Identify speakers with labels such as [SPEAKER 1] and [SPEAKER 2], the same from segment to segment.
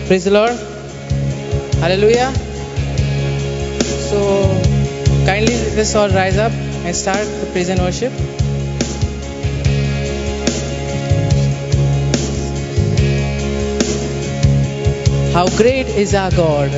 [SPEAKER 1] Praise the Lord. Hallelujah. So, kindly let us all rise up and start the praise and worship. How great is our God.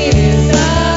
[SPEAKER 2] Great is our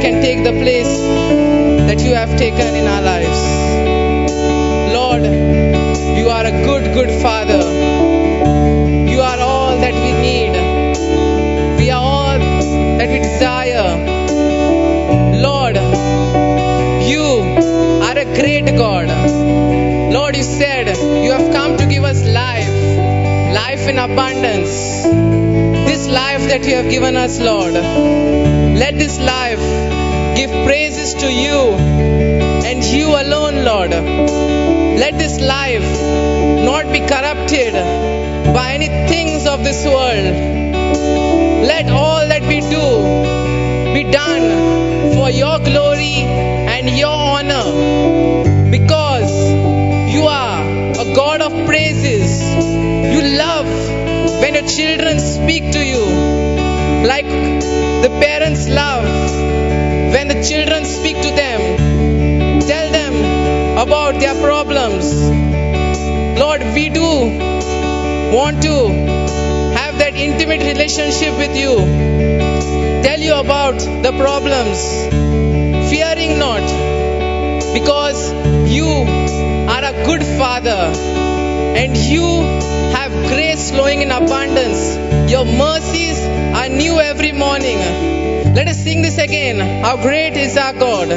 [SPEAKER 1] can take the place that you have taken in our lives. Lord, you are a good, good Father. You are all that we need. We are all that we desire. Lord, you are a great God. Lord, you said you have come to give us life, life in abundance. This life that you have given us, Lord, let this life give praises to you and you alone, Lord. Let this life not be corrupted by any things of this world. Let all that we do be done for your glory and your honor, because you are a God of praises. You love when your children speak to you, like the parents love when the children speak to them, tell them about their problems. Lord, we do want to have that intimate relationship with you, tell you about the problems, fearing not, because you are a good Father and you have grace flowing in abundance. Your mercies are new every morning. Let us sing this again. How great is our God.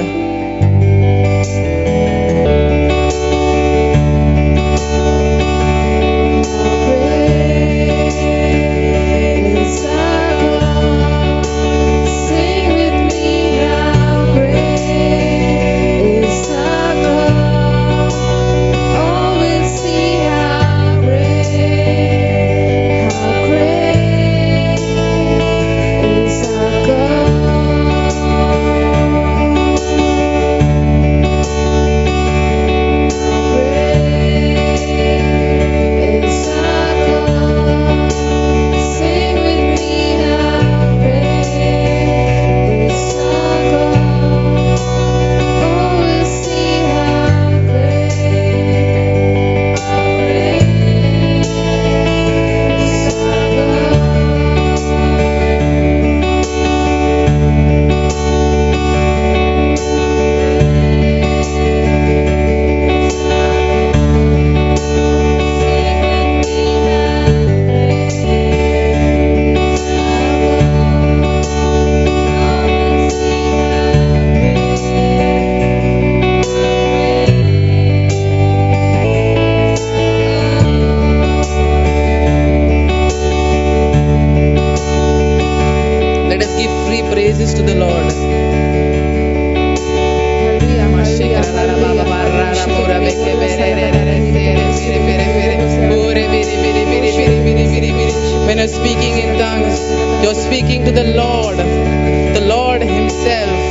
[SPEAKER 1] When you're speaking in tongues, you're speaking to the Lord Himself.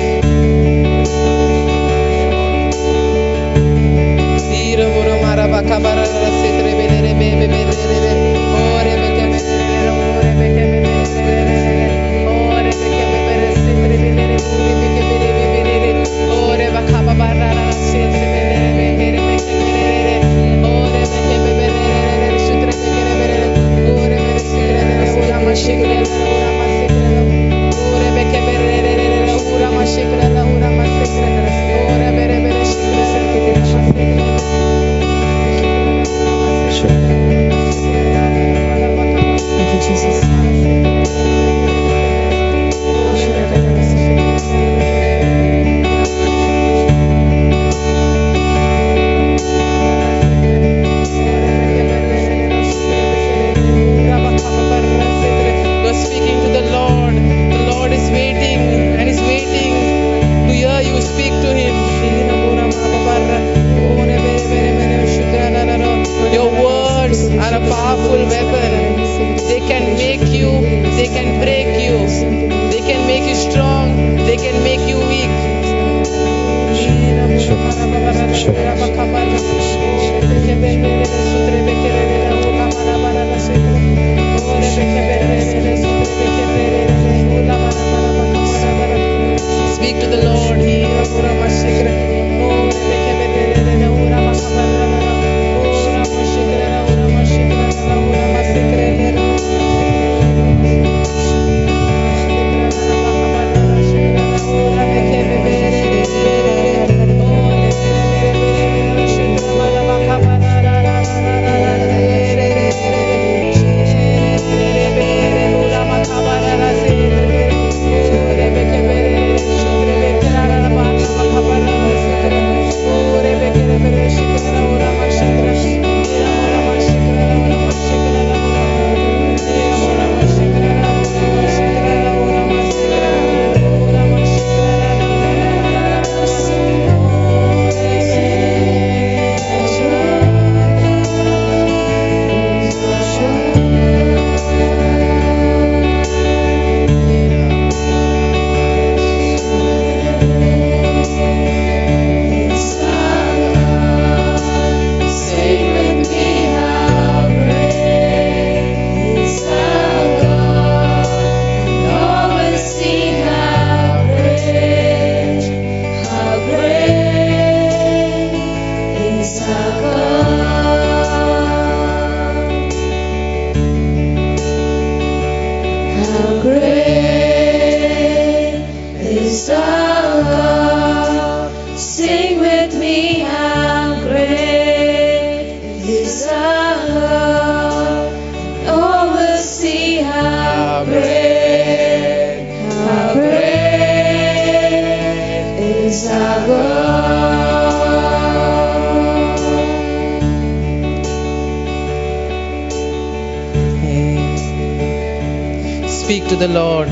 [SPEAKER 1] to the Lord.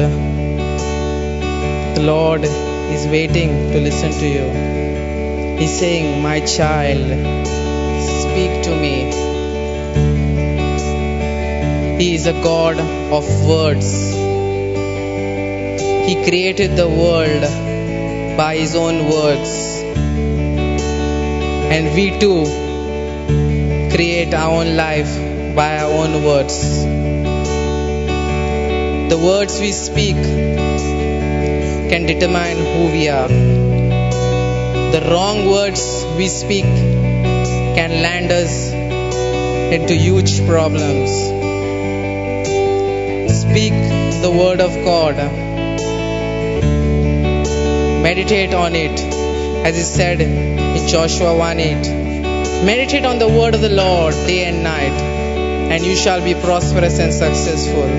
[SPEAKER 1] The Lord is waiting to listen to you. He's saying, my child, speak to me. He is a God of words. He created the world by His own words. And we too create our own life by our own words. The words we speak can determine who we are. The wrong words we speak can land us into huge problems. Speak the word of God. Meditate on it, as it said in Joshua 1:8. Meditate on the word of the Lord day and night, and you shall be prosperous and successful.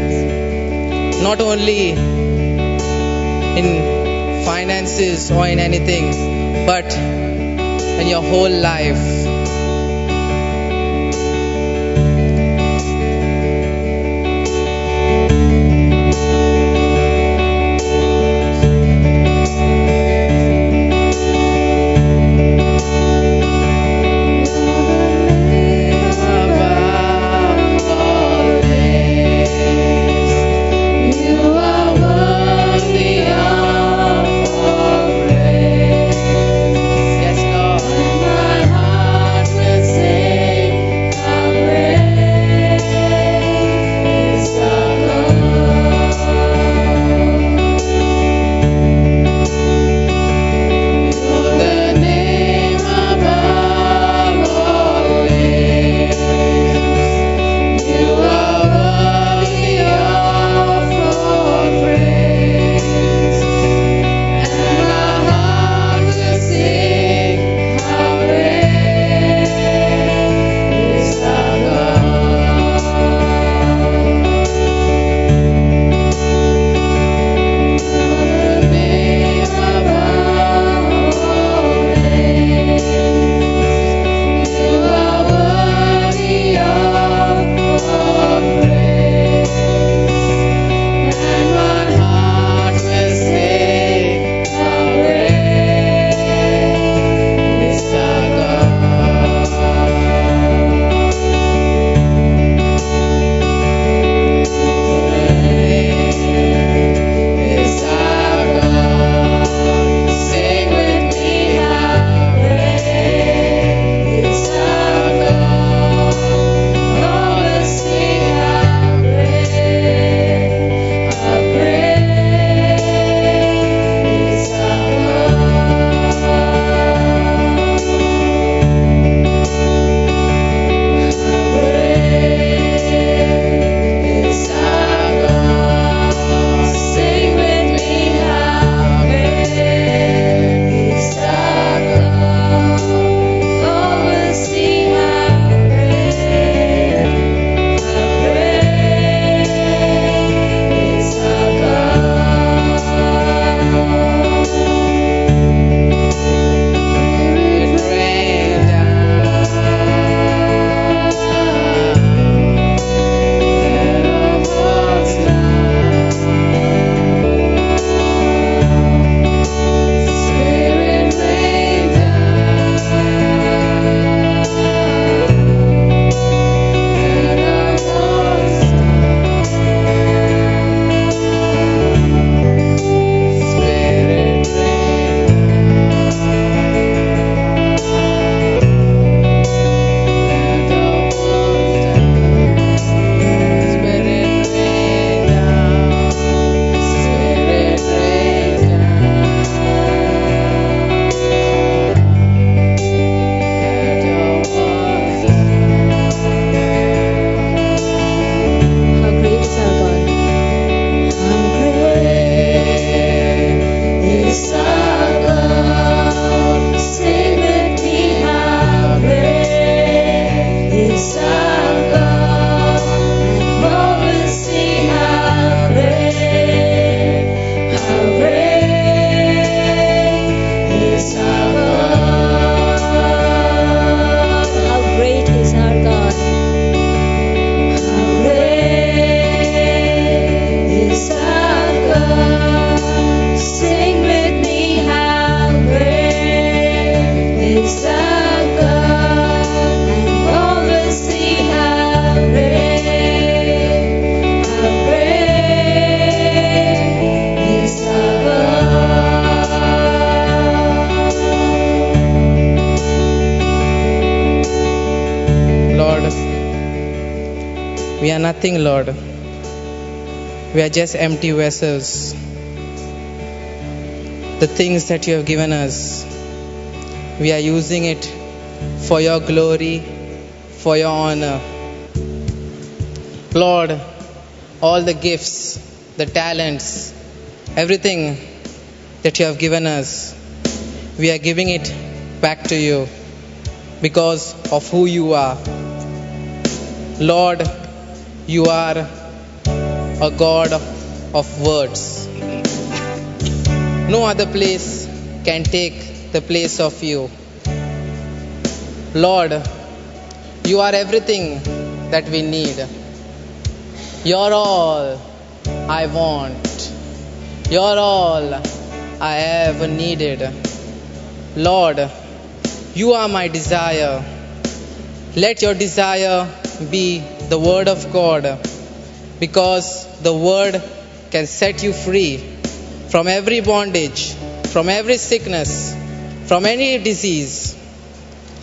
[SPEAKER 1] Not only in finances or in anything, but in your whole life.
[SPEAKER 2] Yes, Lord.
[SPEAKER 1] nothing, Lord. We are just empty vessels. The things that you have given us, we are using it for your glory, for your honor. Lord, all the gifts, the talents, everything that you have given us, we are giving it back to you because of who you are. Lord, you are a God of words. No other place can take the place of you. Lord, you are everything that we need. You're all I want. You're all I ever needed. Lord, you are my desire. Let your desire be the word of God, because the word can set you free from every bondage, from every sickness, from any disease.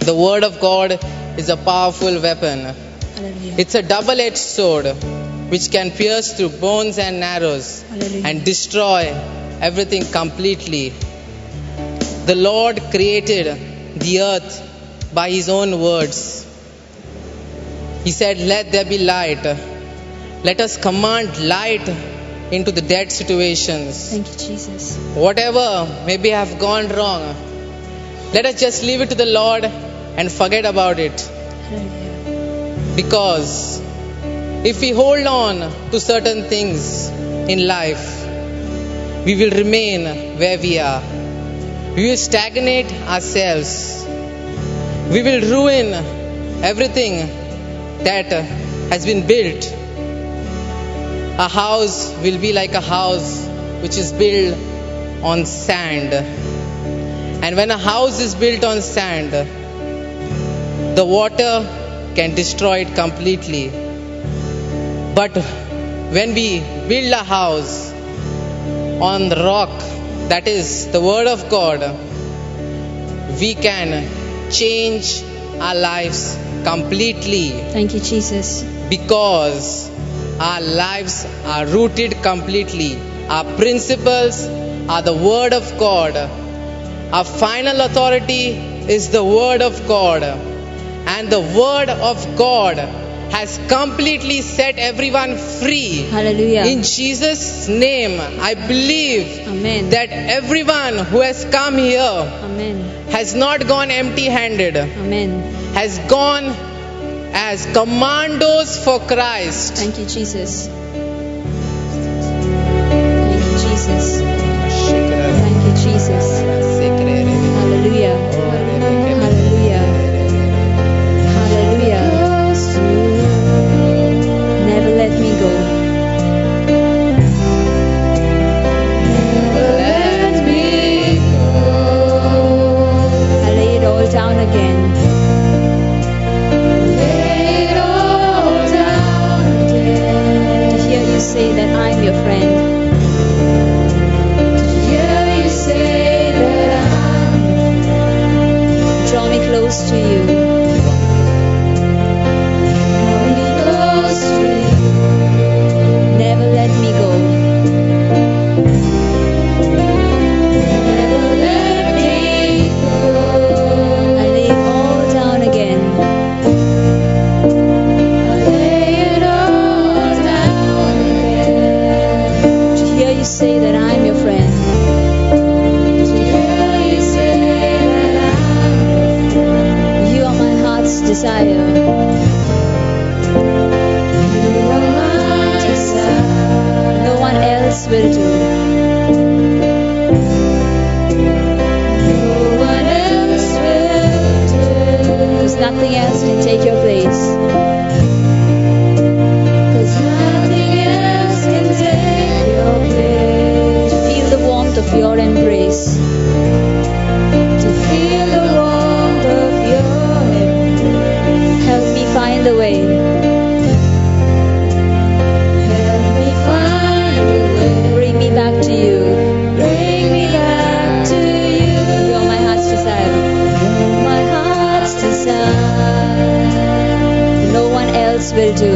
[SPEAKER 1] The word of God is a powerful weapon.
[SPEAKER 2] Hallelujah.
[SPEAKER 1] It's a double-edged sword which can pierce through bones and marrows and destroy everything completely. The Lord created the earth by His own words. He said, "Let there be light." Let us command light into the dead situations.
[SPEAKER 2] Thank you, Jesus.
[SPEAKER 1] Whatever maybe have gone wrong, let us just leave it to the Lord and forget about it.
[SPEAKER 2] Hallelujah.
[SPEAKER 1] Because if we hold on to certain things in life, we will remain where we are. We will stagnate ourselves. We will ruin everything that has been built. A house will be like a house which is built on sand. And when a house is built on sand, the water can destroy it completely. But when we build a house on the rock, that is the Word of God, we can change our lives completely.
[SPEAKER 2] Thank you, Jesus.
[SPEAKER 1] Because our lives are rooted completely. Our principles are the Word of God. Our final authority is the Word of God. And the Word of God has completely set everyone free.
[SPEAKER 2] Hallelujah.
[SPEAKER 1] In Jesus' name, I believe
[SPEAKER 2] Amen.
[SPEAKER 1] that everyone who has come here
[SPEAKER 2] Amen.
[SPEAKER 1] has not gone empty-handed,
[SPEAKER 2] Amen.
[SPEAKER 1] has gone as commandos for Christ.
[SPEAKER 2] Thank you, Jesus. Thank you, Jesus. Thank you, Jesus. Hallelujah. Hallelujah. Hallelujah. Never let me go. Never let me go. I lay it all down again. Say that I'm your friend. To hear you say that I'm your friend. Draw me close to you. Draw me close to you. Never let me go. Never let me go. I lay it all down again. I lay it all down. Say that I'm your friend. To hear you say that I'm your friend. You are my heart's desire. You are my desire. No one else will do. No one else will do. Because nothing else can take your place. Of your embrace, to feel the warmth of your embrace. Help me find the way. Help me find the way. Bring me back to you. Bring me back to you. You are my heart's desire. You're my heart's desire. No one else will do.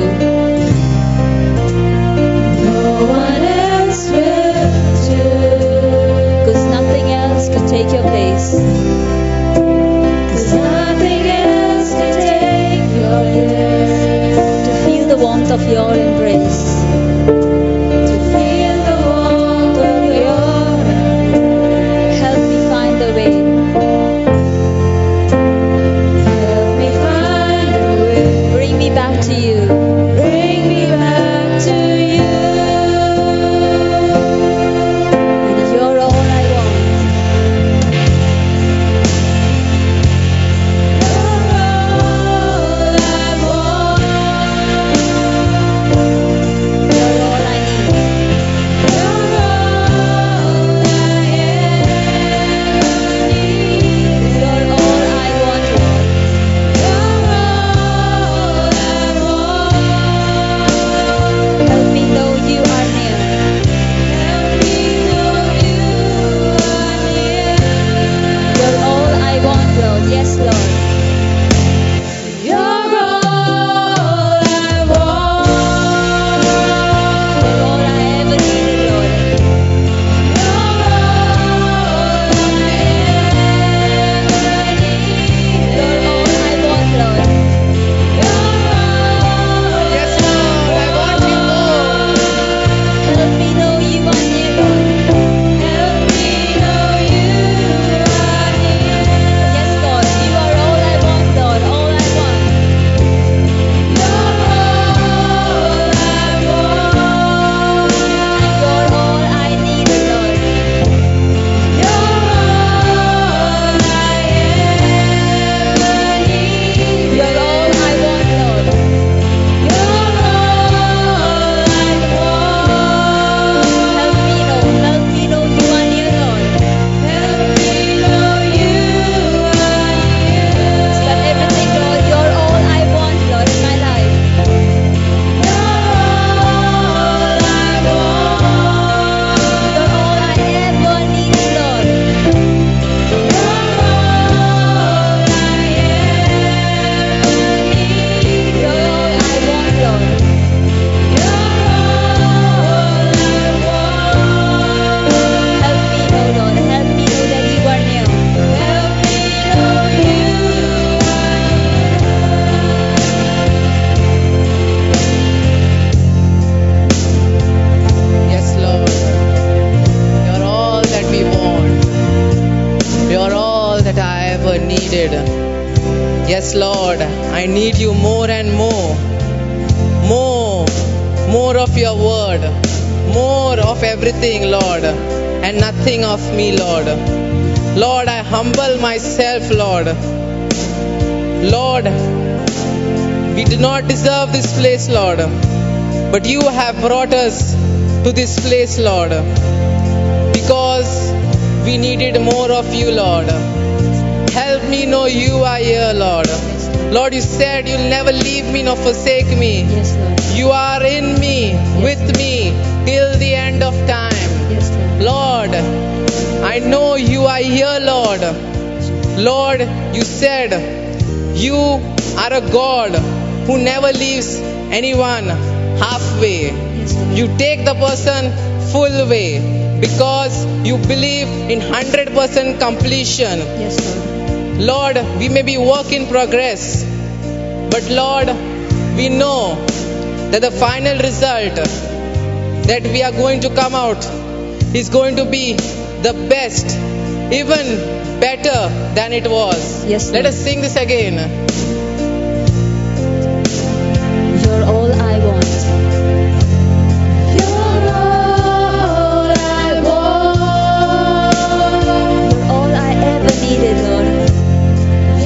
[SPEAKER 1] needed. Yes, Lord, I need you more and more. More of your word, more of everything, Lord, and nothing of me, Lord. Lord, I humble myself, Lord. Lord, we do not deserve this place, Lord, but you have brought us to this place, Lord, because we needed more of you, Lord. Help me know you are here, Lord. Lord, you said you'll never leave me nor forsake me.
[SPEAKER 2] Yes, Lord.
[SPEAKER 1] You are in me, with me, till the end of time.
[SPEAKER 2] Yes, Lord.
[SPEAKER 1] Lord, I know you are here, Lord. Lord, you said you are a God who never leaves anyone halfway.
[SPEAKER 2] Yes, Lord.
[SPEAKER 1] You take the person full way because you believe in 100% completion.
[SPEAKER 2] Yes, Lord.
[SPEAKER 1] Lord, we may be work in progress, but Lord, we know that the final result that we are going to come out is going to be the best, even better than it was.
[SPEAKER 2] Yes,
[SPEAKER 1] Let
[SPEAKER 2] Lord.
[SPEAKER 1] us sing this again.
[SPEAKER 2] You're all I want.
[SPEAKER 3] You're all I want.
[SPEAKER 2] You're all I ever needed, Lord.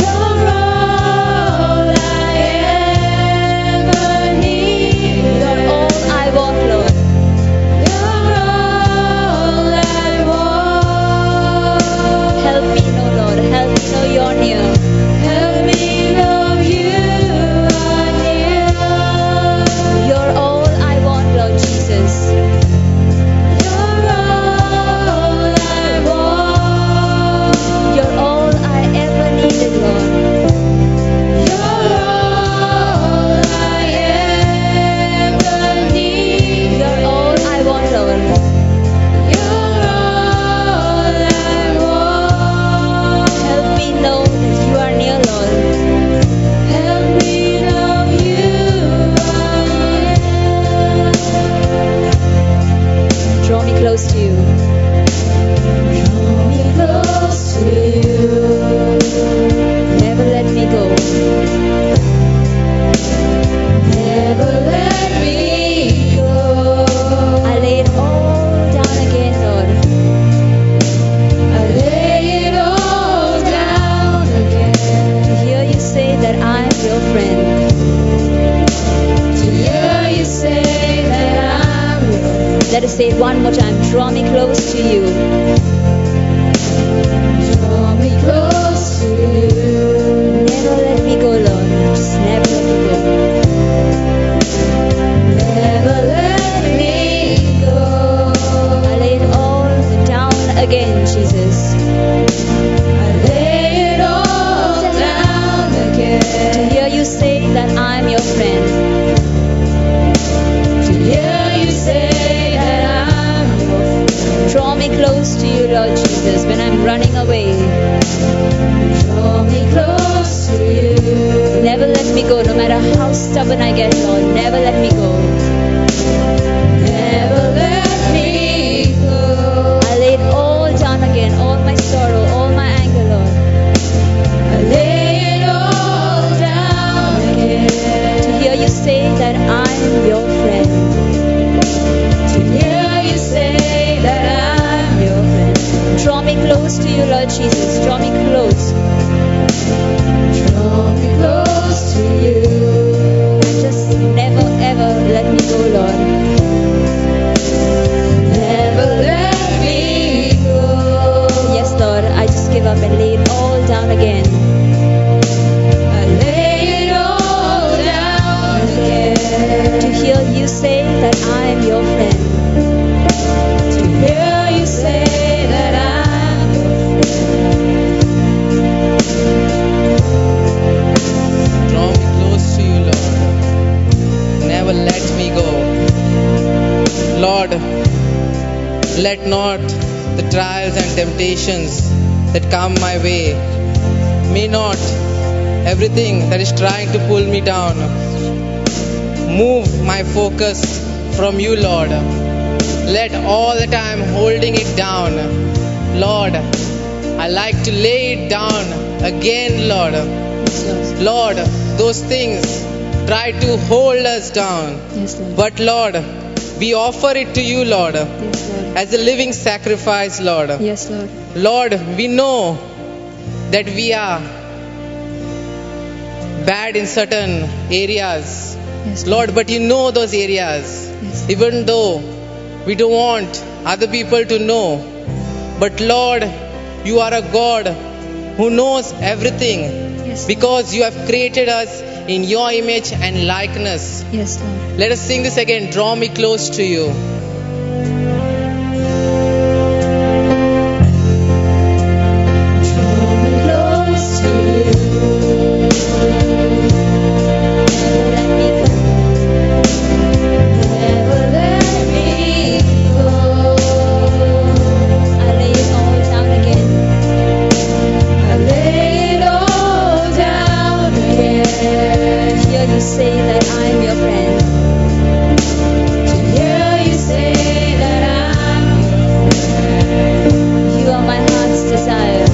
[SPEAKER 3] You're all I ever need.
[SPEAKER 2] You're all I want, Lord.
[SPEAKER 3] You're all I want.
[SPEAKER 2] Help me know, Lord. Help me know you're near.
[SPEAKER 3] Help me know you are near.
[SPEAKER 2] You're all I want, Lord Jesus.
[SPEAKER 3] You're all I want.
[SPEAKER 2] You're all I ever needed, Lord.
[SPEAKER 3] You're all I ever need.
[SPEAKER 2] You're all I want, Lord.
[SPEAKER 3] You're all I want.
[SPEAKER 2] Help me know that you are near, Lord.
[SPEAKER 3] Help me know you are near.
[SPEAKER 2] Draw me close to you.
[SPEAKER 3] Draw me close to you.
[SPEAKER 2] Never let me go.
[SPEAKER 3] Never let me go.
[SPEAKER 2] I lay it all down again, Lord.
[SPEAKER 3] I lay it all down again.
[SPEAKER 2] To hear you say that I'm your friend.
[SPEAKER 3] To hear you say that I'm yours.
[SPEAKER 2] Let us say it one more time. Draw me close to you.
[SPEAKER 3] Draw me close to you.
[SPEAKER 2] Never let me go, Lord. Just never let me go.
[SPEAKER 3] Never let me go.
[SPEAKER 2] I lay it all down again, Jesus.
[SPEAKER 3] I lay it all down
[SPEAKER 2] To
[SPEAKER 3] again.
[SPEAKER 2] hear you say that I'm your friend.
[SPEAKER 3] To hear you say that I'm yours.
[SPEAKER 2] Draw me close to you, Lord Jesus, when I'm running away.
[SPEAKER 3] Draw me close to you.
[SPEAKER 2] Never let me go, no matter how stubborn I get, Lord. Never let me go.
[SPEAKER 3] Never let me go.
[SPEAKER 2] I lay it all down again, all my sorrow, all my anger, Lord.
[SPEAKER 3] I lay it all down
[SPEAKER 2] To
[SPEAKER 3] again.
[SPEAKER 2] hear you say that I'm your friend.
[SPEAKER 3] To hear you say that I'm your friend.
[SPEAKER 2] Draw me close to you, Lord Jesus. Draw me close.
[SPEAKER 3] Draw me close to you.
[SPEAKER 2] And just never ever let me go, Lord.
[SPEAKER 3] Never let me go.
[SPEAKER 2] Yes, Lord, I just give up and lay it all down again.
[SPEAKER 3] I lay it all down
[SPEAKER 2] To
[SPEAKER 3] again.
[SPEAKER 2] hear you say that I'm your friend.
[SPEAKER 3] To hear you say that I'm your friend.
[SPEAKER 1] Draw me close to you, Lord. Never let me go. Lord, let not the trials and temptations that come my way, may not everything that is trying to pull me down, move my focus from you, Lord. Let all that I am holding it down, Lord, I like to lay it down again, Lord.
[SPEAKER 2] Yes, Lord.
[SPEAKER 1] Lord, those things try to hold us down.
[SPEAKER 2] Yes, Lord.
[SPEAKER 1] But Lord, we offer it to you, Lord,
[SPEAKER 2] Yes, Lord.
[SPEAKER 1] as a living sacrifice, Lord.
[SPEAKER 2] Yes, Lord.
[SPEAKER 1] Lord, we know that we are bad in certain areas,
[SPEAKER 2] Yes,
[SPEAKER 1] Lord, but you know those areas.
[SPEAKER 2] Yes.
[SPEAKER 1] Even though we don't want other people to know, but Lord, you are a God who knows everything
[SPEAKER 2] Yes,
[SPEAKER 1] because you have created us in your image and likeness.
[SPEAKER 2] Yes, Lord.
[SPEAKER 1] Let us sing this again. Draw me close to you.
[SPEAKER 3] Close to you.
[SPEAKER 2] Never let me go.
[SPEAKER 3] Never let me go.
[SPEAKER 2] I lay it all down again.
[SPEAKER 3] I lay it all down again.
[SPEAKER 2] To hear you say that I'm your friend.
[SPEAKER 3] To hear you say that I'm your friend.
[SPEAKER 2] You are my heart's desire.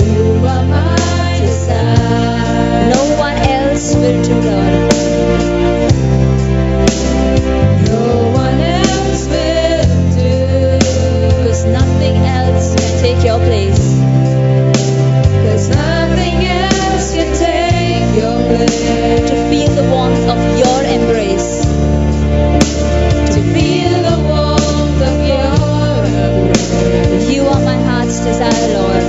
[SPEAKER 3] You are my desire.
[SPEAKER 2] No one else will do, Lord.
[SPEAKER 3] No one else will do.
[SPEAKER 2] Because nothing else can take your place.
[SPEAKER 3] 'Cause nothing else can take your place.
[SPEAKER 2] To feel the warmth of your embrace.
[SPEAKER 3] To feel the warmth of your embrace.
[SPEAKER 2] You are my heart's desire, Lord.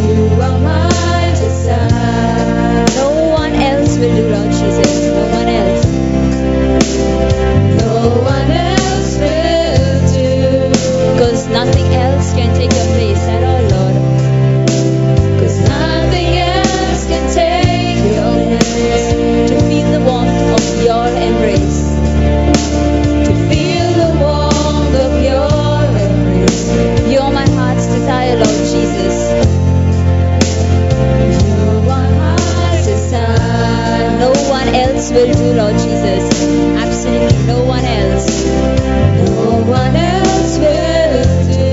[SPEAKER 3] You are my desire.
[SPEAKER 2] No one else will do, Lord Jesus. No one else.
[SPEAKER 3] No one else will do.
[SPEAKER 2] Because nothing else can take your place at all, Lord.
[SPEAKER 3] 'Cause nothing else can take your place.
[SPEAKER 2] To feel the warmth of your embrace.
[SPEAKER 3] To feel the warmth of your embrace.
[SPEAKER 2] You are my heart's desire, Lord Jesus.
[SPEAKER 3] You are my desire.
[SPEAKER 2] No one else will do, Lord Jesus. Absolutely no one else.
[SPEAKER 3] No one else will do.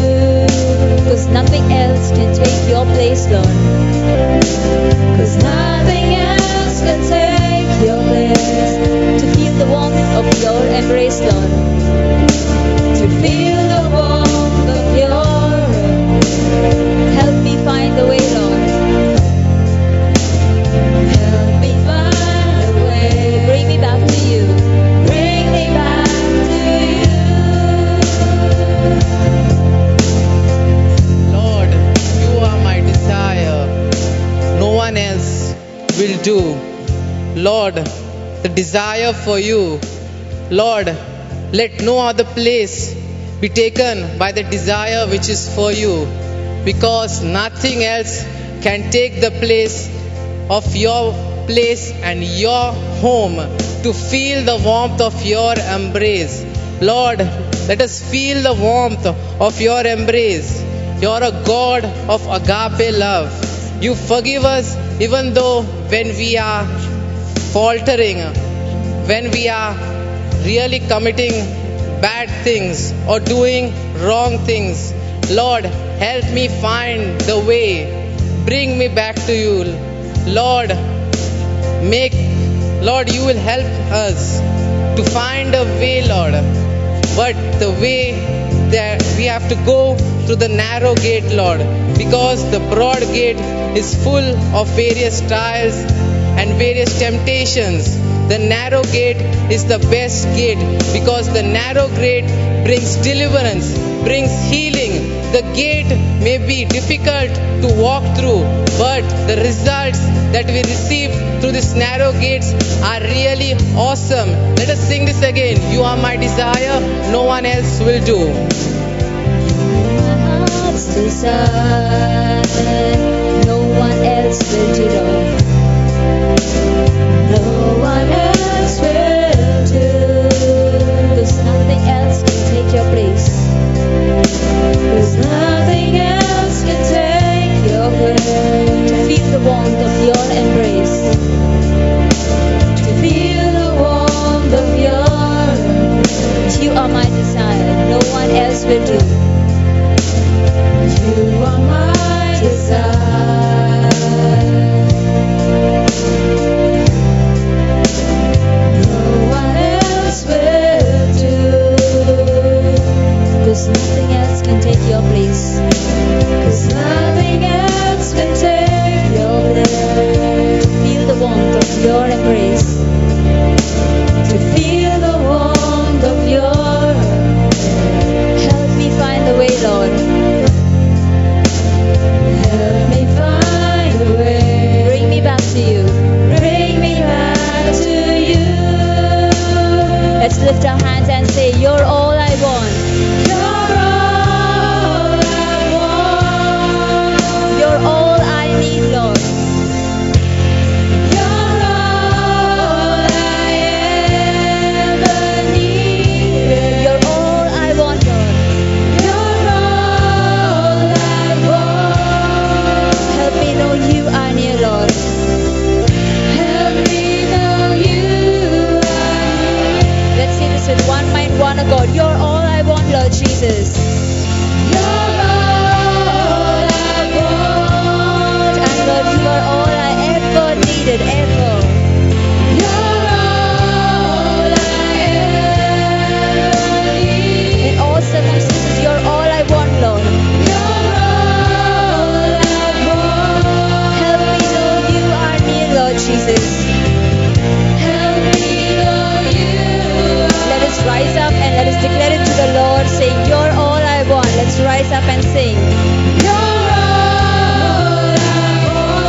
[SPEAKER 2] Because nothing else can take your place, Lord.
[SPEAKER 3] 'Cause nothing else can take your place.
[SPEAKER 2] To feel the warmth of your embrace, Lord.
[SPEAKER 3] To feel the warmth of your embrace.
[SPEAKER 2] Help me find the way, Lord.
[SPEAKER 3] Help me find a way.
[SPEAKER 2] Bring me back to you.
[SPEAKER 3] Bring me back to you.
[SPEAKER 1] Lord, you are my desire. No one else will do. Lord, the desire for you. Lord, let no other place be taken by the desire which is for you, because nothing else can take the place of your place and your home to feel the warmth of your embrace. Lord, let us feel the warmth of your embrace. You're a God of agape love. You forgive us even though when we are faltering, when we are really committing bad things or doing wrong things. Lord, help me find the way. Bring me back to you. Lord, Lord, you will help us to find a way, Lord. But the way that we have to go through the narrow gate, Lord, because the broad gate is full of various trials and various temptations. The narrow gate is the best gate because the narrow gate brings deliverance, brings healing. The gate may be difficult to walk through, but the results that we receive through these narrow gates are really awesome. Let us sing this again. You are my desire, no one else will do.
[SPEAKER 2] My heart's desire. No one else will do, Lord.
[SPEAKER 3] No one else will do.
[SPEAKER 2] Because nothing else can take your place.
[SPEAKER 3] 'Cause nothing else can take your place.
[SPEAKER 2] To feel the warmth of your embrace.
[SPEAKER 3] To feel the warmth of your embrace.
[SPEAKER 2] You are my desire. No one else will do. 'cause nothing else can take your place. 'Cause nothing else can take your place. Feel the warmth of your embrace. To feel the warmth of your embrace. Help me find the way, Lord. Help me find the way. Bring me back to you. Bring me back to you. Let's lift our hands and say, you're all I want. You're all I want. You're all I need, Lord. You're all I ever need. You're all I want, Lord. You're all I want. Help me know you are near, Lord. Help me know you are near. Let's say this with one mind, one accord. You're all I want, Lord Jesus. You're all I want. And Lord, you are all I ever needed, ever. You're all I ever need. In all circumstances, you're all I want, Lord. You're all I want. Help me know you are near, Lord Jesus. Help me know you are. Let us rise up and let us declare it to the Lord, saying, you're all I want. Let's rise up and sing. You're all I want.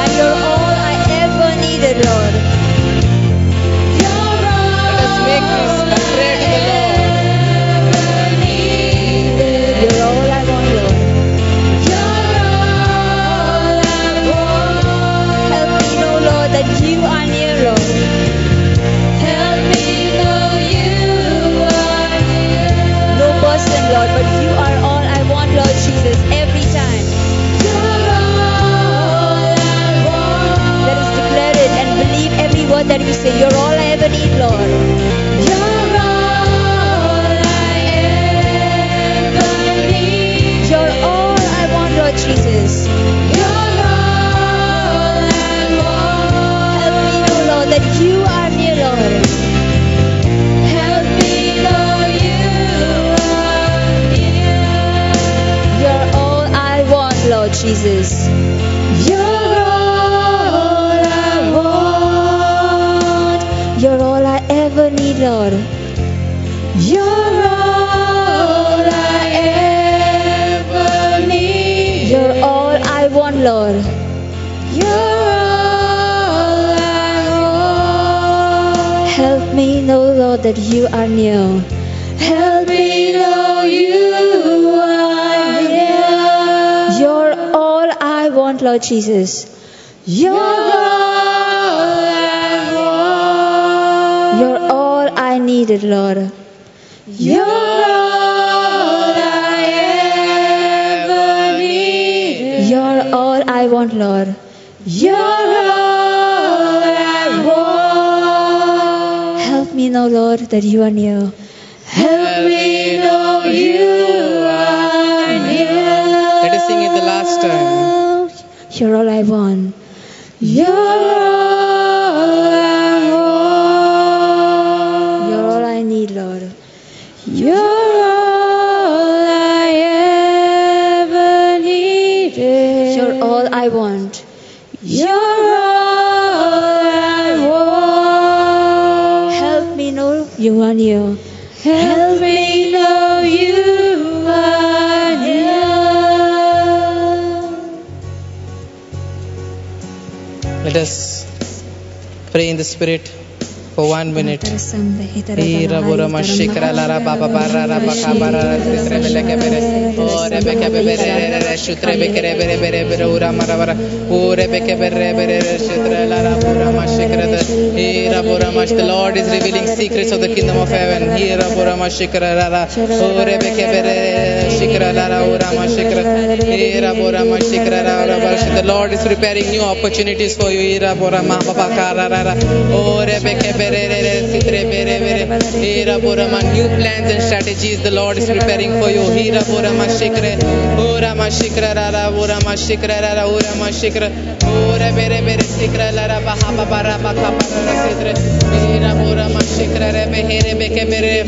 [SPEAKER 2] And you're all I ever needed, Lord. You're all
[SPEAKER 1] Let us make this a prayer to the Lord.
[SPEAKER 2] ever needed. You're all I want, Lord. You're all I want. Help me know, Lord, that you are near, Lord. Help me know you are near. No person, Lord, but you are all I want, Lord Jesus, every time. You're all I want. Let us declare it and believe every word that we say. You're all I ever need, Lord. You're all I ever need. You're all I want, Lord Jesus. You're all I want. Help me know, Lord, that you are near, Lord. Help me know you are near. You're all I want, Lord Jesus. You're all I want. You're all I ever need, Lord. You're all I ever need. You're all I want, Lord. You're all I want. Help me know, Lord, that you are near. Help me know you are near. You're all I want, Lord Jesus. You're all I want. You're all I needed, Lord. You're all I ever needed. You're all I want, Lord. You're all I want. Help me know, Lord, that you are near. Help me know you are near.
[SPEAKER 1] Let us sing it the last time.
[SPEAKER 2] You're all I want. You're all I want. You're all I need, Lord. You're all I ever needed. You're all I want. You're all I want. Help me know you are near. Help me know you are near.
[SPEAKER 1] Let us pray in the Spirit for 1 minute. The Lord is revealing secrets of the kingdom of heaven. The Lord is preparing new opportunities for you. New plans and strategies the Lord is preparing for you. Hira Borama Shikre, Ora Mashikra Rara, Ora Mashikra Rara, Ora Mashikra, Ora Bere Bere Sikra Lara Bahaba Baraba Kapara Sidre, Hira Borama Shikra Rebe Here Beke Bere,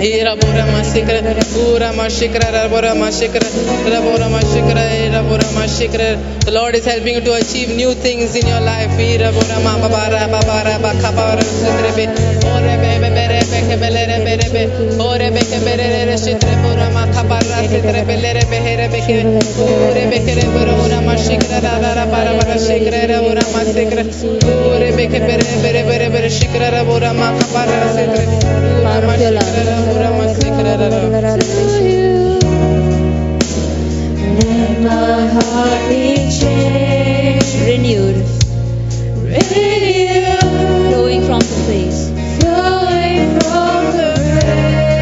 [SPEAKER 1] Hira Borama Sikra, Ora Mashikra Rara, Ora Mashikra, Rabora Mashikra, Hira Borama Shikra. The Lord is helping you to achieve new things in your life. Hira Borama Babara Babara Bakapara Sidre, Ore Bebe Bere Beke Bere Bere, Ore Beke Bere Sidre Borama Kapara Sidre Bere Behere Beke, Ore Beke Borama Mashikra Rara Bara Shikra Ora Masikra, Ore Beke Bere Bere Bere Shikra Borama Kapara Sidre, Ora Mashikra Ora Masikra Rara.
[SPEAKER 2] Let my heart be changed, renewed, flowing from the place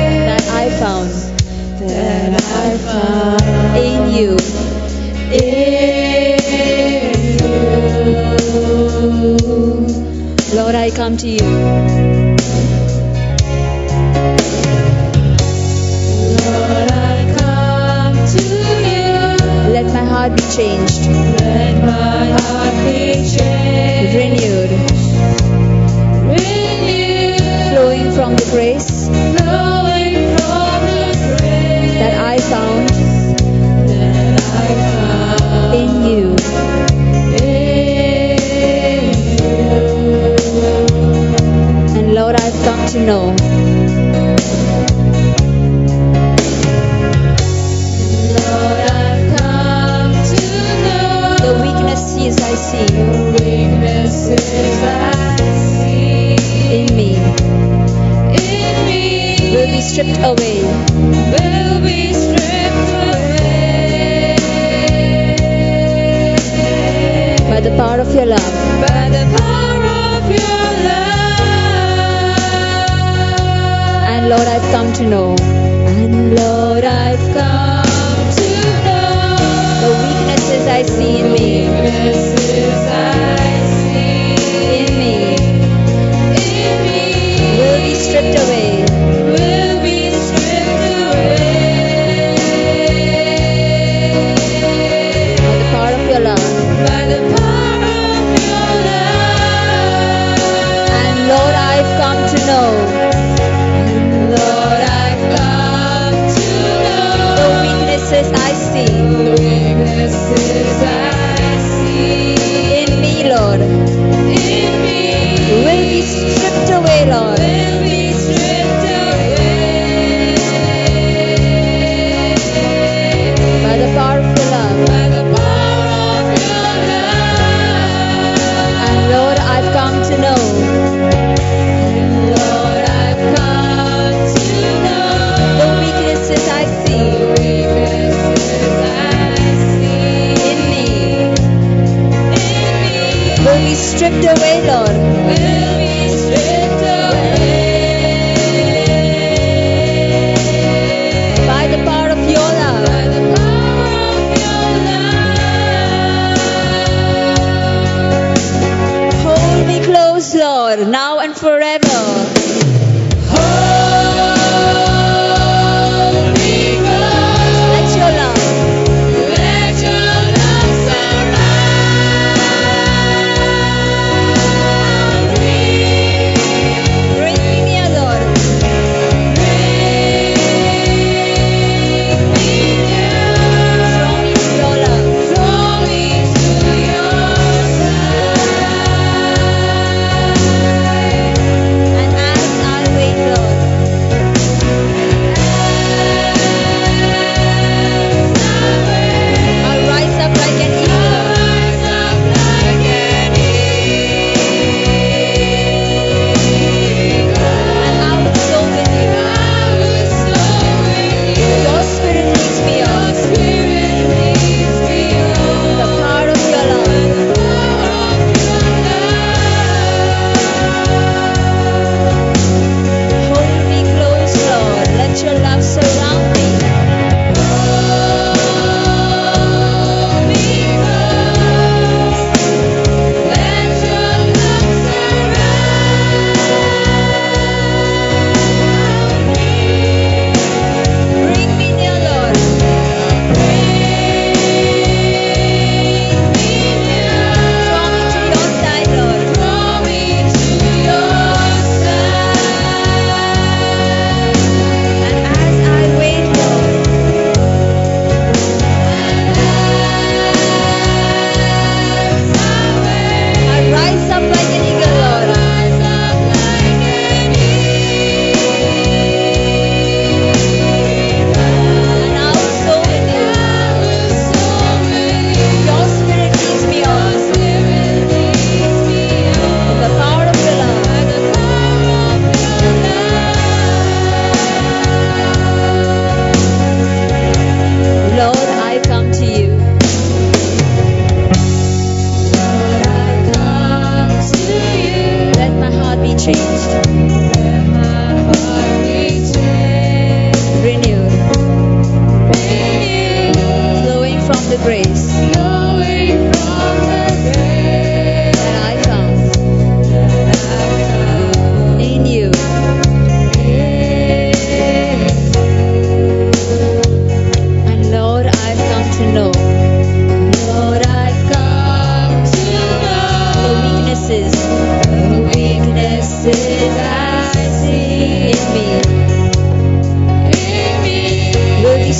[SPEAKER 2] that I found in you. Lord, I come to you.
[SPEAKER 3] Lord, I come to you.
[SPEAKER 2] Let my heart be changed,
[SPEAKER 3] Let my heart be changed.
[SPEAKER 2] renewed, flowing from the grace
[SPEAKER 3] Flowing from the grace
[SPEAKER 2] that I found
[SPEAKER 3] that I found
[SPEAKER 2] in you. And Lord, I've come to know
[SPEAKER 3] Lord, I've come to know
[SPEAKER 2] the weaknesses I see
[SPEAKER 3] weaknesses I see
[SPEAKER 2] in me
[SPEAKER 3] in me
[SPEAKER 2] will be stripped away
[SPEAKER 3] will be stripped away
[SPEAKER 2] by the power of your love.
[SPEAKER 3] by the power of your love.
[SPEAKER 2] And Lord, I've come to know
[SPEAKER 3] And Lord, I've come to know
[SPEAKER 2] the weaknesses I see in me,
[SPEAKER 3] weaknesses I see
[SPEAKER 2] in me will be stripped away
[SPEAKER 3] will be stripped away
[SPEAKER 2] by the power of your love.
[SPEAKER 3] by the power of your love.
[SPEAKER 2] And Lord, I've come to know
[SPEAKER 3] Lord, I've come to
[SPEAKER 2] the
[SPEAKER 3] know
[SPEAKER 2] weaknesses I see
[SPEAKER 3] the weaknesses I see
[SPEAKER 2] in me, Lord,
[SPEAKER 3] in me
[SPEAKER 2] will be stripped away, Lord,
[SPEAKER 3] will be stripped away
[SPEAKER 2] by the power of your love.
[SPEAKER 3] by the power of your love.
[SPEAKER 2] And Lord, I've come to know
[SPEAKER 3] Lord, I've come to know
[SPEAKER 2] the weaknesses I see
[SPEAKER 3] weaknesses I see
[SPEAKER 2] in me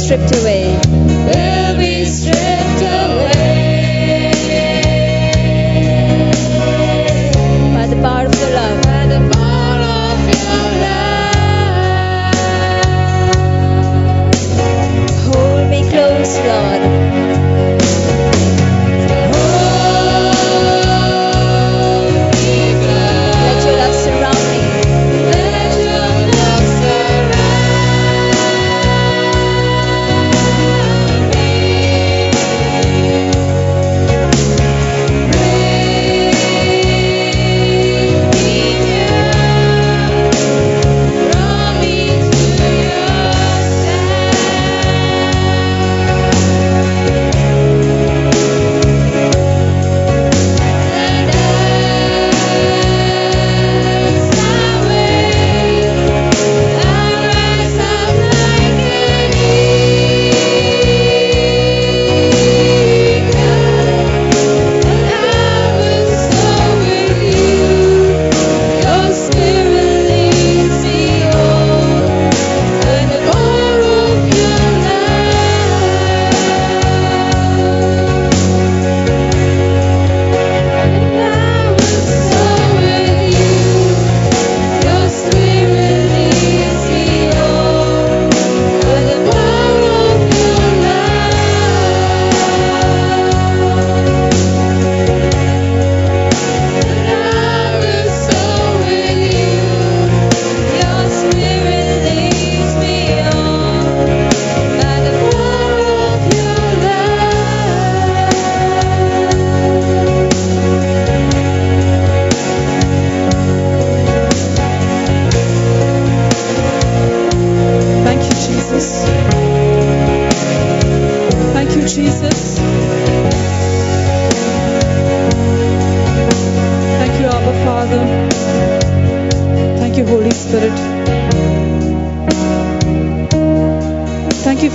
[SPEAKER 2] stripped away.
[SPEAKER 3] will be stripped away.
[SPEAKER 2] By the power of your love.
[SPEAKER 3] By the power of your love.
[SPEAKER 2] Hold me close, Lord. Let your love surround me.
[SPEAKER 3] Let your love surround me.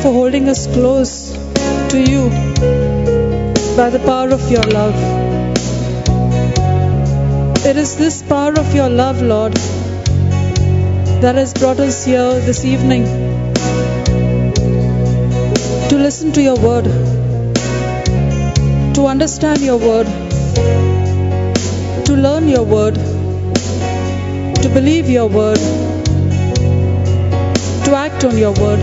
[SPEAKER 4] for holding us close to you by the power of your love. It is this power of your love, Lord, that has brought us here this evening to listen to your word, to understand your word, to learn your word, to believe your word, to act on your word.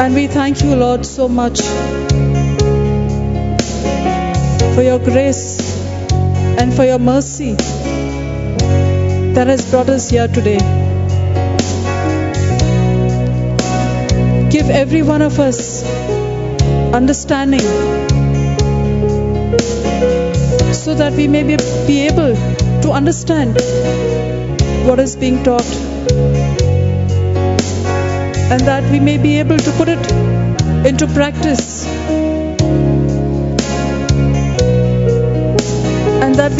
[SPEAKER 4] And we thank you, Lord, so much for your grace and for your mercy that has brought us here today. Give every one of us understanding so that we may be able to understand what is being taught, and that we may be able to put it into practice, and that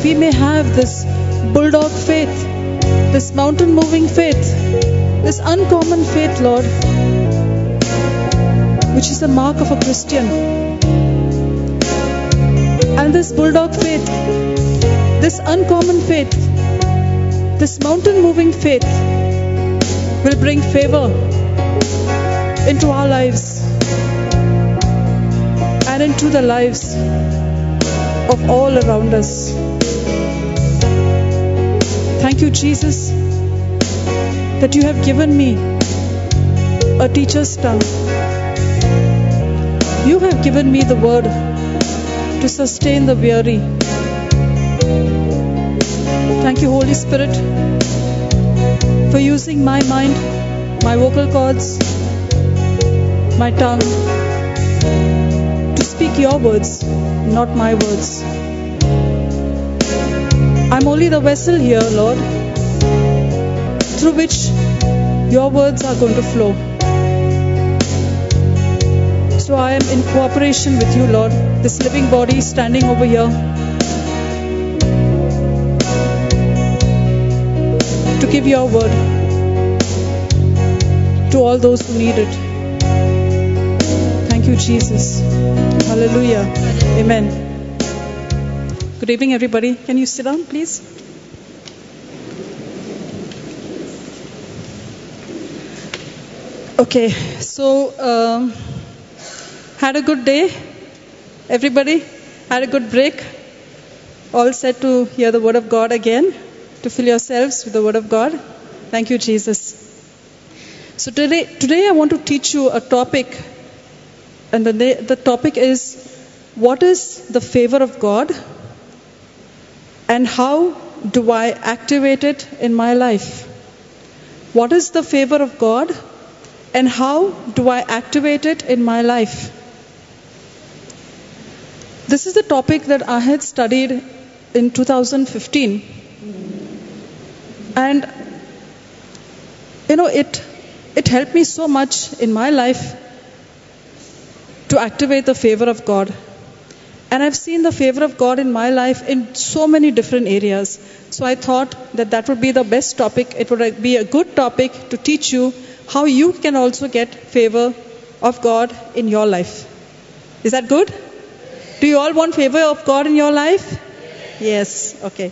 [SPEAKER 4] we may have this bulldog faith, this mountain moving faith, this uncommon faith, Lord, which is the mark of a Christian. And this bulldog faith, this uncommon faith, this mountain moving faith will bring favor into our lives and into the lives of all around us. Thank you, Jesus, that you have given me a teacher's tongue. You have given me the word to sustain the weary. Thank you, Holy Spirit, for using my mind, my vocal cords, my tongue to speak your words, not my words. I'm only the vessel here, Lord, through which your words are going to flow. So I am in cooperation with you, Lord, this living body standing over here, to give your word to all those who need it. Thank you, Jesus. Hallelujah. Amen. Good evening, everybody. Can you sit down, please? Okay, so had a good day, everybody? Had a good break? All set to hear the word of God again, to fill yourselves with the word of God? Thank you, Jesus. So today I want to teach you a topic, and the topic is, what is the favor of God and how do I activate it in my life? What is the favor of God and how do I activate it in my life? This is the topic that I had studied in 2015. And, it helped me so much in my life to activate the favor of God. And I've seen the favor of God in my life in so many different areas. So I thought that would be the best topic. It would be a good topic to teach you how you can also get favor of God in your life. Is that good? Do you all want favor of God in your life? Yes. Okay.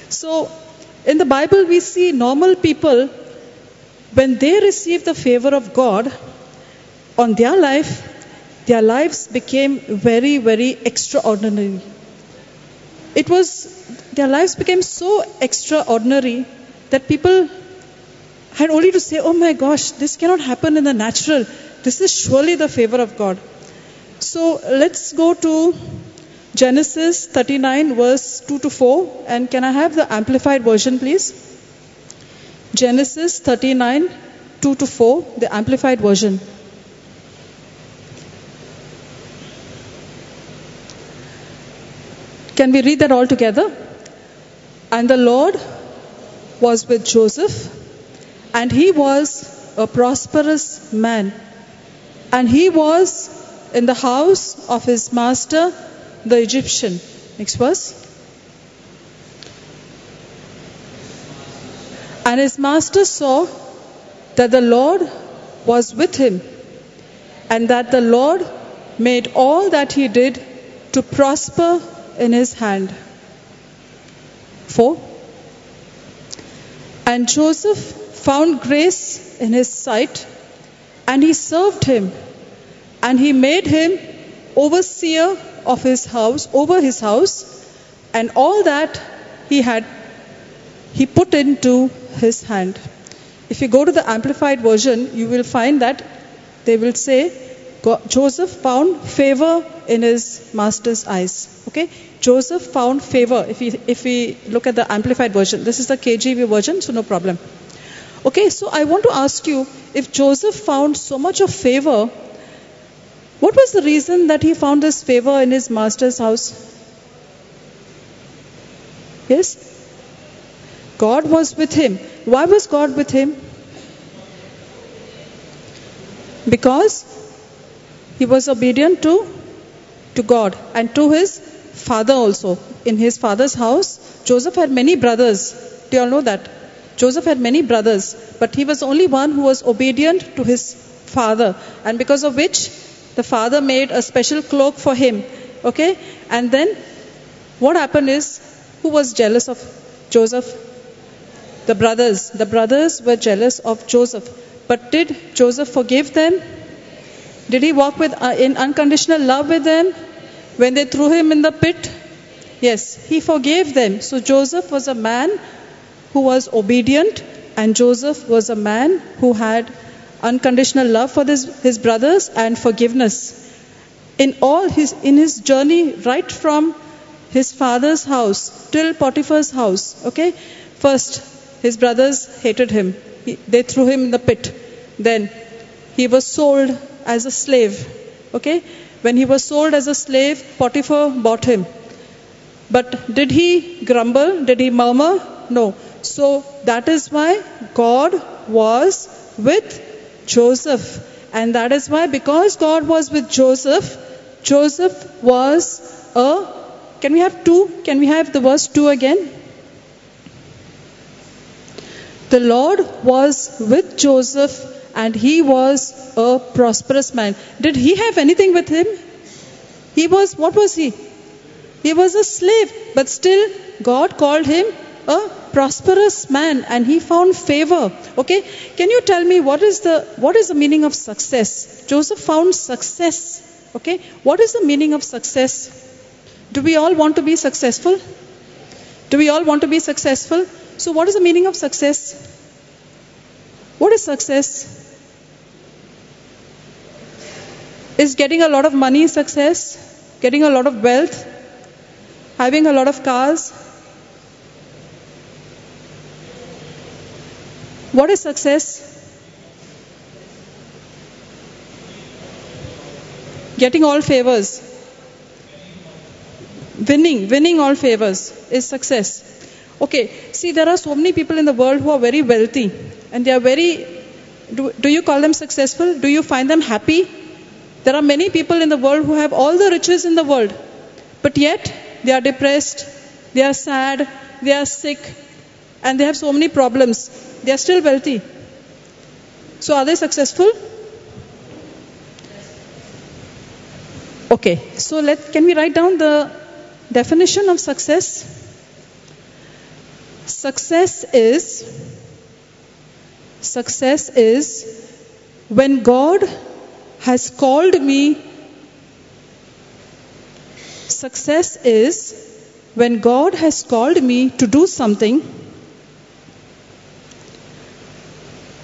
[SPEAKER 4] So in the Bible we see normal people, when they receive the favor of God on their life, their lives became very, very extraordinary. Their lives became so extraordinary that people had only to say, oh my gosh, this cannot happen in the natural. This is surely the favor of God. So let's go to Genesis 39 verse 2 to 4. And can I have the amplified version, please? Genesis 39 2 to 4, the amplified version. Can we read that all together? And the Lord was with Joseph, and he was a prosperous man, and he was in the house of his master, the Egyptian. Next verse. And his master saw that the Lord was with him, and that the Lord made all that he did to prosper in his hand. 4. And Joseph found grace in his sight, and he served him, and he made him overseer of his house, over his house, and all that he had, he put into his hand. If you go to the amplified version, you will find that they will say, Joseph found favor in his master's eyes. Okay, Joseph found favor. If we look at the amplified version, this is the KJV version, so no problem. Okay, so I want to ask you, if Joseph found so much of favor, what was the reason that he found this favor in his master's house? Yes? God was with him. Why was God with him? Because he was obedient to God and to his father also. In his father's house, Joseph had many brothers. Do you all know that? Joseph had many brothers, but he was only one who was obedient to his father, and because of which the father made a special cloak for him. Okay? And then what happened is, who was jealous of Joseph? The brothers. The brothers were jealous of Joseph. But did Joseph forgive them? Did he walk in unconditional love with them when they threw him in the pit? Yes, he forgave them. So Joseph was a man who was obedient, and Joseph was a man who had unconditional love for his brothers and forgiveness. In his journey, right from his father's house till Potiphar's house, okay? First, his brothers hated him. They threw him in the pit. Then he was sold as a slave. Okay? When he was sold as a slave, Potiphar bought him. But did he grumble? Did he murmur? No. So that is why God was with Joseph. And that is why, because God was with Joseph, Joseph was can we have the verse 2 again? The Lord was with Joseph, and he was a prosperous man. Did he have anything with him? What was he? He was a slave, but still God called him a prosperous man and he found favor. Okay, can you tell me what is the meaning of success? Joseph found success. Okay, what is the meaning of success? Do we all want to be successful? Do we all want to be successful? So what is the meaning of success? What is success? Is getting a lot of money success? Getting a lot of wealth? Having a lot of cars? What is success? Getting all favors. Winning all favors is success. Okay, see, there are so many people in the world who are very wealthy and they are very, do you call them successful? Do you find them happy? There are many people in the world who have all the riches in the world, but yet they are depressed, they are sad, they are sick, and they have so many problems. They are still wealthy. So are they successful? Okay, so can we write down the definition of success? Success is when God has called me. Success is when God has called me to do something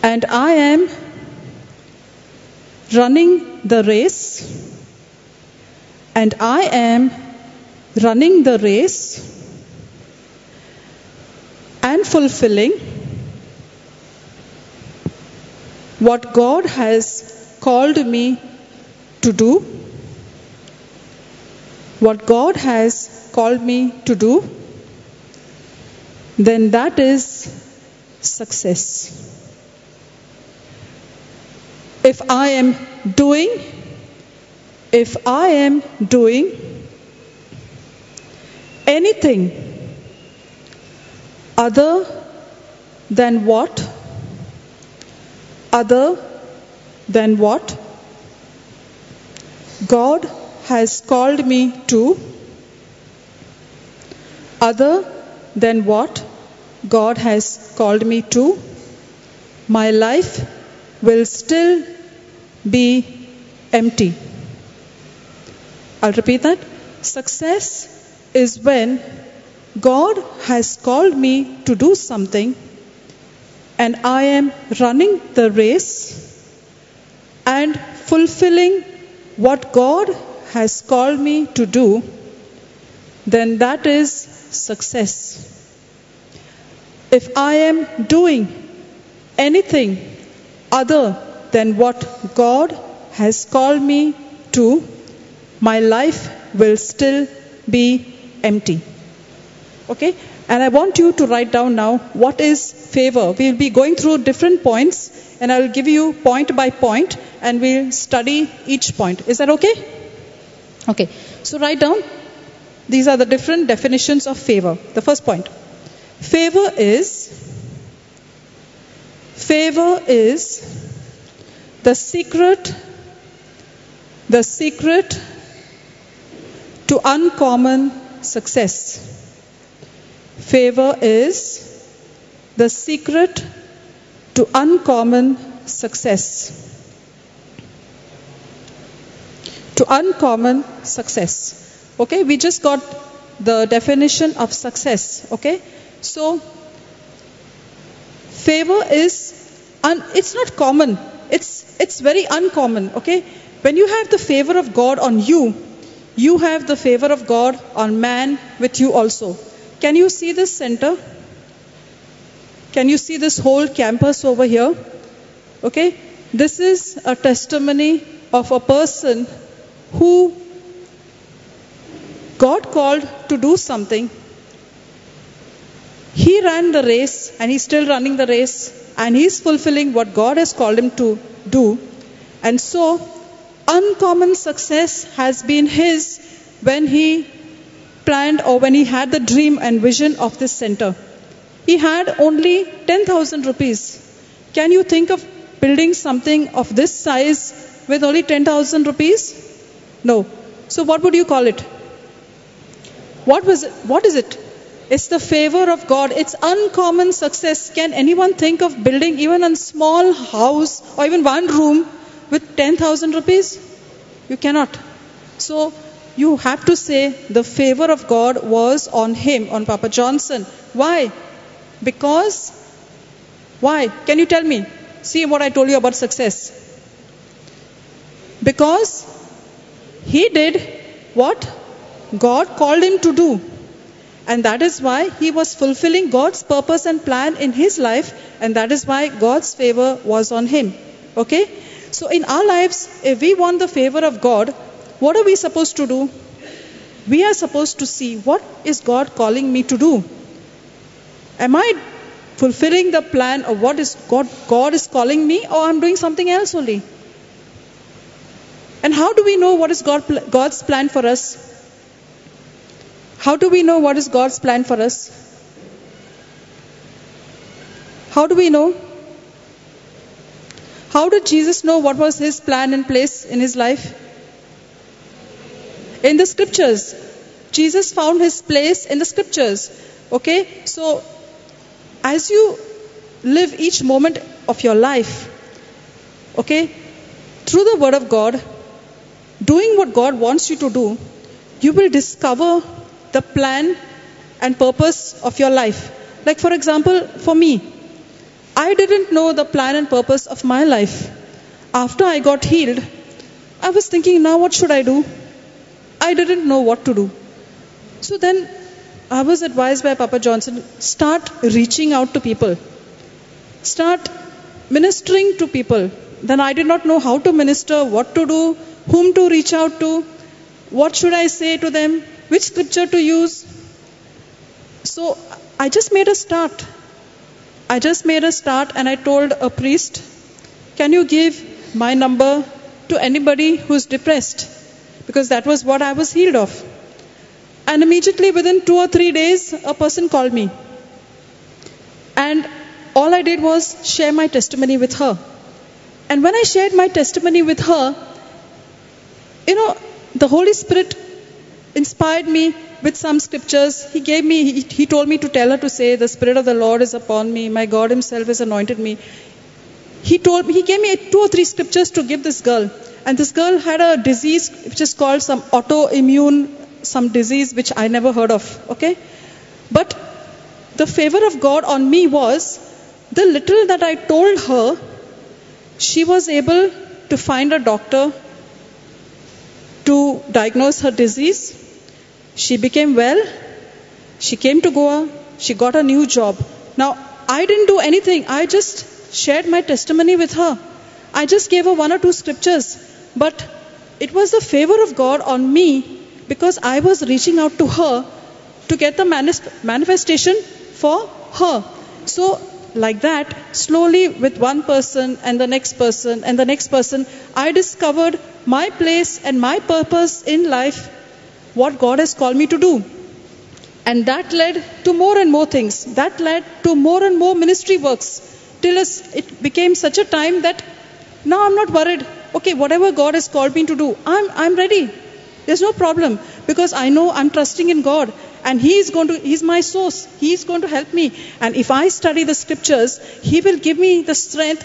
[SPEAKER 4] and I am running the race and I am running the race and fulfilling what God has called me to do, what God has called me to do, then that is success. If I am doing anything other than what God has called me to, my life will still be empty. I'll repeat that. Success is when God has called me to do something and I am running the race and fulfilling what God has called me to do, then that is success. If I am doing anything other than what God has called me to, my life will still be empty. Okay? And I want you to write down now what is favor. We'll be going through different points and I'll give you point by point and we'll study each point. Is that okay? Okay. So write down. These are the different definitions of favor. The first point. Favor is the secret to uncommon success. Favor is the secret to uncommon success. To uncommon success. Okay, we just got the definition of success. Okay, so favor is, it's not common. It's very uncommon. Okay, when you have the favor of God on you, you have the favor of God on man with you also. Can you see this center? Can you see this whole campus over here? Okay, this is a testimony of a person who God called to do something. He ran the race and he's still running the race and he's fulfilling what God has called him to do. And so, uncommon success has been his when he planned or when he had the dream and vision of this center. He had only 10,000 rupees. Can you think of building something of this size with only 10,000 rupees? No. So what would you call it? What is it? It's the favor of God. It's uncommon success. Can anyone think of building even a small house or even one room with 10,000 rupees? You cannot. So you have to say the favor of God was on him, on Papa Johnson. Why? Because, why? Can you tell me? See what I told you about success. Because he did what God called him to do. And that is why he was fulfilling God's purpose and plan in his life. And that is why God's favor was on him. Okay? So in our lives, if we want the favor of God, what are we supposed to do? We are supposed to see, what is God calling me to do? Am I fulfilling the plan of what is God is calling me, or I'm doing something else only? And how do we know what is God's plan for us? How do we know what is God's plan for us? How do we know? How did Jesus know what was his plan in place in his life? In the scriptures. Jesus found his place in the scriptures. Okay? So, as you live each moment of your life, okay, through the word of God, doing what God wants you to do, you will discover the plan and purpose of your life. Like for example, for me, I didn't know the plan and purpose of my life. After I got healed, I was thinking, now what should I do? I didn't know what to do. So then I was advised by Papa Johnson, start reaching out to people. Start ministering to people. Then I did not know how to minister, what to do, whom to reach out to, what should I say to them, which scripture to use. So I just made a start. And I told a priest, can you give my number to anybody who's depressed? Because that was what I was healed of. And immediately within 2 or 3 days, a person called me. And all I did was share my testimony with her. And when I shared my testimony with her, the Holy Spirit inspired me with some scriptures. He told me to tell her to say, the Spirit of the Lord is upon me. My God himself has anointed me. He gave me 2 or 3 scriptures to give this girl. And this girl had a disease which is called some autoimmune, some disease which I never heard of. Okay? But the favor of God on me was, the little that I told her, she was able to find a doctor to diagnose her disease. She became well. She came to Goa. She got a new job. Now, I didn't do anything. I just shared my testimony with her. I just gave her 1 or 2 scriptures. But it was the favor of God on me, because I was reaching out to her to get the manifestation for her. So, like that, slowly with one person and the next person and the next person, I discovered my place and my purpose in life, what God has called me to do. And that led to more and more things. That led to more and more ministry works. Till it became such a time that now I'm not worried. Okay, whatever God has called me to do, I'm ready. There's no problem, because I know I'm trusting in God. And He's my source. He's going to help me. And if I study the scriptures, He will give me the strength.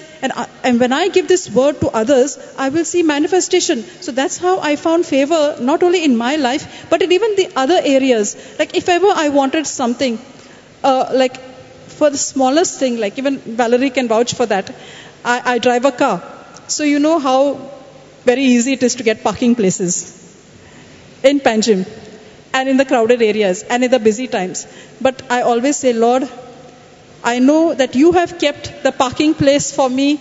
[SPEAKER 4] And when I give this word to others, I will see manifestation. So that's how I found favor, not only in my life, but in even the other areas. Like if ever I wanted something, like for the smallest thing, like even Valerie can vouch for that. I drive a car. So you know how very easy it is to get parking places in Panjim, and in the crowded areas, and in the busy times. But I always say, Lord, I know that you have kept the parking place for me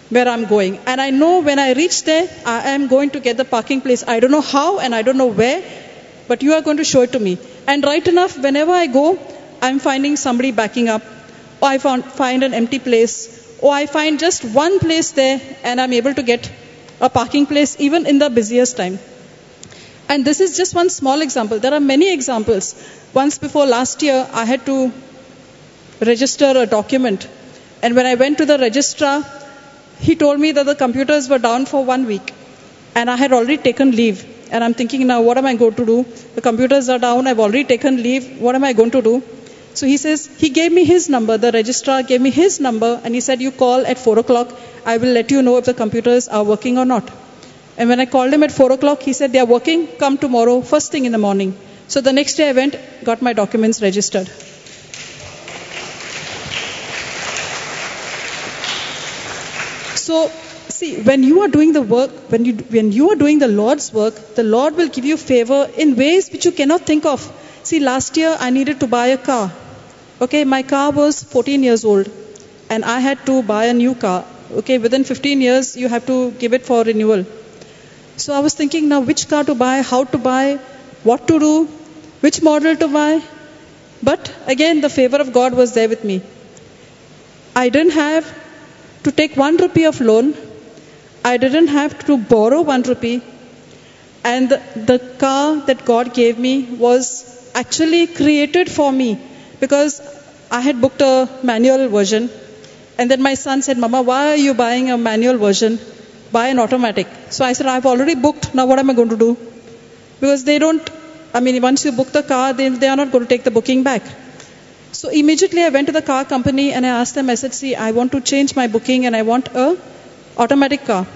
[SPEAKER 4] where I'm going. And I know when I reach there, I am going to get the parking place. I don't know how and I don't know where, but you are going to show it to me. And right enough, whenever I go, I'm finding somebody backing up, or I find an empty place, or I find just one place there, and I'm able to get a parking place even in the busiest time. And this is just one small example. There are many examples. Once before last year, I had to register a document. And when I went to the registrar, he told me that the computers were down for 1 week. And I had already taken leave. and I'm thinking now, what am I going to do? The computers are down. I've already taken leave. What am I going to do? So he says, he gave me his number. The registrar gave me his number, and he said, you call at 4 o'clock. I will let you know if the computers are working or not. And when I called him at 4 o'clock, he said, they are working. Come tomorrow, first thing in the morning. So the next day I went, got my documents registered. So, see, when you are doing the work, when you are doing the Lord's work, the Lord will give you favor in ways which you cannot think of. See, last year I needed to buy a car. Okay, my car was 14 years old, and I had to buy a new car. Okay, within 15 years you have to give it for renewal. So I was thinking now which car to buy, how to buy, what to do, which model to buy. But again, the favor of God was there with me. I didn't have to take 1 rupee of loan. I didn't have to borrow 1 rupee. And the car that God gave me was actually created for me, because I had booked a manual version. And then my son said, Mama, why are you buying a manual version? Buy an automatic. So I said, I've already booked. Now what am I going to do? Because once you book the car, they are not going to take the booking back. So immediately I went to the car company and I asked them, I said, see, I want to change my booking and I want a automatic car.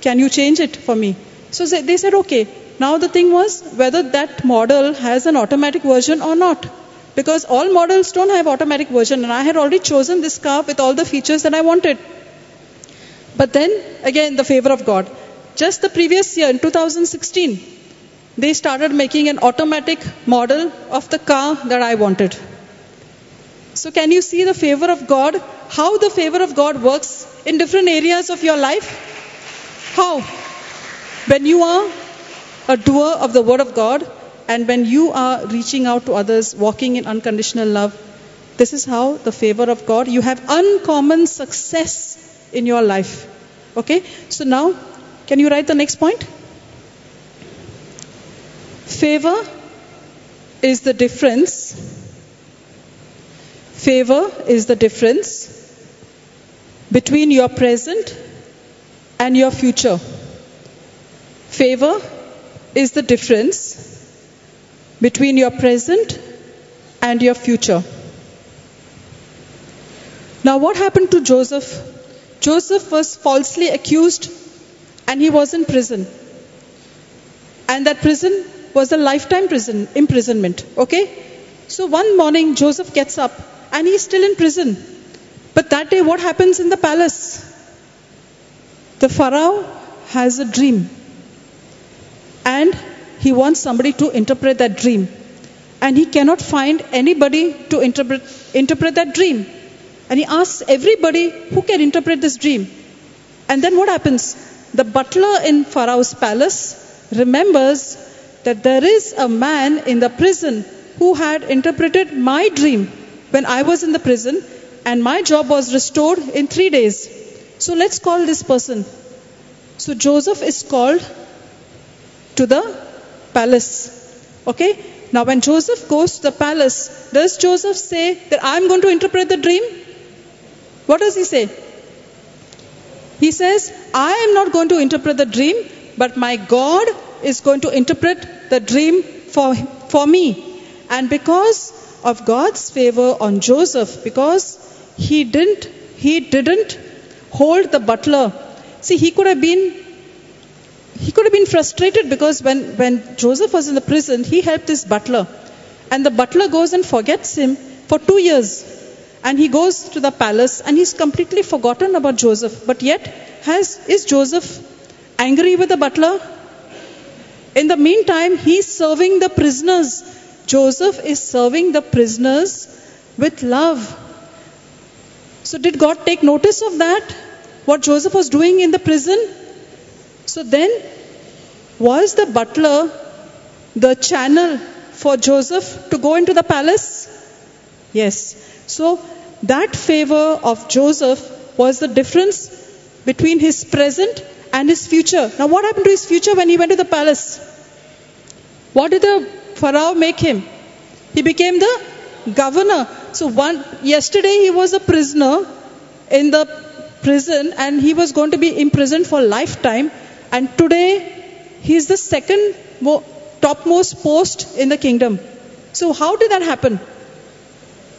[SPEAKER 4] Can you change it for me? So they said, okay. Now the thing was whether that model has an automatic version or not. Because all models don't have automatic version, and I had already chosen this car with all the features that I wanted. But then, again, the favor of God. Just the previous year, in 2016, they started making an automatic model of the car that I wanted. So can you see the favor of God? How the favor of God works in different areas of your life? How? When you are a doer of the word of God, and when you are reaching out to others, walking in unconditional love, this is how the favor of God, you have uncommon success in your life. Okay? So now, can you write the next point? Favor is the difference. Favor is the difference between your present and your future. Favor is the difference between your present and your future. Now what happened to Joseph? Joseph was falsely accused and he was in prison. And that prison was a lifetime imprisonment. Okay? So one morning Joseph gets up and he's still in prison. But that day what happens in the palace? The Pharaoh has a dream. And he wants somebody to interpret that dream. And he cannot find anybody to interpret that dream. And he asks everybody who can interpret this dream. And then what happens? The butler in Pharaoh's palace remembers that there is a man in the prison who had interpreted my dream when I was in the prison, and my job was restored in 3 days. So let's call this person. So Joseph is called to the palace. Okay? Now when Joseph goes to the palace, does Joseph say that I'm going to interpret the dream? What does he say? He says, I am not going to interpret the dream, but my God is going to interpret the dream for me. And because of God's favor on Joseph, because he didn't hold the butler. See, he could have been frustrated because when Joseph was in the prison, he helped his butler. And the butler goes and forgets him for 2 years. And he goes to the palace and he's completely forgotten about Joseph. But yet, is Joseph angry with the butler? In the meantime, he's serving the prisoners. Joseph is serving the prisoners with love. So did God take notice of that? What Joseph was doing in the prison? So then, was the butler the channel for Joseph to go into the palace? Yes. So that favor of Joseph was the difference between his present and his future. Now what happened to his future when he went to the palace? What did the Pharaoh make him? He became the governor. So yesterday he was a prisoner in the prison and he was going to be imprisoned for lifetime. And today he is the second topmost post in the kingdom. So how did that happen?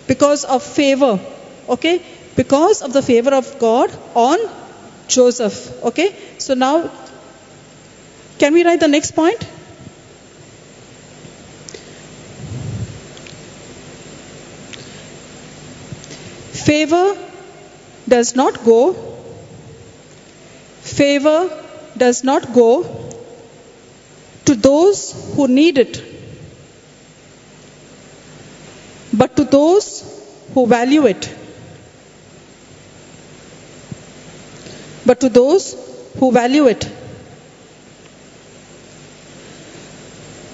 [SPEAKER 4] Because of favor. Okay? Because of the favor of God on Joseph. Okay? So now, can we write the next point? Favor does not go to those who need it, but to those who value it. But to those who value it.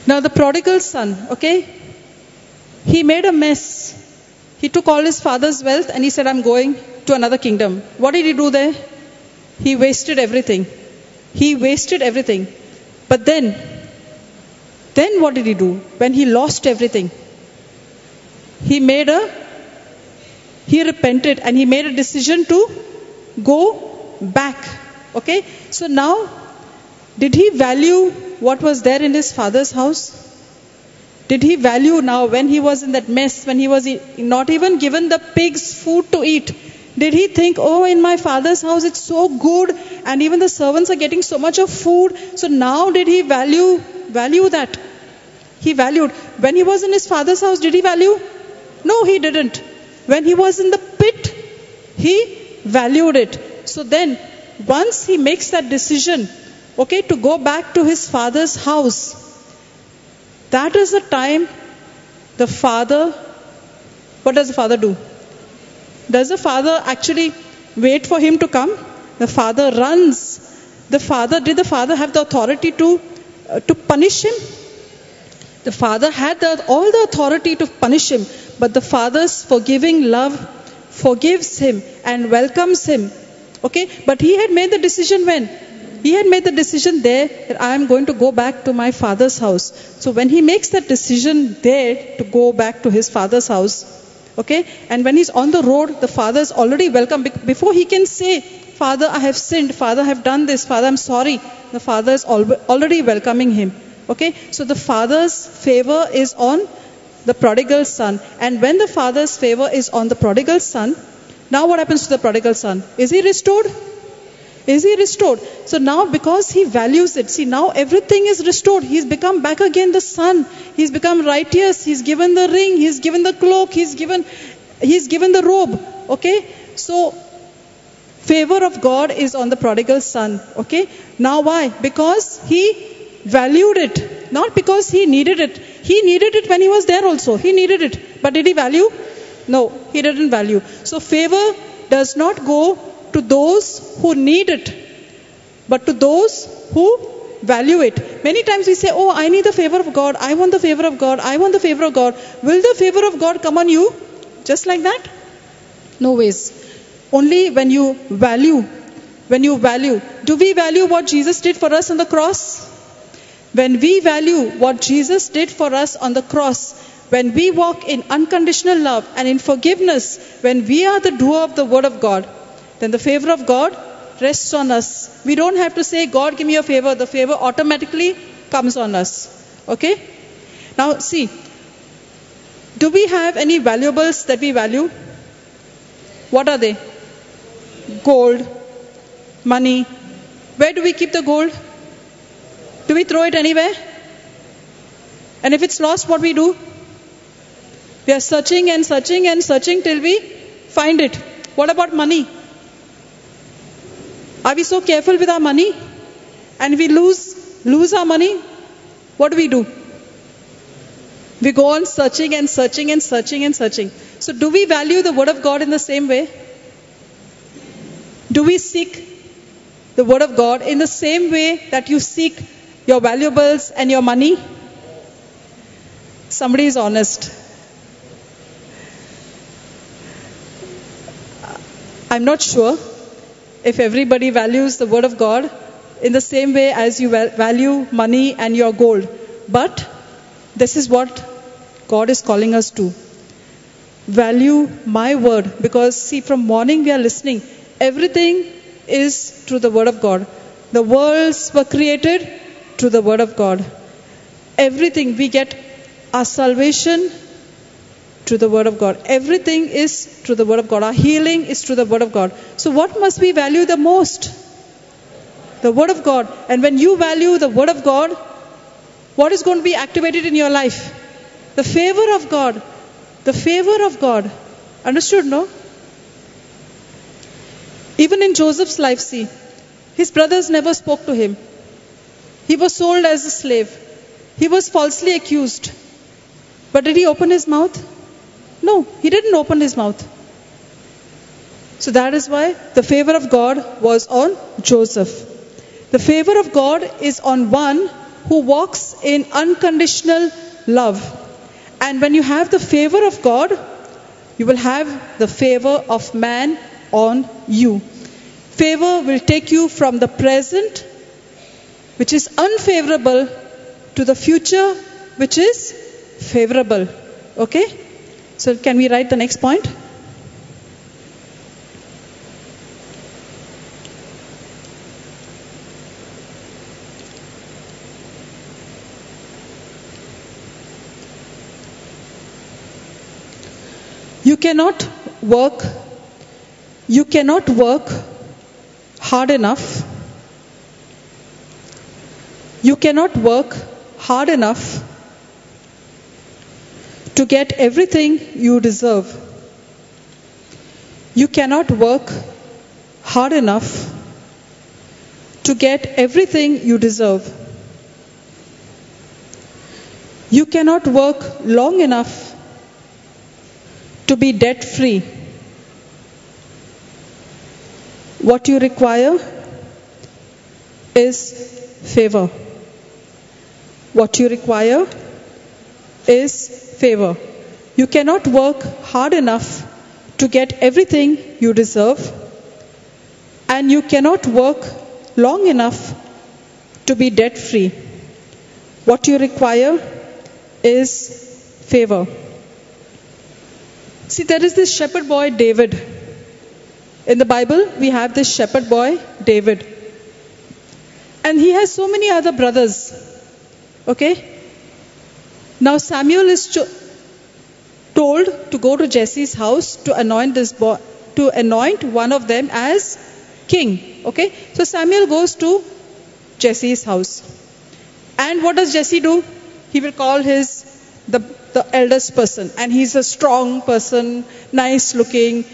[SPEAKER 4] Now the prodigal son, okay, he made a mess. He took all his father's wealth and he said, I'm going to another kingdom. What did he do there? He wasted everything. But then what did he do? When he lost everything, he repented and he made a decision to go back. Okay? So now, did he value what was there in his father's house? Did he value now when he was in that mess, when he was not even given the pigs food to eat? Did he think, oh, in my father's house it's so good and even the servants are getting so much of food. So now did he value that? He valued. When he was in his father's house, did he value? No, he didn't. When he was in the pit, he valued it. So then, once he makes that decision, okay, to go back to his father's house, that is the time the father, what does the father do? Does the father actually wait for him to come? The father runs. Did the father have the authority to punish him? The father had all the authority to punish him, but the father's forgiving love forgives him and welcomes him. Okay, but he had made the decision when? He had made the decision there that I am going to go back to my father's house. So when he makes that decision there to go back to his father's house, okay, and when he's on the road, the father is already welcome. Before he can say, Father, I have sinned, Father, I have done this, Father, I'm sorry, the father is already welcoming him. Okay, so the father's favor is on the prodigal son. And when the father's favor is on the prodigal son, now what happens to the prodigal son? Is he restored? Is he restored? So now because he values it, see now everything is restored. He's become back again the son. He's become righteous. He's given the ring. He's given the cloak. He's given the robe. Okay. So favor of God is on the prodigal son. Okay. Now why? Because he valued it. Not because he needed it. He needed it when he was there also. He needed it. But did he value? No, he didn't value. So favor does not go to those who need it, but to those who value it. Many times we say, oh, I need the favor of God. I want the favor of God. I want the favor of God. Will the favor of God come on you just like that? No ways. Only when you value. Do we value what Jesus did for us on the cross? When we value what Jesus did for us on the cross, when we walk in unconditional love and in forgiveness, when we are the doer of the word of God, then the favor of God rests on us. We don't have to say, God, give me a favor. The favor automatically comes on us. Okay? Now, see, do we have any valuables that we value? What are they? Gold, money. Where do we keep the gold? Do we throw it anywhere? And if it's lost, what we do? We are searching and searching and searching till we find it. What about money? Are we so careful with our money and we lose our money? What do? We go on searching and searching and searching and searching. So do we value the word of God in the same way? Do we seek the word of God in the same way that you seek your valuables and your money? Somebody is honest. I'm not sure if everybody values the word of God in the same way as you value money and your gold. But this is what God is calling us to. Value my word. Because see, from morning we are listening. Everything is through the word of God. The worlds were created through the word of God. everything, we get our salvation through the Word of God. Everything is through the Word of God. Our healing is through the Word of God. So what must we value the most? The Word of God. And when you value the Word of God, what is going to be activated in your life? The favor of God. The favor of God. Understood, no? Even in Joseph's life, see, his brothers never spoke to him. He was sold as a slave. He was falsely accused. But did he open his mouth? No, he didn't open his mouth. So that is why the favor of God was on Joseph. The favor of God is on one who walks in unconditional love. And when you have the favor of God, you will have the favor of man on you. Favor will take you from the present, which is unfavorable, to the future, which is favorable. Okay? So can we write the next point? You cannot work hard enough. You cannot work hard enough to get everything you deserve. You cannot work hard enough to get everything you deserve. You cannot work long enough to be debt free. What you require is favor. What you require is favor. You cannot work hard enough to get everything you deserve, and you cannot work long enough to be debt free. What you require is favor. See, there is this shepherd boy David. In the Bible, we have this shepherd boy David. And he has so many other brothers. Okay? Now Samuel is told to go to Jesse's house to anoint this boy, to anoint one of them as king. Okay? So Samuel goes to Jesse's house. And what does Jesse do? He will call the eldest person, and he's a strong person, nice looking,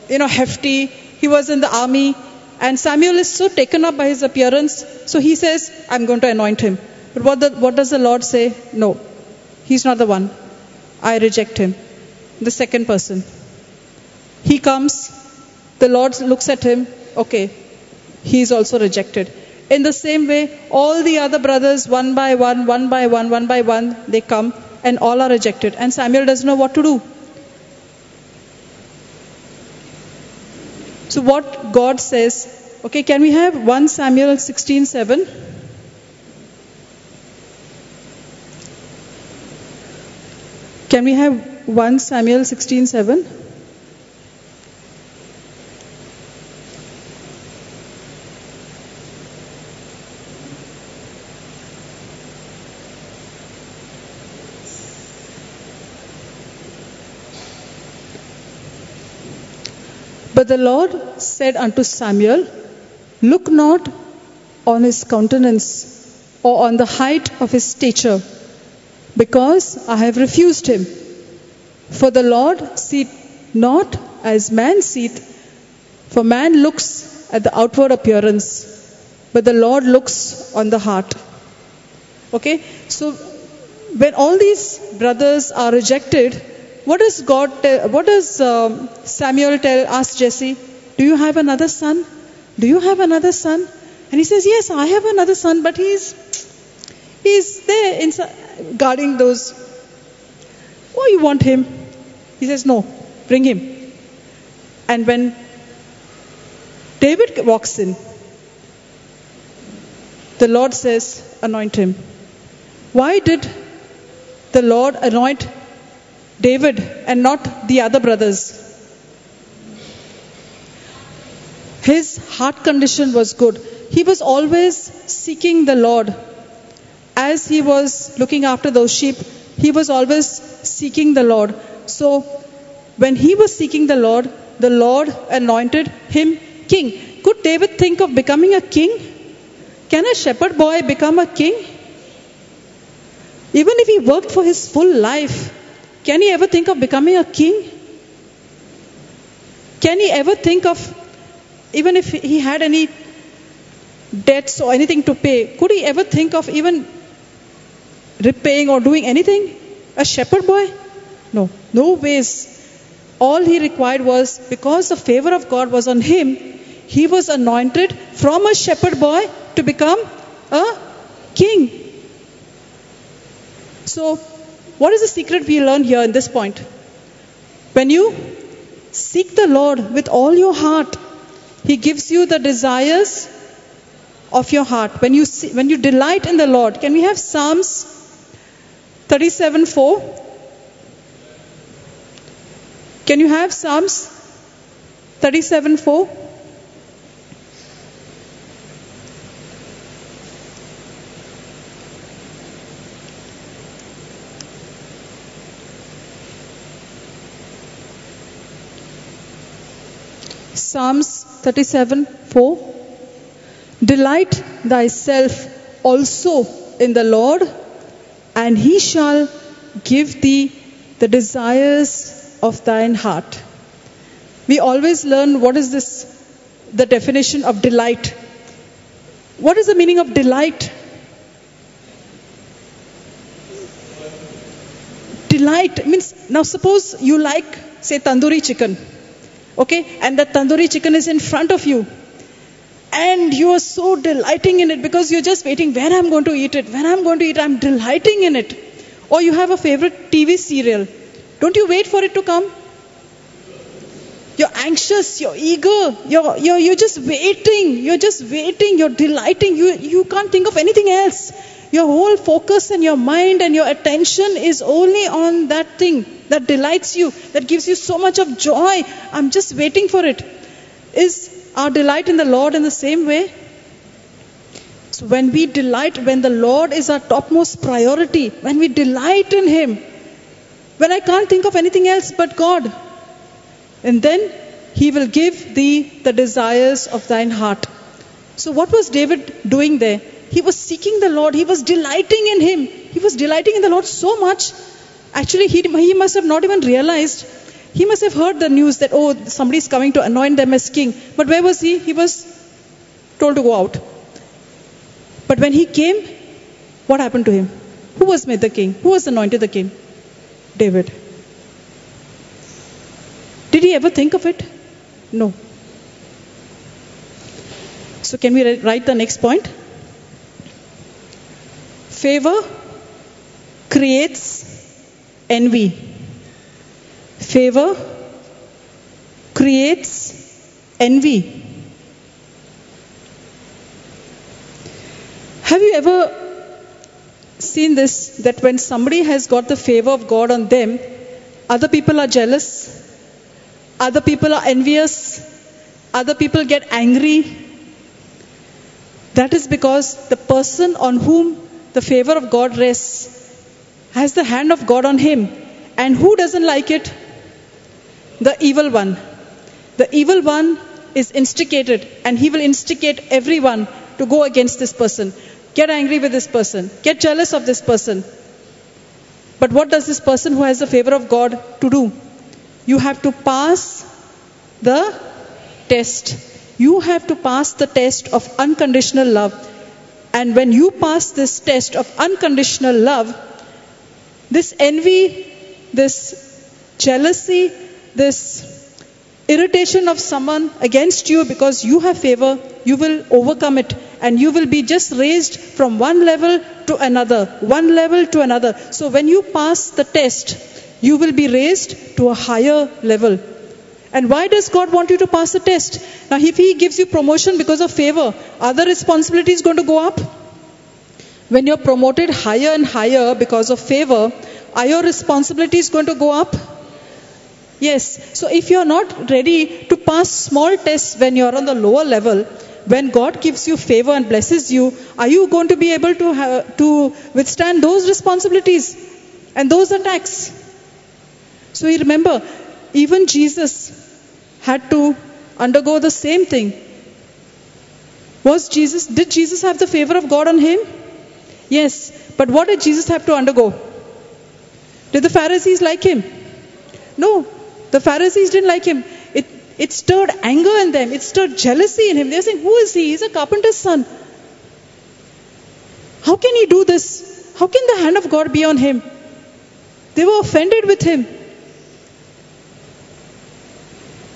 [SPEAKER 4] hefty. He was in the army, and Samuel is so taken up by his appearance, so he says, I'm going to anoint him. But what does the Lord say? No, he's not the one. I reject him. The second person. He comes, the Lord looks at him, okay, he is also rejected. In the same way, all the other brothers, one by one, they come, and all are rejected. And Samuel doesn't know what to do. So what God says, okay, can we have 1 Samuel 16:7? Can we have 1 Samuel 16:7? But the Lord said unto Samuel, look not on his countenance or on the height of his stature, because I have refused him. For the Lord seeth not as man seeth, for man looks at the outward appearance, but the Lord looks on the heart. Okay, so when all these brothers are rejected, what does Samuel ask Jesse? Do you have another son? Do you have another son? And he says, yes, I have another son, but he's there guarding those. Oh, you want him? He says, no, bring him. And when David walks in, the Lord says, anoint him. Why did the Lord anoint David and not the other brothers? His heart condition was good. He was always seeking the Lord. as he was looking after those sheep, he was always seeking the Lord. So when he was seeking the Lord anointed him king. Could David think of becoming a king? Can a shepherd boy become a king? Even if he worked for his full life, can he ever think of becoming a king? Can he ever think of, even if he had any debts or anything to pay, could he ever think of even repaying or doing anything? A shepherd boy? No ways. All he required was, because the favor of God was on him, he was anointed from a shepherd boy to become a king. So, what is the secret we learn here in this point? When you seek the Lord with all your heart, he gives you the desires of your heart. When you delight in the Lord, can we have Psalms 37:4? Can you have Psalms 37:4? Psalms 37:4. Delight thyself also in the Lord, and he shall give thee the desires of thine heart. We always learn what is this, the definition of delight. What is the meaning of delight? Delight means, now suppose you like, say, tandoori chicken. Okay, and the tandoori chicken is in front of you, and you are so delighting in it because you're just waiting, when I'm going to eat it, I'm delighting in it. Or you have a favorite TV serial. Don't you wait for it to come? You're anxious, you're eager, you're just waiting, you're delighting, you can't think of anything else. Your whole focus and your mind and your attention is only on that thing that delights you, that gives you so much of joy. I'm just waiting for it. Is our delight in the Lord in the same way? So when we delight, when the Lord is our topmost priority, when we delight in Him, when I can't think of anything else but God, and then He will give thee the desires of thine heart. So what was David doing there? He was seeking the Lord. He was delighting in Him. He was delighting in the Lord so much. Actually, he must have not even realized. He must have heard the news that, oh, somebody is coming to anoint them as king. But where was he? He was told to go out. But when he came, what happened to him? Who was made the king? Who was anointed the king? David. Did he ever think of it? No. So can we write the next point? Favor creates envy. Favor creates envy. Have you ever seen this, that when somebody has got the favor of God on them, other people are jealous, other people are envious, other people get angry? That is because the person on whom the favor of God rests has the hand of God on him. And who doesn't like it? The evil one. The evil one is instigated, and he will instigate everyone to go against this person. Get angry with this person. Get jealous of this person. But what does this person who has the favor of God to do? You have to pass the test. You have to pass the test of unconditional love. And when you pass this test of unconditional love, this envy, this jealousy, this irritation of someone against you because you have favor, you will overcome it, and you will be just raised from one level to another, one level to another. So when you pass the test, you will be raised to a higher level. And why does God want you to pass the test? Now, if He gives you promotion because of favor, are the responsibilities going to go up? When you're promoted higher and higher because of favor, are your responsibilities going to go up? Yes. So if you're not ready to pass small tests when you're on the lower level, when God gives you favor and blesses you, are you going to be able to withstand those responsibilities and those attacks? So you remember, even Jesus had to undergo the same thing. Did Jesus have the favor of God on him? Yes. But what did Jesus have to undergo? Did the Pharisees like him? No. The Pharisees didn't like him. It stirred anger in them. It stirred jealousy in him. They're saying, who is he? He's a carpenter's son. How can he do this? How can the hand of God be on him? They were offended with him.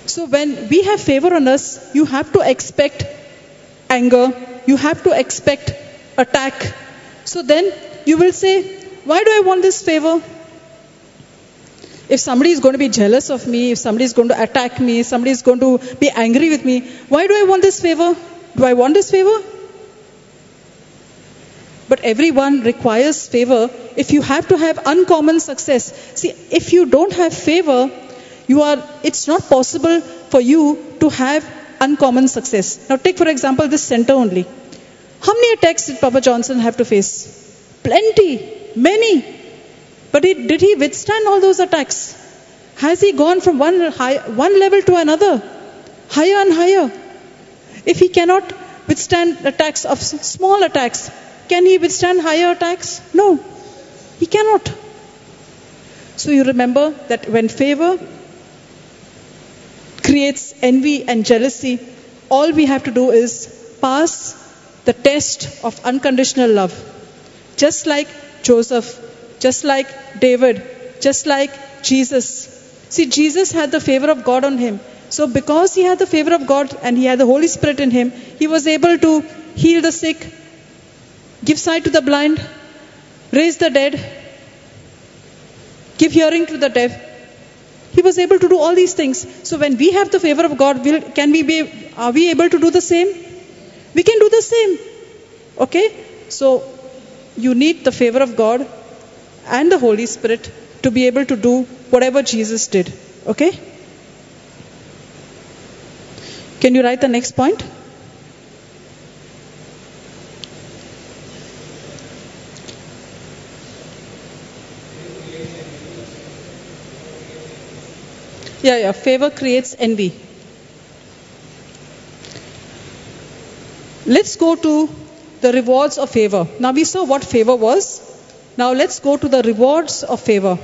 [SPEAKER 4] So when we have favor on us, you have to expect anger. You have to expect attack. So then you will say, why do I want this favor? If somebody is going to be jealous of me, if somebody is going to attack me, if somebody is going to be angry with me, why do I want this favor? Do I want this favor? But everyone requires favor if you have to have uncommon success. See, if you don't have favor, it's not possible for you to have uncommon success. Now take for example this center only. How many attacks did Papa Johnson have to face? Plenty, many. But did he withstand all those attacks? Has he gone from one level to another? Higher and higher. If he cannot withstand attacks of small attacks, can he withstand higher attacks? No, he cannot. So you remember that when favor creates envy and jealousy, all we have to do is pass the test of unconditional love. Just like Joseph, just like David, just like Jesus. See, Jesus had the favor of God on him. So because he had the favor of God and he had the Holy Spirit in him, he was able to heal the sick, give sight to the blind, raise the dead, give hearing to the deaf. He was able to do all these things. So when we have the favor of God, are we able to do the same? We can do the same. Okay? So you need the favor of God and the Holy Spirit to be able to do whatever Jesus did. Okay? Can you write the next point? Yeah, favor creates envy. Let's go to the rewards of favor. Now we saw what favor was. Now let's go to the rewards of favor.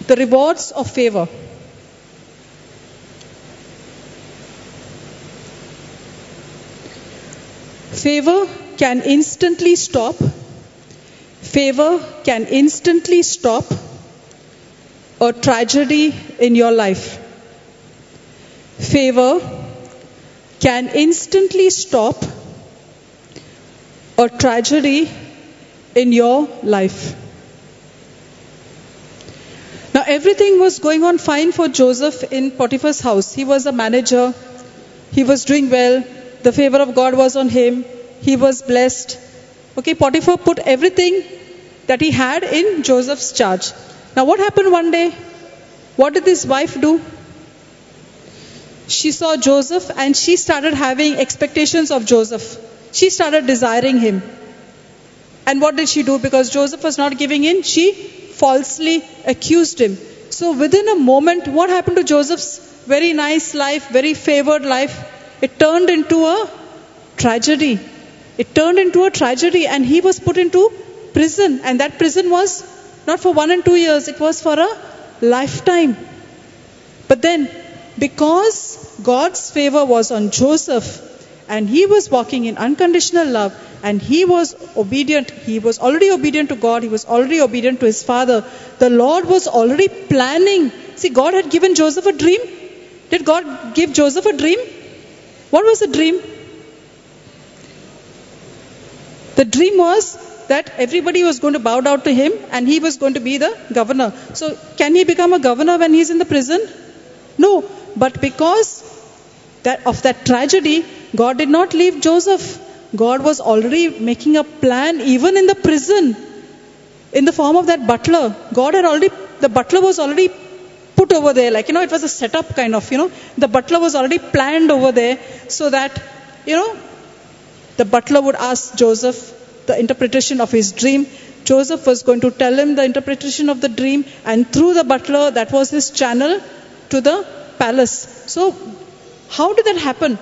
[SPEAKER 4] The rewards of favor. Favor can instantly stop. Favor can instantly stop a tragedy in your life. Favor can instantly stop a tragedy in your life. Now everything was going on fine for Joseph in Potiphar's house. He was a manager. He was doing well. The favor of God was on him. He was blessed. Okay, Potiphar put everything that he had in Joseph's charge. Now what happened one day? What did his wife do? She saw Joseph and she started having expectations of Joseph. She started desiring him. And what did she do? Because Joseph was not giving in, she falsely accused him. So within a moment, what happened to Joseph's very nice life, very favored life? It turned into a tragedy. It turned into a tragedy and he was put into prison. And that prison was not for 1 and 2 years, it was for a lifetime. But then, because God's favor was on Joseph and he was walking in unconditional love and he was obedient, he was already obedient to God, he was already obedient to his father, the Lord was already planning. See, God had given Joseph a dream. Did God give Joseph a dream? What was the dream? The dream was that everybody was going to bow down to him and he was going to be the governor. So can he become a governor when he's in the prison? No. But because of that tragedy, God did not leave Joseph. God was already making a plan even in the prison in the form of that butler. The butler was already put over there, like, it was a setup kind of, the butler was already planned over there so that, the butler would ask Joseph the interpretation of his dream. Joseph was going to tell him the interpretation of the dream, and through the butler, that was his channel to the palace. So, how did that happen?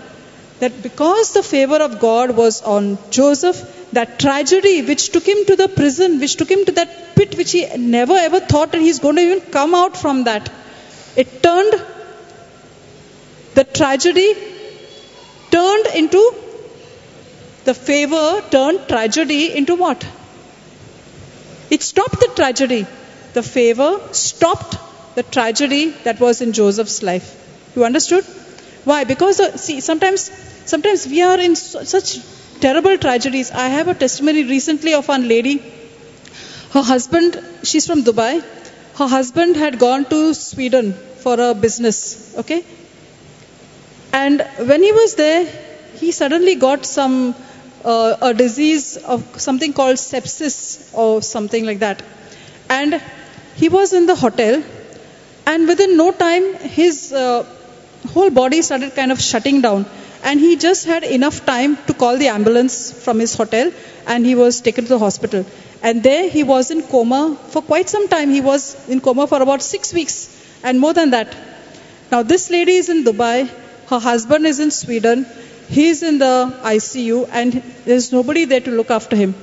[SPEAKER 4] That because the favor of God was on Joseph, that tragedy which took him to the prison, which took him to that pit which he never ever thought that he's going to even come out from that, the tragedy turned into, the favor turned tragedy into what? It stopped the tragedy. The favor stopped the tragedy that was in Joseph's life. You understood? Why? Because, sometimes we are in such terrible tragedies. I have a testimony recently of one lady. Her husband, she's from Dubai. Her husband had gone to Sweden for a business. Okay? And when he was there, he suddenly got a disease of something called sepsis or something like that. And he was in the hotel, and within no time, his whole body started kind of shutting down. And he just had enough time to call the ambulance from his hotel, and he was taken to the hospital. And there he was in coma for quite some time. He was in coma for about 6 weeks and more than that. Now this lady is in Dubai, her husband is in Sweden, he is in the ICU, and there's nobody there to look after him.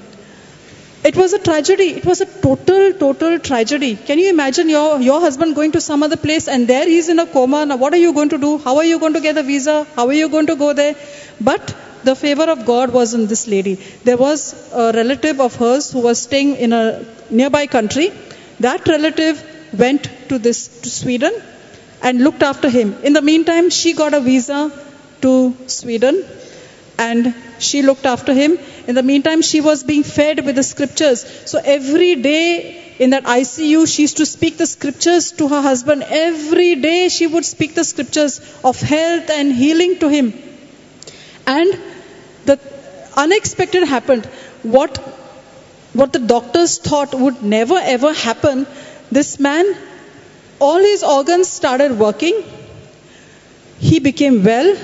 [SPEAKER 4] It was a tragedy. It was a total tragedy. Can you imagine your husband going to some other place and there he's in a coma? Now what are you going to do? How are you going to get a visa? How are you going to go there? But the favor of God was on this lady. There was a relative of hers who was staying in a nearby country. That relative went to Sweden and looked after him. In the meantime, she got a visa to Sweden and she looked after him. In the meantime, she was being fed with the scriptures. So every day in that ICU, she used to speak the scriptures to her husband. Every day she would speak the scriptures of health and healing to him. And the unexpected happened. What the doctors thought would never ever happen, this man, all his organs started working. He became well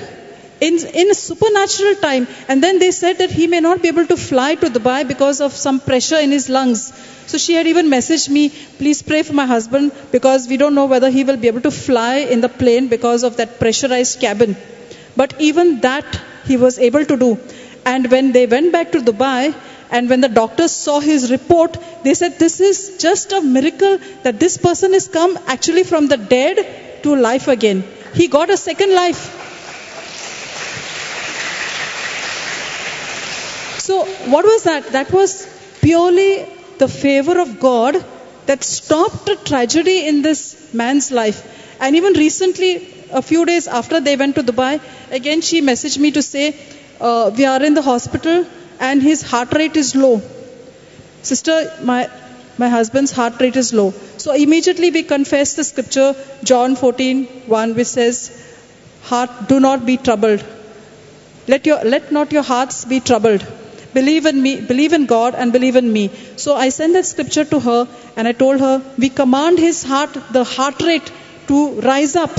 [SPEAKER 4] in a supernatural time. And then they said that he may not be able to fly to Dubai because of some pressure in his lungs. So she had even messaged me, please pray for my husband because we don't know whether he will be able to fly in the plane because of that pressurized cabin. But even that he was able to do. And when they went back to Dubai, and when the doctors saw his report, they said this is just a miracle that this person has come actually from the dead to life again. He got a second life. So what was that? That was purely the favor of God that stopped a tragedy in this man's life. And even recently, a few days after they went to Dubai, again she messaged me to say, we are in the hospital and his heart rate is low. Sister, my husband's heart rate is low. So immediately we confessed the scripture, John 14:1, which says, do not be troubled. Let not your hearts be troubled. Believe in me, believe in God and believe in me. So I sent that scripture to her and I told her, we command his heart, the heart rate to rise up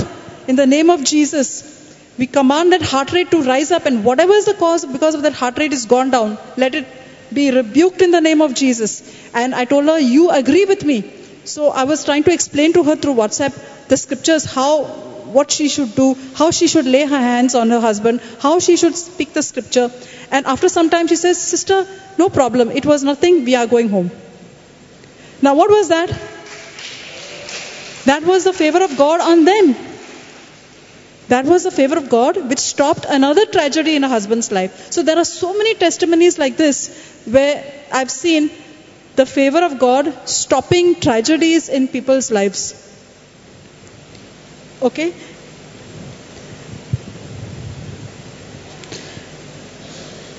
[SPEAKER 4] in the name of Jesus. We command that heart rate to rise up, and whatever is the cause because of that heart rate is gone down, let it be rebuked in the name of Jesus. And I told her, you agree with me. So I was trying to explain to her through WhatsApp the scriptures, what she should do, how she should lay her hands on her husband, how she should speak the scripture. And after some time she says, sister, no problem, it was nothing, we are going home. Now what was that? That was the favor of God on them. That was the favor of God which stopped another tragedy in a husband's life. So there are so many testimonies like this where I've seen the favor of God stopping tragedies in people's lives. Okay?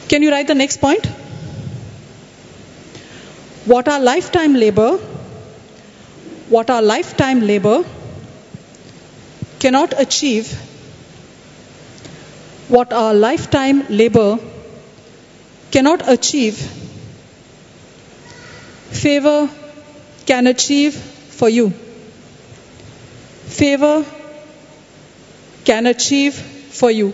[SPEAKER 4] Can you write the next point? What our lifetime labor cannot achieve, what our lifetime labor cannot achieve, favor can achieve for you. favor can achieve for you.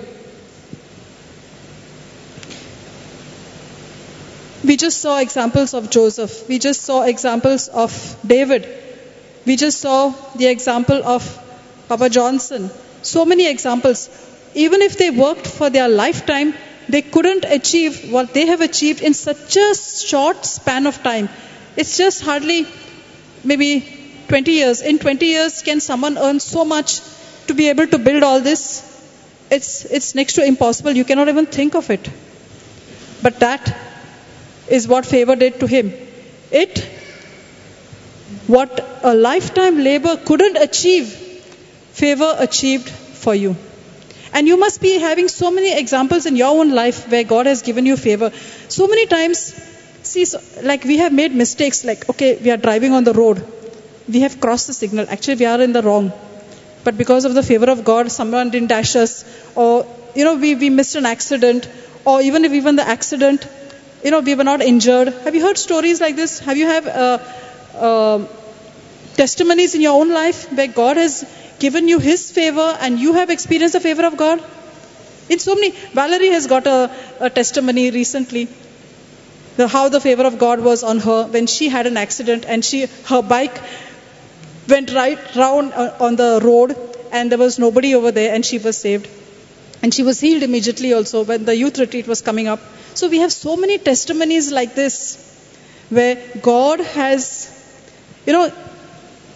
[SPEAKER 4] We just saw examples of Joseph. We just saw examples of David. We just saw the example of Papa Johnson. So many examples. Even if they worked for their lifetime, they couldn't achieve what they have achieved in such a short span of time. It's just hardly maybe 20 years. In 20 years, can someone earn so much to be able to build all this? It's next to impossible. You cannot even think of it. But that is what favor did to him. What a lifetime labor couldn't achieve, favor achieved for you. And you must be having so many examples in your own life where God has given you favor. So many times, like we have made mistakes, like, okay, we are driving on the road. We have crossed the signal. Actually, we are in the wrong. But because of the favor of God, someone didn't dash us. Or, we missed an accident. Or even if the accident, we were not injured. Have you heard stories like this? Have you have testimonies in your own life where God has given you His favor and you have experienced the favor of God? In so many, Valerie has got a testimony recently, how the favor of God was on her when she had an accident and her bike went right round on the road and there was nobody over there and she was saved. And she was healed immediately also when the youth retreat was coming up. So we have so many testimonies like this where God has,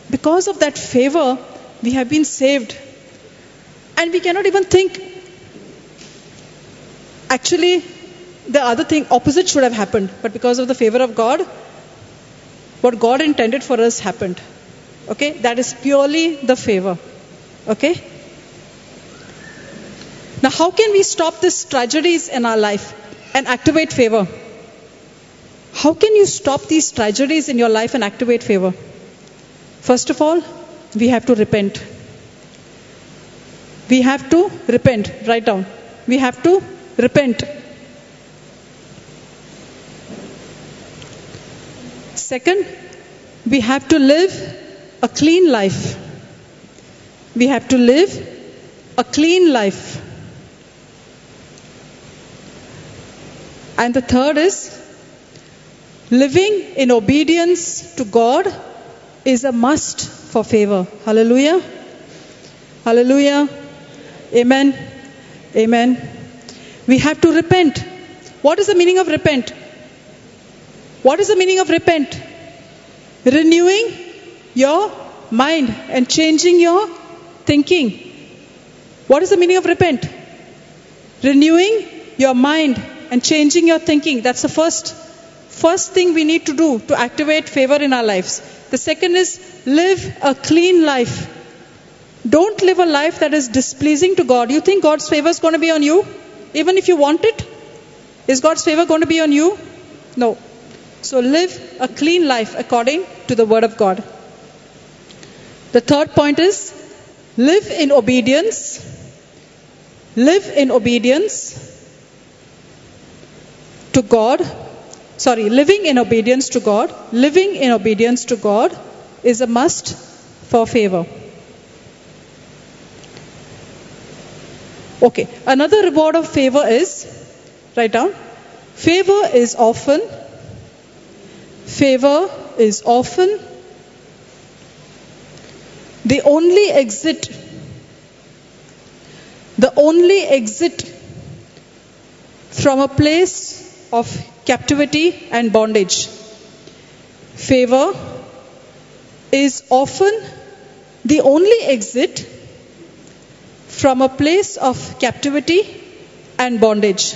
[SPEAKER 4] because of that favor, we have been saved. And we cannot even think, actually, the other thing, opposite should have happened. But because of the favor of God, what God intended for us happened. Okay? That is purely the favor. Okay? Now, how can we stop these tragedies in our life and activate favor? How can you stop these tragedies in your life and activate favor? First of all, we have to repent. We have to repent. Write down. We have to repent. Second, we have to live a clean life. We have to live a clean life. And the third is, living in obedience to God is a must for favor. Hallelujah. Hallelujah. Amen. Amen. We have to repent. What is the meaning of repent? What is the meaning of repent? Renewing your mind and changing your thinking. What is the meaning of repent? Renewing your mind and changing your thinking. That's the first thing we need to do to activate favor in our lives. The second is live a clean life. Don't live a life that is displeasing to God. You think God's favor is going to be on you? Even if you want it? Is God's favor going to be on you? No. So live a clean life according to the word of God. The third point is live in obedience. Live in obedience to God. Living in obedience to God. Living in obedience to God is a must for favor. Okay, another reward of favor is, write down, favor is often the only exit from a place of captivity and bondage. Favor is often the only exit from a place of captivity and bondage.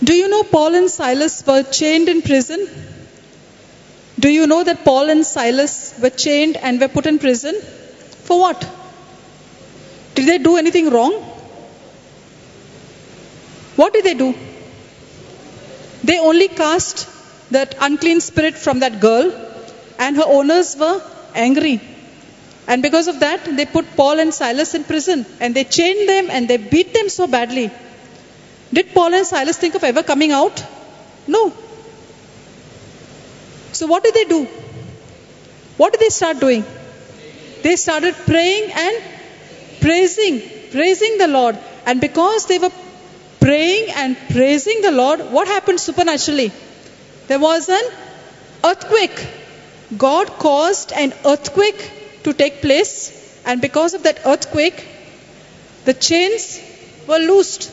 [SPEAKER 4] Do you know Paul and Silas were chained in prison? Do you know that Paul and Silas were chained and were put in prison? For what? Did they do anything wrong? What did they do? They only cast that unclean spirit from that girl, and her owners were angry. And because of that, they put Paul and Silas in prison, and they chained them and they beat them so badly. Did Paul and Silas think of ever coming out? No. So what did they do? What did they start doing? they started praying and praising the Lord. And because they were praying and praising the Lord, what happened supernaturally? There was an earthquake. God caused an earthquake to take place, and because of that earthquake, the chains were loosed,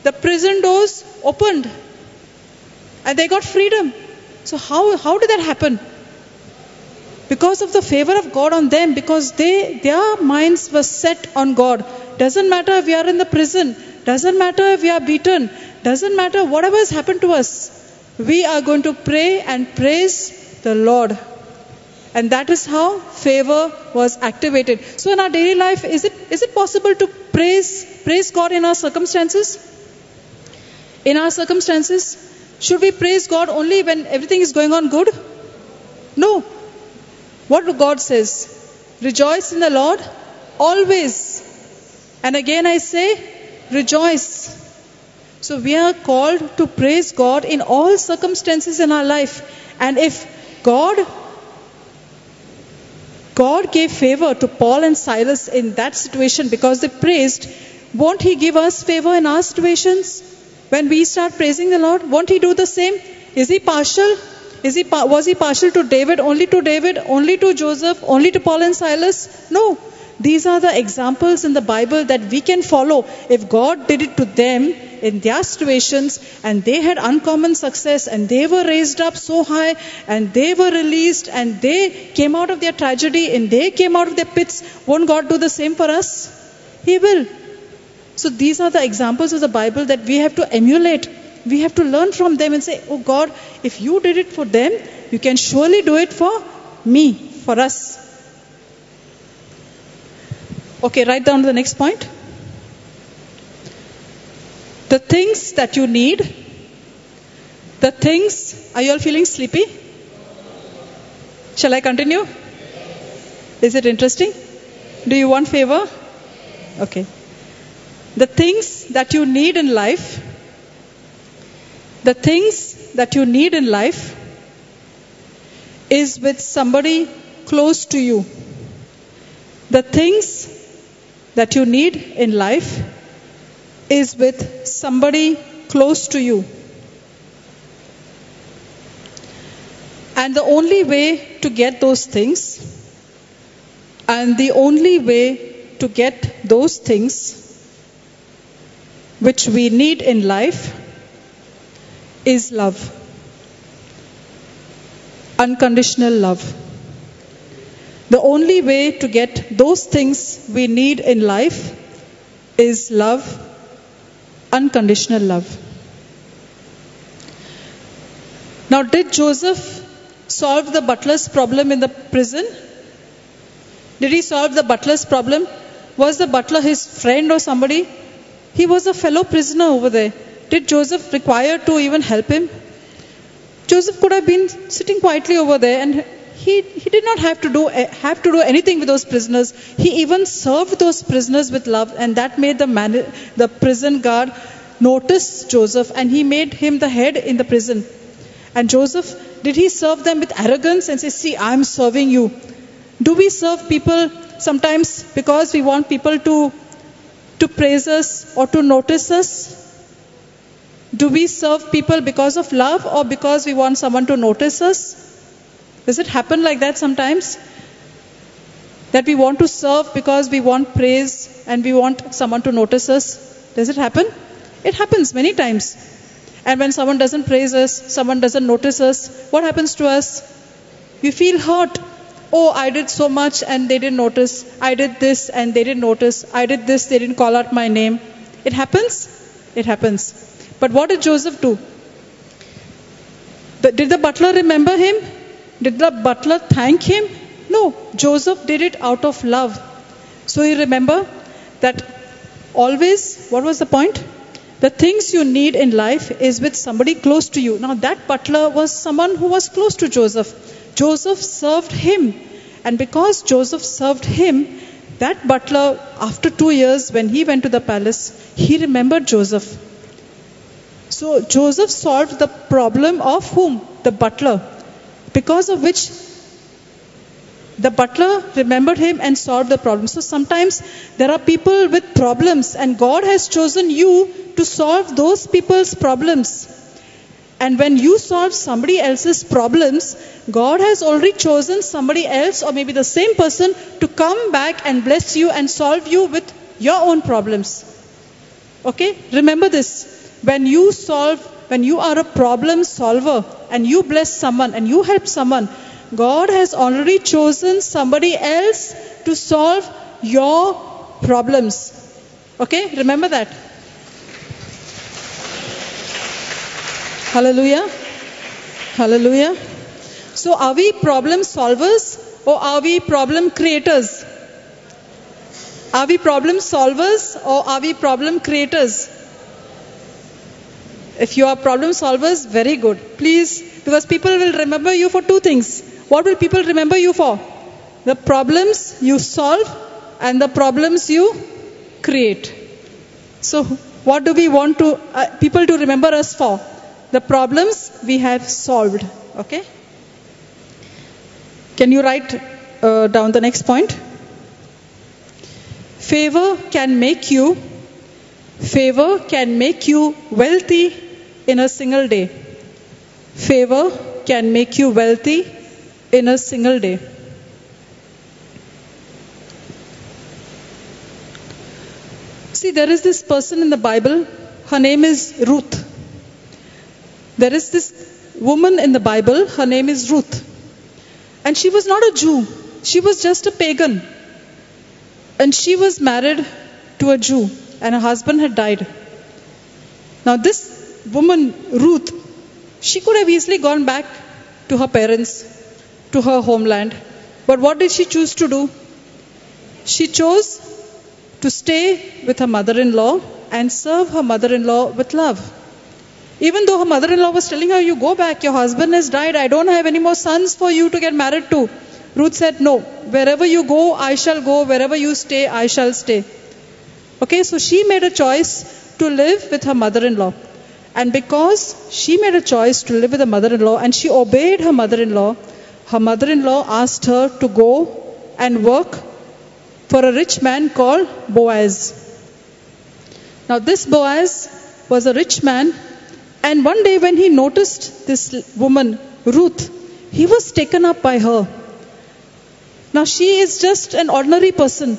[SPEAKER 4] the prison doors opened, and they got freedom. So how did that happen? Because of the favor of God on them, because their minds were set on God. Doesn't matter if we are in the prison, doesn't matter if we are beaten, doesn't matter whatever has happened to us, we are going to pray and praise the Lord. And that is how favor was activated. So in our daily life, is it possible to praise God in our circumstances? In our circumstances, should we praise God only when everything is going on good? No. What God says? Rejoice in the Lord always. And again I say, rejoice. So we are called to praise God in all circumstances in our life. And if God gave favor to Paul and Silas in that situation because they praised, won't He give us favor in our situations? When we start praising the Lord, won't He do the same? Is He partial? Was He partial to David, only to Joseph, only to Paul and Silas? No. These are the examples in the Bible that we can follow. If God did it to them in their situations, and they had uncommon success, and they were raised up so high, and they were released, and they came out of their tragedy, and they came out of their pits, won't God do the same for us? He will. So these are the examples of the Bible that we have to emulate. We have to learn from them and say, oh God, if you did it for them, you can surely do it for me, for us. Okay, write down the next point. The things that you need, are you all feeling sleepy? Shall I continue? Is it interesting? Do you want favor? Okay. The things that you need in life, is with somebody close to you. The things that you need in life is with somebody close to you. And the only way to get those things, which we need in life, is love. Unconditional love. The only way to get those things we need in life is love. Unconditional love. Now, did Joseph solve the butler's problem in the prison? Did he solve the butler's problem? Was the butler his friend or somebody? He was a fellow prisoner over there. Did Joseph require to even help him? Joseph could have been sitting quietly over there, and he did not have to do anything with those prisoners. He even served those prisoners with love, and that made the prison guard notice Joseph, and he made him the head in the prison. And Joseph, did he serve them with arrogance and say, see, I'm serving you? Do we serve people sometimes because we want people to praise us or to notice us? Do we serve people because of love or because we want someone to notice us? Does it happen like that sometimes? That we want to serve because we want praise and we want someone to notice us? Does it happen? It happens many times. And when someone doesn't praise us, someone doesn't notice us, what happens to us? We feel hurt. Oh, I did so much and they didn't notice. I did this and they didn't notice. I did this, they didn't call out my name. It happens? It happens. But what did Joseph do? Did the butler remember him? Did the butler thank him? No. Joseph did it out of love. So you remember that always, what was the point? The things you need in life is with somebody close to you. Now that butler was someone who was close to Joseph. Joseph served him. And because Joseph served him, that butler, after 2 years, when he went to the palace, he remembered Joseph. So Joseph solved the problem of whom? The butler. Because of which the butler remembered him and solved the problem. So sometimes there are people with problems, and God has chosen you to solve those people's problems. And when you solve somebody else's problems, God has already chosen somebody else, or maybe the same person, to come back and bless you and solve you with your own problems. Okay? Remember this. When you are a problem solver and you bless someone and you help someone, God has already chosen somebody else to solve your problems. Okay? Remember that. Hallelujah. Hallelujah. So are we problem solvers or are we problem creators? Are we problem solvers or are we problem creators? If you are problem solvers, very good. Please, because people will remember you for two things. What will people remember you for? The problems you solve and the problems you create. So what do we want to people to remember us for? The problems we have solved. Okay? Can you write down the next point? Favor can make you wealthy in a single day. Favor can make you wealthy in a single day. See, there is this person in the Bible. Her name is Ruth. There is this woman in the Bible. Her name is Ruth. And she was not a Jew. She was just a pagan. And she was married to a Jew. And her husband had died. Now this woman, Ruth, she could have easily gone back to her parents, to her homeland. But what did she choose to do? She chose to stay with her mother-in-law and serve her mother-in-law with love. Even though her mother-in-law was telling her, you go back, your husband has died, I don't have any more sons for you to get married to. Ruth said, no, wherever you go, I shall go, wherever you stay, I shall stay. Okay, so she made a choice to live with her mother-in-law. And because she made a choice to live with her mother-in-law and she obeyed her mother-in-law asked her to go and work for a rich man called Boaz. Now this Boaz was a rich man, and one day when he noticed this woman, Ruth, he was taken up by her. Now she is just an ordinary person,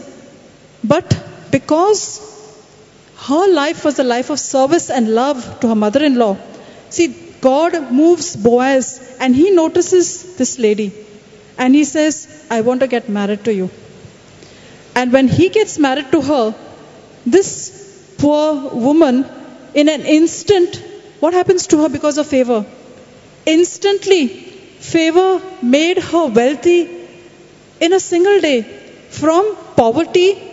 [SPEAKER 4] but because her life was a life of service and love to her mother-in-law. See, God moves Boaz and he notices this lady and he says, I want to get married to you. And when he gets married to her, this poor woman, in an instant, what happens to her because of favor? Instantly, favor made her wealthy in a single day. From poverty,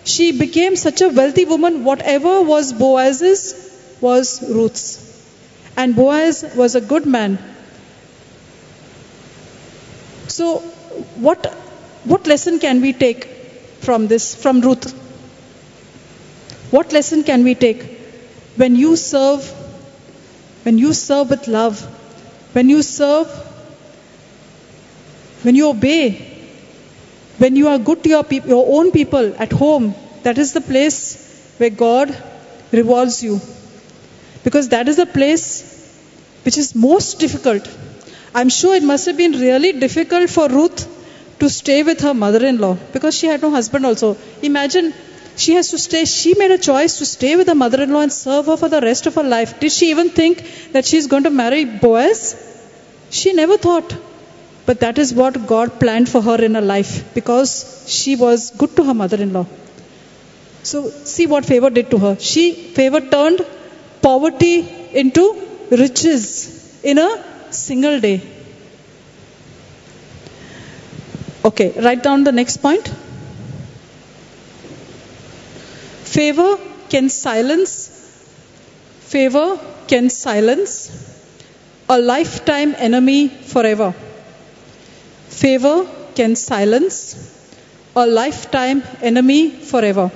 [SPEAKER 4] she became such a wealthy woman. Whatever was Boaz's was Ruth's. And Boaz was a good man. So, what lesson can we take from this, from Ruth? What lesson can we take? When you serve with love, when you serve, when you obey, when you are good to your own people at home, that is the place where God rewards you. Because that is the place which is most difficult. I'm sure it must have been really difficult for Ruth to stay with her mother-in-law because she had no husband also. Imagine, she has to stay. She made a choice to stay with her mother-in-law and serve her for the rest of her life. Did she even think that she's going to marry Boaz? She never thought. But that is what God planned for her in her life because she was good to her mother-in-law. So see what favor did to her. Favor turned poverty into riches in a single day. Okay, write down the next point. Favor can silence a lifetime enemy forever. Favor can silence a lifetime enemy forever.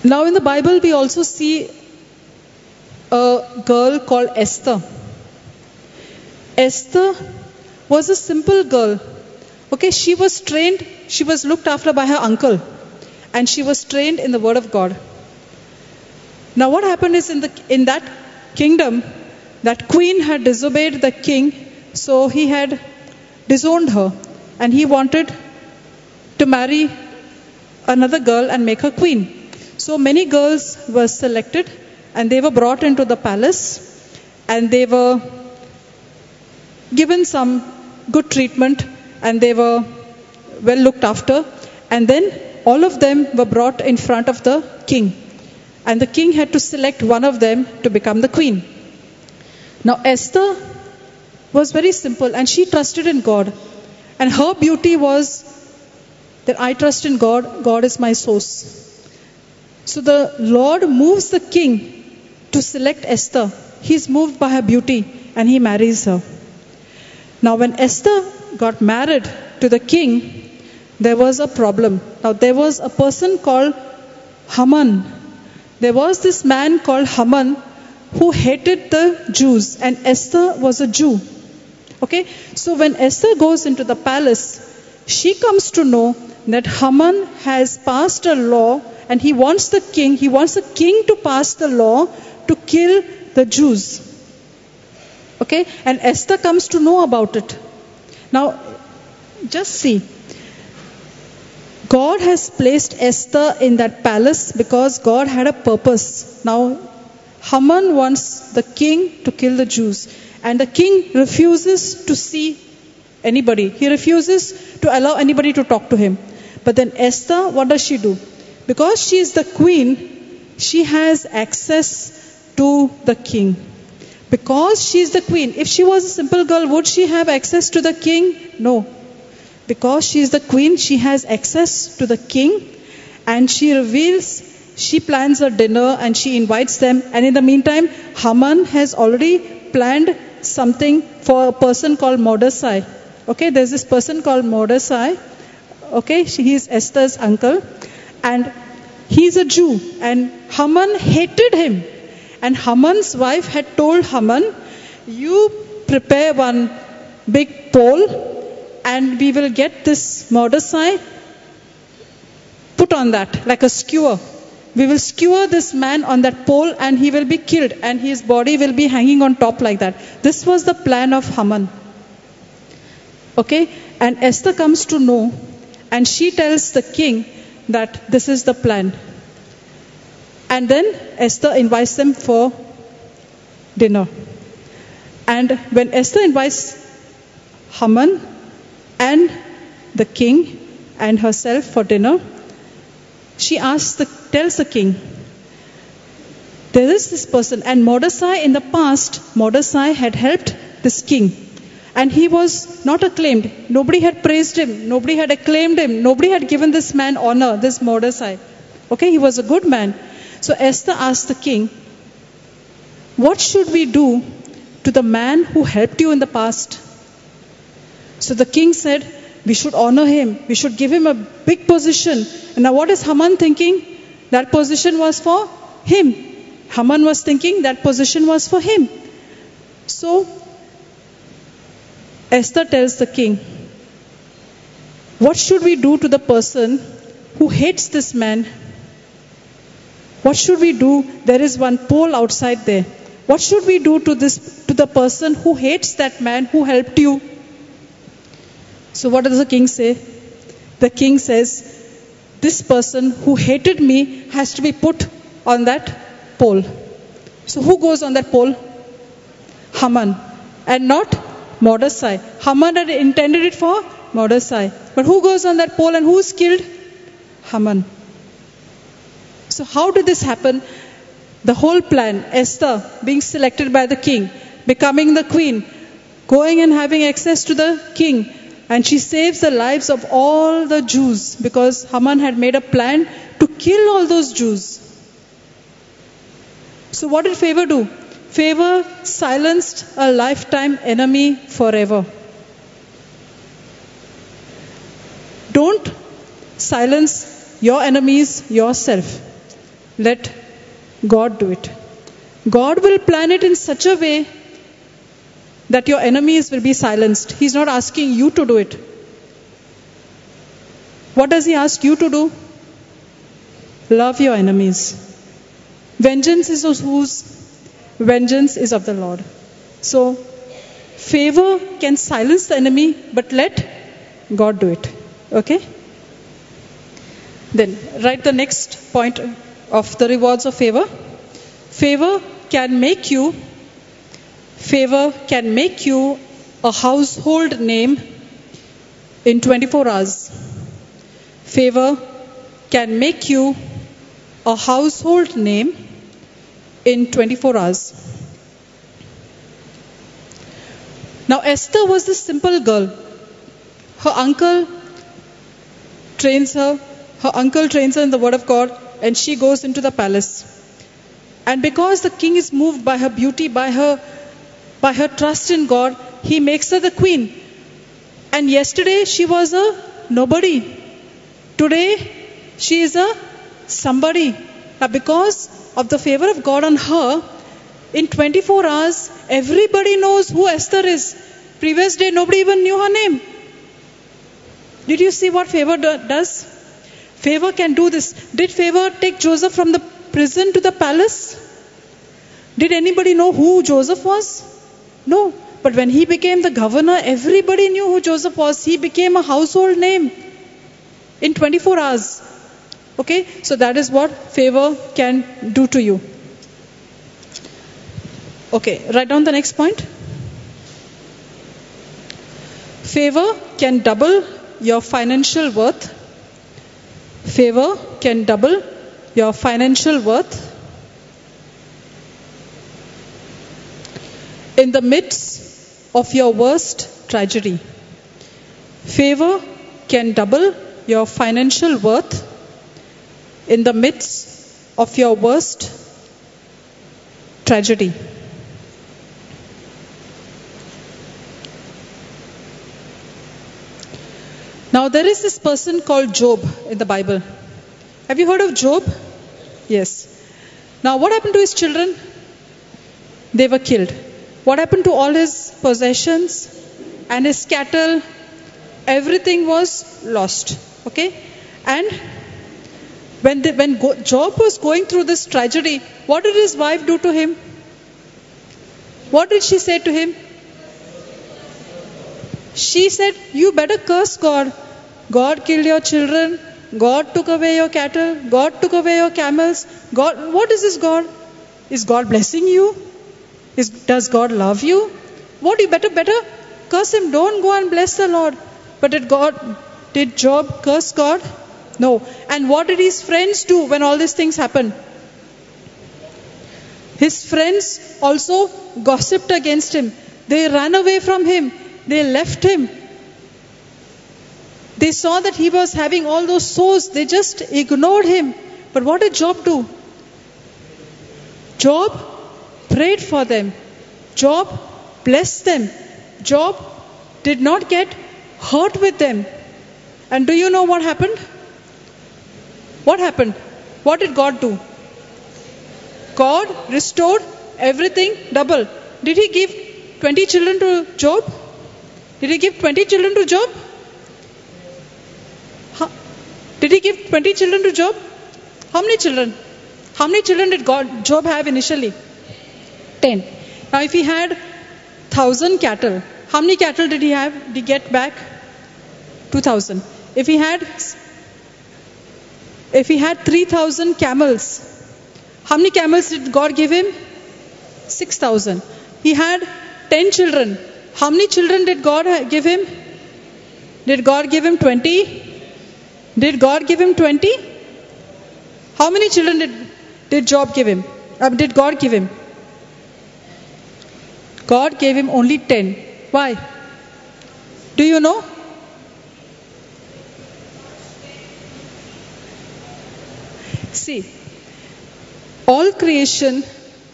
[SPEAKER 4] Now in the Bible we also see a girl called Esther. Esther was a simple girl. Okay, she was trained, she was looked after by her uncle, and she was trained in the word of God. Now what happened is in that kingdom, that queen had disobeyed the king, so he had disowned her, and he wanted to marry another girl and make her queen. So many girls were selected, and they were brought into the palace, and they were given some good treatment, and they were well looked after. And then all of them were brought in front of the king, and the king had to select one of them to become the queen. Now Esther was very simple, and she trusted in God, and her beauty was that I trust in God, God is my source. So the Lord moves the king to select Esther. He's moved by her beauty, and he marries her. Now when Esther got married to the king, there was a problem. Now there was a person called Haman. There was this man called Haman who hated the Jews, and Esther was a Jew. Okay, so when Esther goes into the palace, she comes to know that Haman has passed a law, and he wants the king to pass the law to kill the Jews. Okay, and Esther comes to know about it. Now, just see. God has placed Esther in that palace because God had a purpose. Now, Haman wants the king to kill the Jews, and the king refuses to see anybody. He refuses to allow anybody to talk to him. But then Esther, what does she do? Because she is the queen, she has access to the king. Because she is the queen. If she was a simple girl, would she have access to the king? No. Because she is the queen, she has access to the king, and she plans a dinner and she invites them. And in the meantime, Haman has already planned something for a person called Mordecai. Okay, there's this person called Mordecai. Okay, he is Esther's uncle, and he's a Jew, and Haman hated him. And Haman's wife had told Haman, you prepare one big pole, and we will get this Mordecai put on that like a skewer. We will skewer this man on that pole, and he will be killed, and his body will be hanging on top like that. This was the plan of Haman. Okay, and Esther comes to know, and she tells the king that this is the plan. And then Esther invites them for dinner. And when Esther invites Haman and the king and herself for dinner, she tells the king, there is this person, and Mordecai in the past, Mordecai had helped this king. And he was not acclaimed. Nobody had praised him. Nobody had acclaimed him. Nobody had given this man honor, this Mordecai. Okay, he was a good man. So Esther asked the king, what should we do to the man who helped you in the past? So the king said, we should honor him. We should give him a big position. And now what is Haman thinking? That position was for him. Haman was thinking that position was for him. So Esther tells the king, what should we do to the person who hates this man? What should we do? There is one pole outside there. What should we do to the person who hates that man who helped you? So what does the king say? The king says, this person who hated me has to be put on that pole. So who goes on that pole? Haman, and not Mordecai. Haman had intended it for Mordecai. But who goes on that pole and who is killed? Haman. So how did this happen? The whole plan, Esther being selected by the king, becoming the queen, going and having access to the king, and she saves the lives of all the Jews because Haman had made a plan to kill all those Jews. So what did favor do? Favor silenced a lifetime enemy forever. Don't silence your enemies yourself. Let God do it. God will plan it in such a way that your enemies will be silenced. He's not asking you to do it. What does he ask you to do? Love your enemies. Vengeance is of whose? Vengeance is of the Lord. So, favor can silence the enemy, but let God do it. Okay? Then, write the next point of the rewards of favor. Favor can make you a household name in 24 hours. Favor can make you a household name in 24 hours. Now, Esther was this simple girl. Her uncle trains her in the word of God, and she goes into the palace. And because the king is moved by her beauty, by her trust in God, he makes her the queen. And yesterday she was a nobody. Today she is a somebody. Now, because of the favor of God on her, in 24 hours, everybody knows who Esther is. Previous day, nobody even knew her name. Did you see what favor does? Favor can do this. Did favor take Joseph from the prison to the palace? Did anybody know who Joseph was? No. But when he became the governor, everybody knew who Joseph was. He became a household name in 24 hours. Okay? So that is what favor can do to you. Okay, write down the next point. Favor can double your financial worth. Favor can double your financial worth in the midst of your worst tragedy. Favor can double your financial worth in the midst of your worst tragedy. Now, there is this person called Job in the Bible. Have you heard of Job? Yes. Now, what happened to his children? They were killed. What happened to all his possessions and his cattle? Everything was lost. Okay? And when Job was going through this tragedy, what did his wife do to him? What did she say to him? She said, you better curse God. God killed your children. God took away your cattle. God took away your camels. God, what is this God? Is God blessing you? Does God love you? What, you better curse him. Don't go and bless the Lord. But did Job curse God? No. And what did his friends do when all these things happened? His friends also gossiped against him. They ran away from him. They left him. They saw that he was having all those sores. They just ignored him. But what did Job do? Job prayed for them. Job blessed them. Job did not get hurt with them. And do you know what happened? What happened? What did God do? God restored everything double. Did he give 20 children to Job? Did he give 20 children to Job? Did he give 20 children to Job? How many children? How many children did Job have initially? 10. Now if he had 1,000 cattle, how many cattle did he have? Did he get back? 2,000. If he had 3,000 camels, how many camels did God give him? 6,000. He had 10 children. How many children did God give him? Did God give him 20? Did God give him 20? How many children did Job give him? Did God give him? God gave him only 10. Why? Do you know? See, all creation,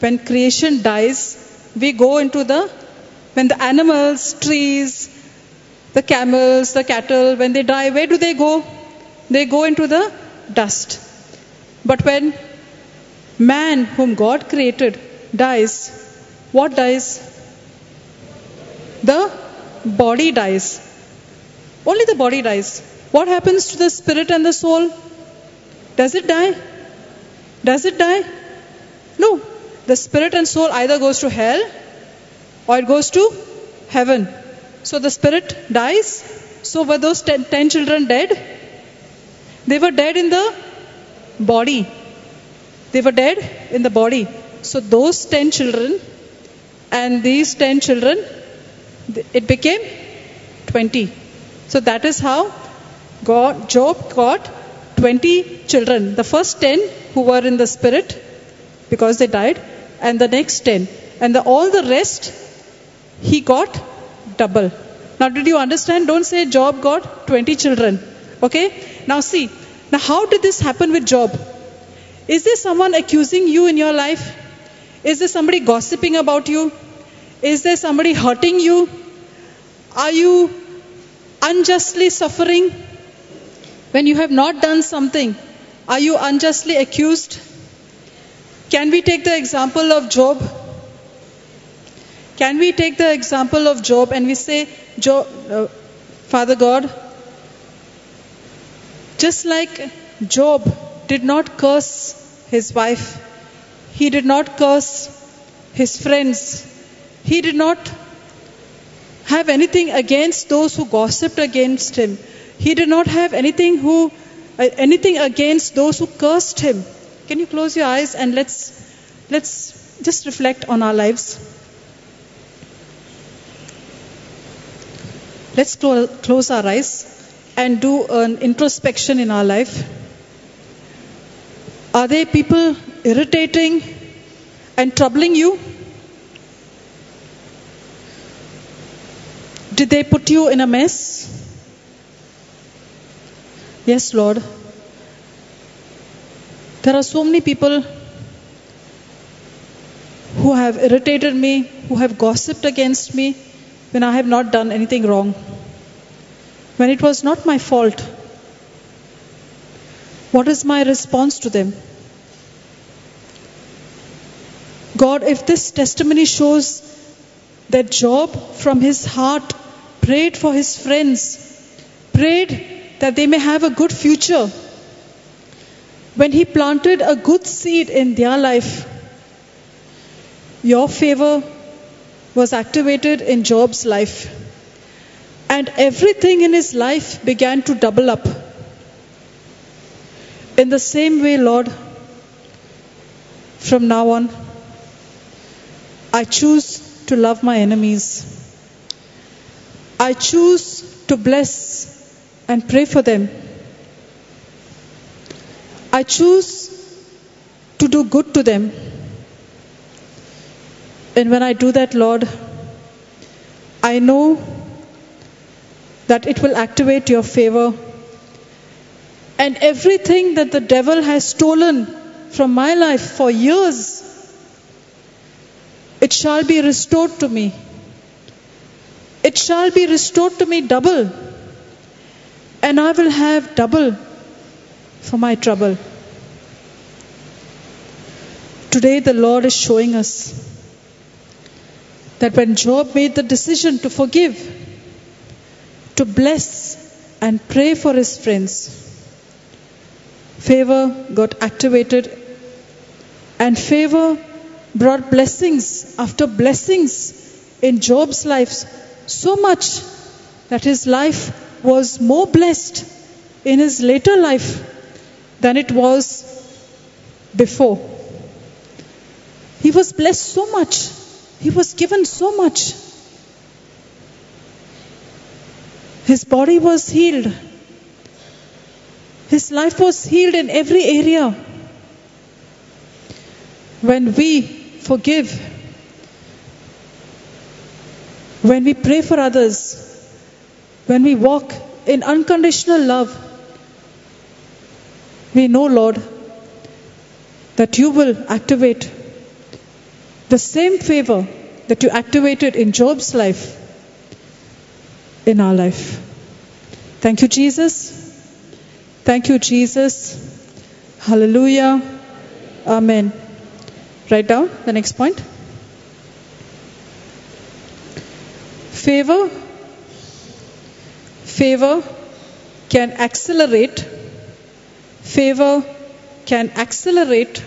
[SPEAKER 4] when creation dies, we go into when the animals, trees, the camels, the cattle, when they die, where do they go? They go into the dust. But when man, whom God created, dies, what dies? the body dies. Only the body dies. What happens to the spirit and the soul? Does it die? Does it die? No. The spirit and soul either goes to hell or it goes to heaven. So the spirit dies. So were those 10 children dead? They were dead in the body. They were dead in the body. So those 10 children and these 10 children, it became 20. So that is how Job got 20 children. The first 10 who were in the spirit because they died, and the next 10. And all the rest, he got double. Now did you understand? Don't say Job got 20 children. Okay? Now see. Now how did this happen with Job? Is there someone accusing you in your life? Is there somebody gossiping about you? Is there somebody hurting you? Are you unjustly suffering? When you have not done something, are you unjustly accused? Can we take the example of Job? Can we take the example of Job and we say, Father God, just like Job did not curse his wife, he did not curse his friends, he did not have anything against those who gossiped against him, he did not have anything against those who cursed him. Can you close your eyes and let's just reflect on our lives. Let's close our eyes and do an introspection in our life. Are there people irritating and troubling you? Did they put you in a mess? Yes, Lord. There are so many people who have irritated me, who have gossiped against me when I have not done anything wrong, when it was not my fault. What is my response to them? God, if this testimony shows that Job from his heart prayed for his friends, prayed that they may have a good future, when he planted a good seed in their life, your favor was activated in Job's life, and everything in his life began to double up. In the same way, Lord, from now on, I choose to love my enemies. I choose to bless and pray for them. I choose to do good to them. And when I do that, Lord, I know that it will activate your favor. And everything that the devil has stolen from my life for years, it shall be restored to me. It shall be restored to me double. And I will have double for my trouble. Today the Lord is showing us that when Job made the decision to forgive, to bless and pray for his friends, favor got activated, and favor brought blessings after blessings in Job's life, so much that his life was more blessed in his later life than it was before. He was blessed so much. He was given so much. His body was healed. His life was healed in every area. When we forgive, when we pray for others, when we walk in unconditional love, we know, Lord, that you will activate the same favor that you activated in Job's life in our life. Thank you, Jesus. Thank you, Jesus. Hallelujah. Amen. Write down the next point. Favor can accelerate. Favor can accelerate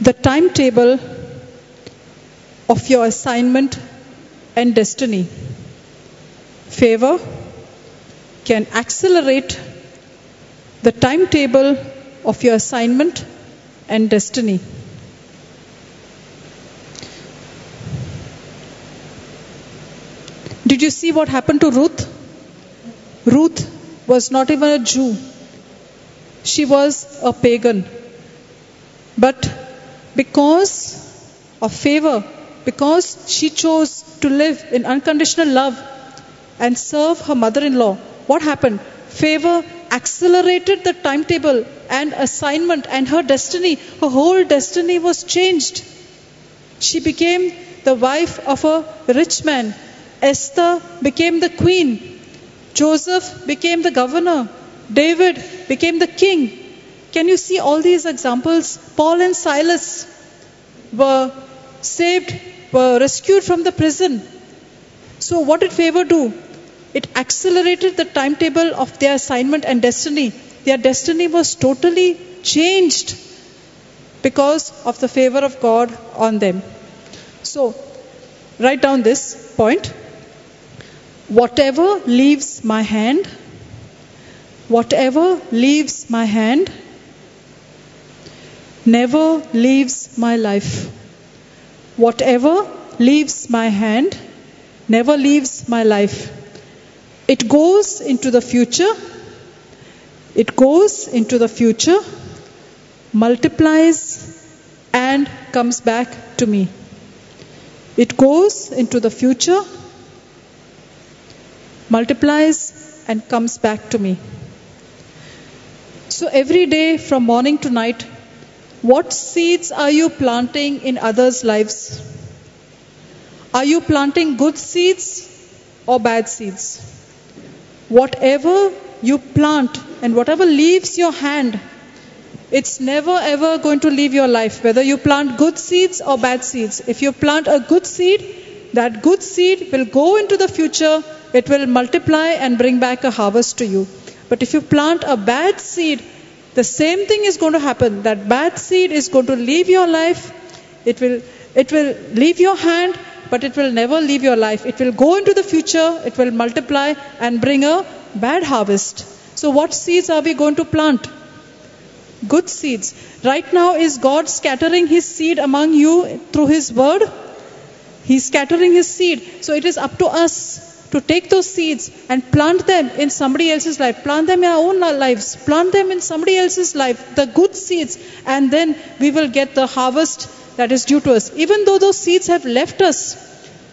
[SPEAKER 4] the timetable of your assignment and destiny. Favor can accelerate the timetable of your assignment and destiny. Did you see what happened to Ruth? Ruth was not even a Jew. She was a pagan. But because of favor, because she chose to live in unconditional love and serve her mother-in-law, what happened? Favor accelerated the timetable and assignment and her destiny. Her whole destiny was changed. She became the wife of a rich man. Esther became the queen. Joseph became the governor. David became the king. Can you see all these examples? Paul and Silas were saved, were rescued from the prison. So what did favor do? It accelerated the timetable of their assignment and destiny. Their destiny was totally changed because of the favor of God on them. So, write down this point. Whatever leaves my hand, never leaves my life. Whatever leaves my hand, never leaves my life. It goes into the future. It goes into the future, multiplies, and comes back to me. It goes into the future, multiplies, and comes back to me. So every day from morning to night, what seeds are you planting in others' lives? Are you planting good seeds or bad seeds? Whatever you plant and whatever leaves your hand, it's never ever going to leave your life, whether you plant good seeds or bad seeds. If you plant a good seed, that good seed will go into the future, it will multiply and bring back a harvest to you. But if you plant a bad seed, the same thing is going to happen. That bad seed is going to leave your life. It will leave your hand, but it will never leave your life. It will go into the future, it will multiply and bring a bad harvest. So what seeds are we going to plant? Good seeds. Right now, is God scattering His seed among you through His word? He's scattering His seed. So it is up to us to take those seeds and plant them in somebody else's life. Plant them in our own lives. Plant them in somebody else's life. The good seeds. And then we will get the harvest that is due to us. Even though those seeds have left us,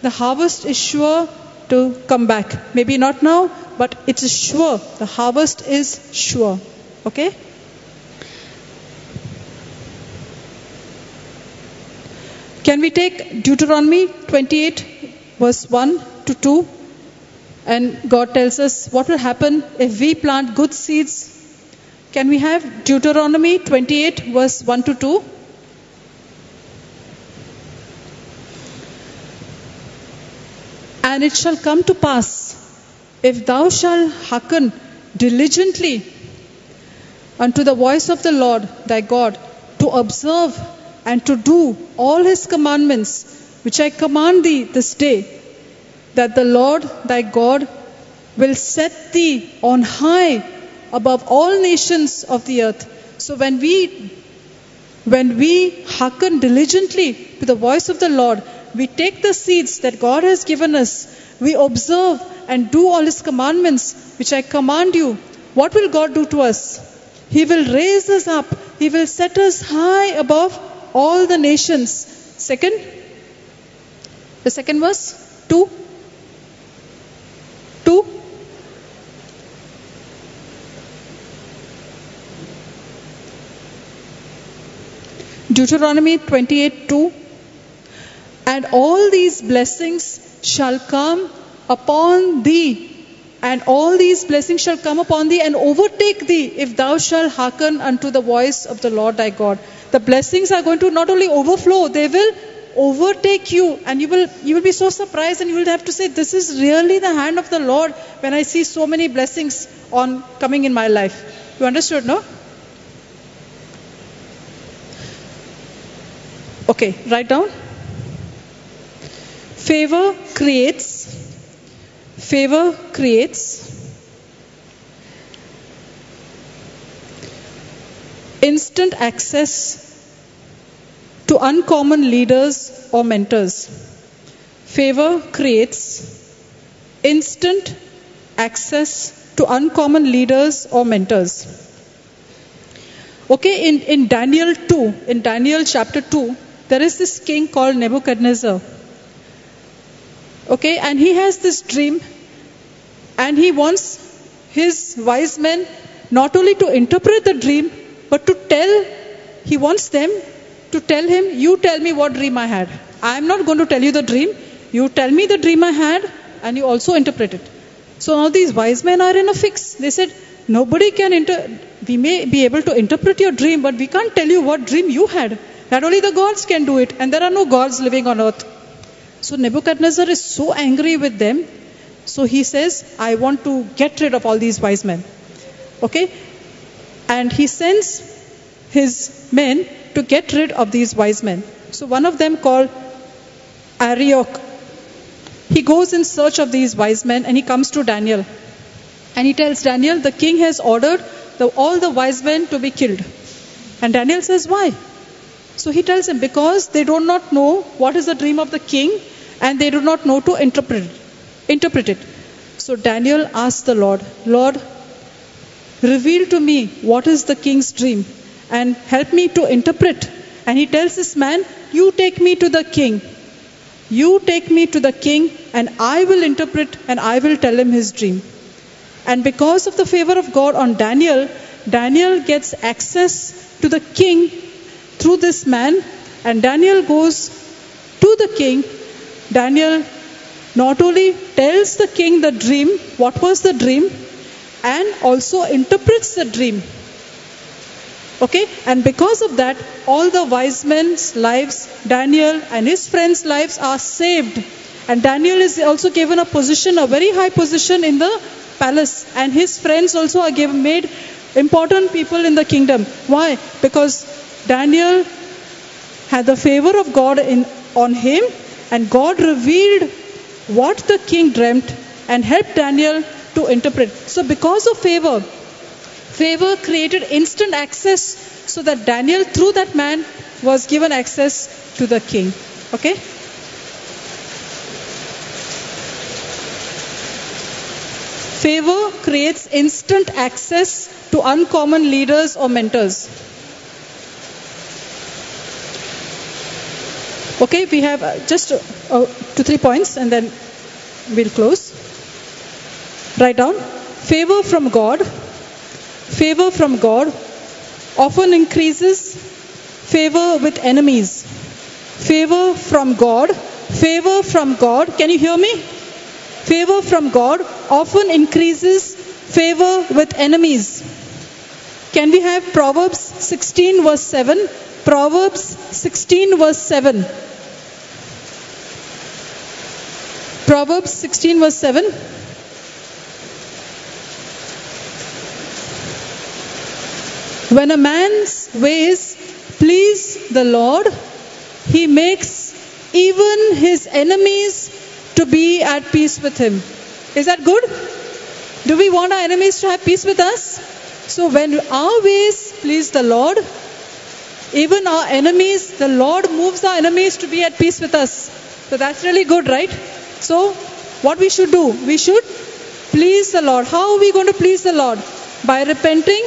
[SPEAKER 4] the harvest is sure to come back. Maybe not now, but it is sure. The harvest is sure. Okay? Can we take Deuteronomy 28 verse 1 to 2? And God tells us what will happen if we plant good seeds. Can we have Deuteronomy 28 verse 1 to 2? And it shall come to pass, if thou shalt hearken diligently unto the voice of the Lord thy God, to observe and to do all His commandments, which I command thee this day, that the Lord thy God will set thee on high above all nations of the earth. So when we hearken diligently to the voice of the Lord, we take the seeds that God has given us, we observe and do all His commandments, which I command you. What will God do to us? He will raise us up. He will set us high above all the nations. The second verse, 2. Deuteronomy 28:2. And all these blessings shall come upon thee. And all these blessings shall come upon thee and overtake thee, if thou shalt hearken unto the voice of the Lord thy God. The blessings are going to not only overflow, they will overtake you, and you will be so surprised, and you will have to say, this is really the hand of the Lord when I see so many blessings on coming in my life. You understood, no? Okay, write down. Favor creates instant access to uncommon leaders or mentors. Favor creates instant access to uncommon leaders or mentors. Okay, in Daniel chapter 2, there is this king called Nebuchadnezzar. Okay, and he has this dream, and he wants his wise men not only to interpret the dream, but he wants them to tell him, you tell me what dream I had. I am not going to tell you the dream. You tell me the dream I had, and you also interpret it. So now these wise men are in a fix. They said, nobody can we may be able to interpret your dream, but we can't tell you what dream you had. That only the gods can do it, and there are no gods living on earth. So Nebuchadnezzar is so angry with them. So he says, I want to get rid of all these wise men. Okay? And he sends his men to get rid of these wise men. So one of them called Arioch, he goes in search of these wise men, and he comes to Daniel. And he tells Daniel, the king has ordered all the wise men to be killed. And Daniel says, why? So he tells him, because they do not know what is the dream of the king, and they do not know to interpret it. So Daniel asked the Lord, Lord, reveal to me what is the king's dream, and help me to interpret. And he tells this man, you take me to the king. You take me to the king, and I will interpret, and I will tell him his dream. And because of the favor of God on Daniel, Daniel gets access to the king through this man, and Daniel goes to the king. Daniel not only tells the king the dream, what was the dream, and also interprets the dream. Okay, and because of that, all the wise men's lives, Daniel and his friends' lives are saved. And Daniel is also given a position, a very high position in the palace. And his friends also are made important people in the kingdom. Why? Because Daniel had the favor of God on him, and God revealed what the king dreamt and helped Daniel to interpret. So because of favor created instant access, so that Daniel, through that man, was given access to the king. Okay? Favor creates instant access to uncommon leaders or mentors. Okay, we have just 2-3 points, and then we'll close. Write down. Favor from God often increases favor with enemies. Favor from God. Can you hear me? Favor from God often increases favor with enemies. Can we have Proverbs 16 verse 7? Proverbs 16 verse 7. Proverbs 16 verse 7. When a man's ways please the Lord, he makes even his enemies to be at peace with him. Is that good? Do we want our enemies to have peace with us? So when our ways please the Lord, even our enemies, the Lord moves our enemies to be at peace with us. So that's really good, right? So what we should do? We should please the Lord. How are we going to please the Lord? By repenting,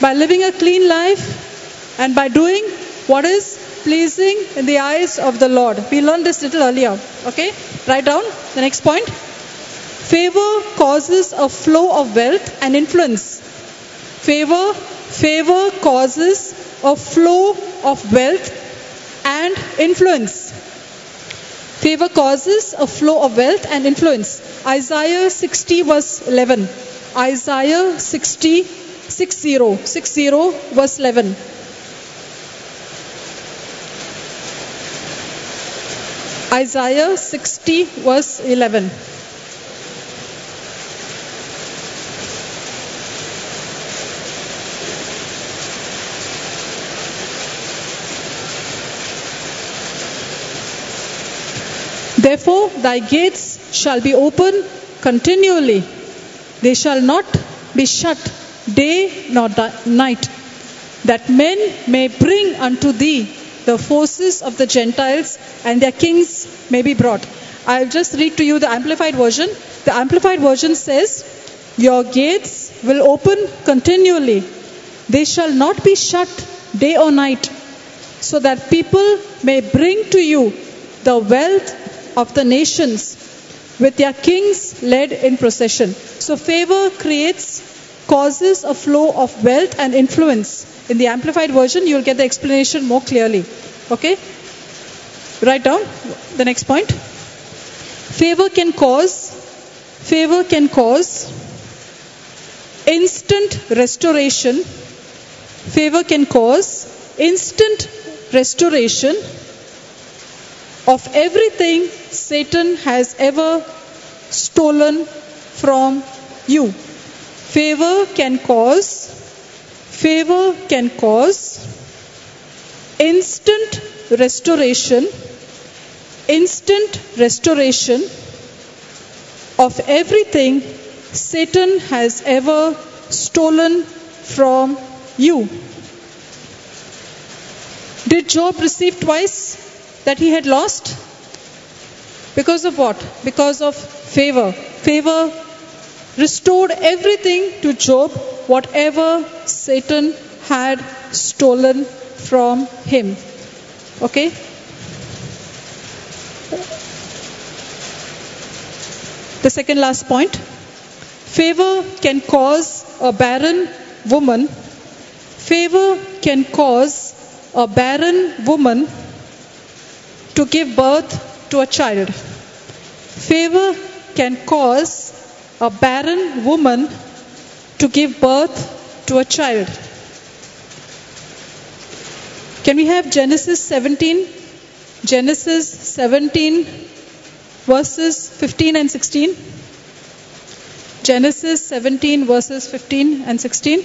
[SPEAKER 4] by living a clean life, and by doing what is pleasing in the eyes of the Lord. We learned this little earlier. Okay? Write down the next point. Favor causes a flow of wealth and influence. Favor causes a flow of wealth and influence. Favor causes a flow of wealth and influence. Isaiah 60 verse 11. Isaiah 60 verse 11. Isaiah 60 verse 11. Therefore thy gates shall be open continually. They shall not be shut day nor night, that men may bring unto thee the forces of the Gentiles, and their kings may be brought. I'll just read to you the Amplified Version. The Amplified Version says, your gates will open continually. They shall not be shut day or night, so that people may bring to you the wealth of the nations, with their kings led in procession. So favor causes a flow of wealth and influence. In the Amplified Version, you'll get the explanation more clearly. Okay? Write down the next point. Favor can cause instant restoration. Favor can cause instant restoration of everything Satan has ever stolen from you. Favor can cause instant restoration of everything Satan has ever stolen from you. Did Job receive twice that he had lost? Because of what? Because of favor. Favor restored everything to Job, whatever Satan had stolen from him. Okay? The second last point. Favor can cause a barren woman. Favor can cause a barren woman to give birth to a child. Favor can cause a barren woman to give birth to a child. Can we have Genesis 17? Genesis 17 verses 15 and 16. Genesis 17 verses 15 and 16.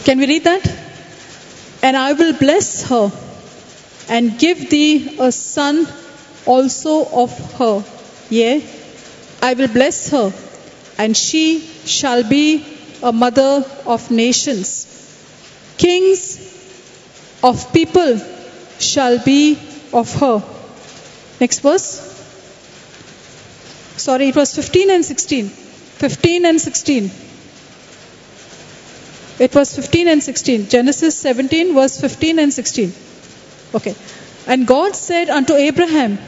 [SPEAKER 4] Can we read that? And I will bless her and give thee a son also of her. Yea, I will bless her, and she shall be a mother of nations. Kings of people shall be of her. Next verse. Sorry, it was 15 and 16. 15 and 16. It was 15 and 16. Genesis 17 verse 15 and 16. Okay. And God said unto Abraham,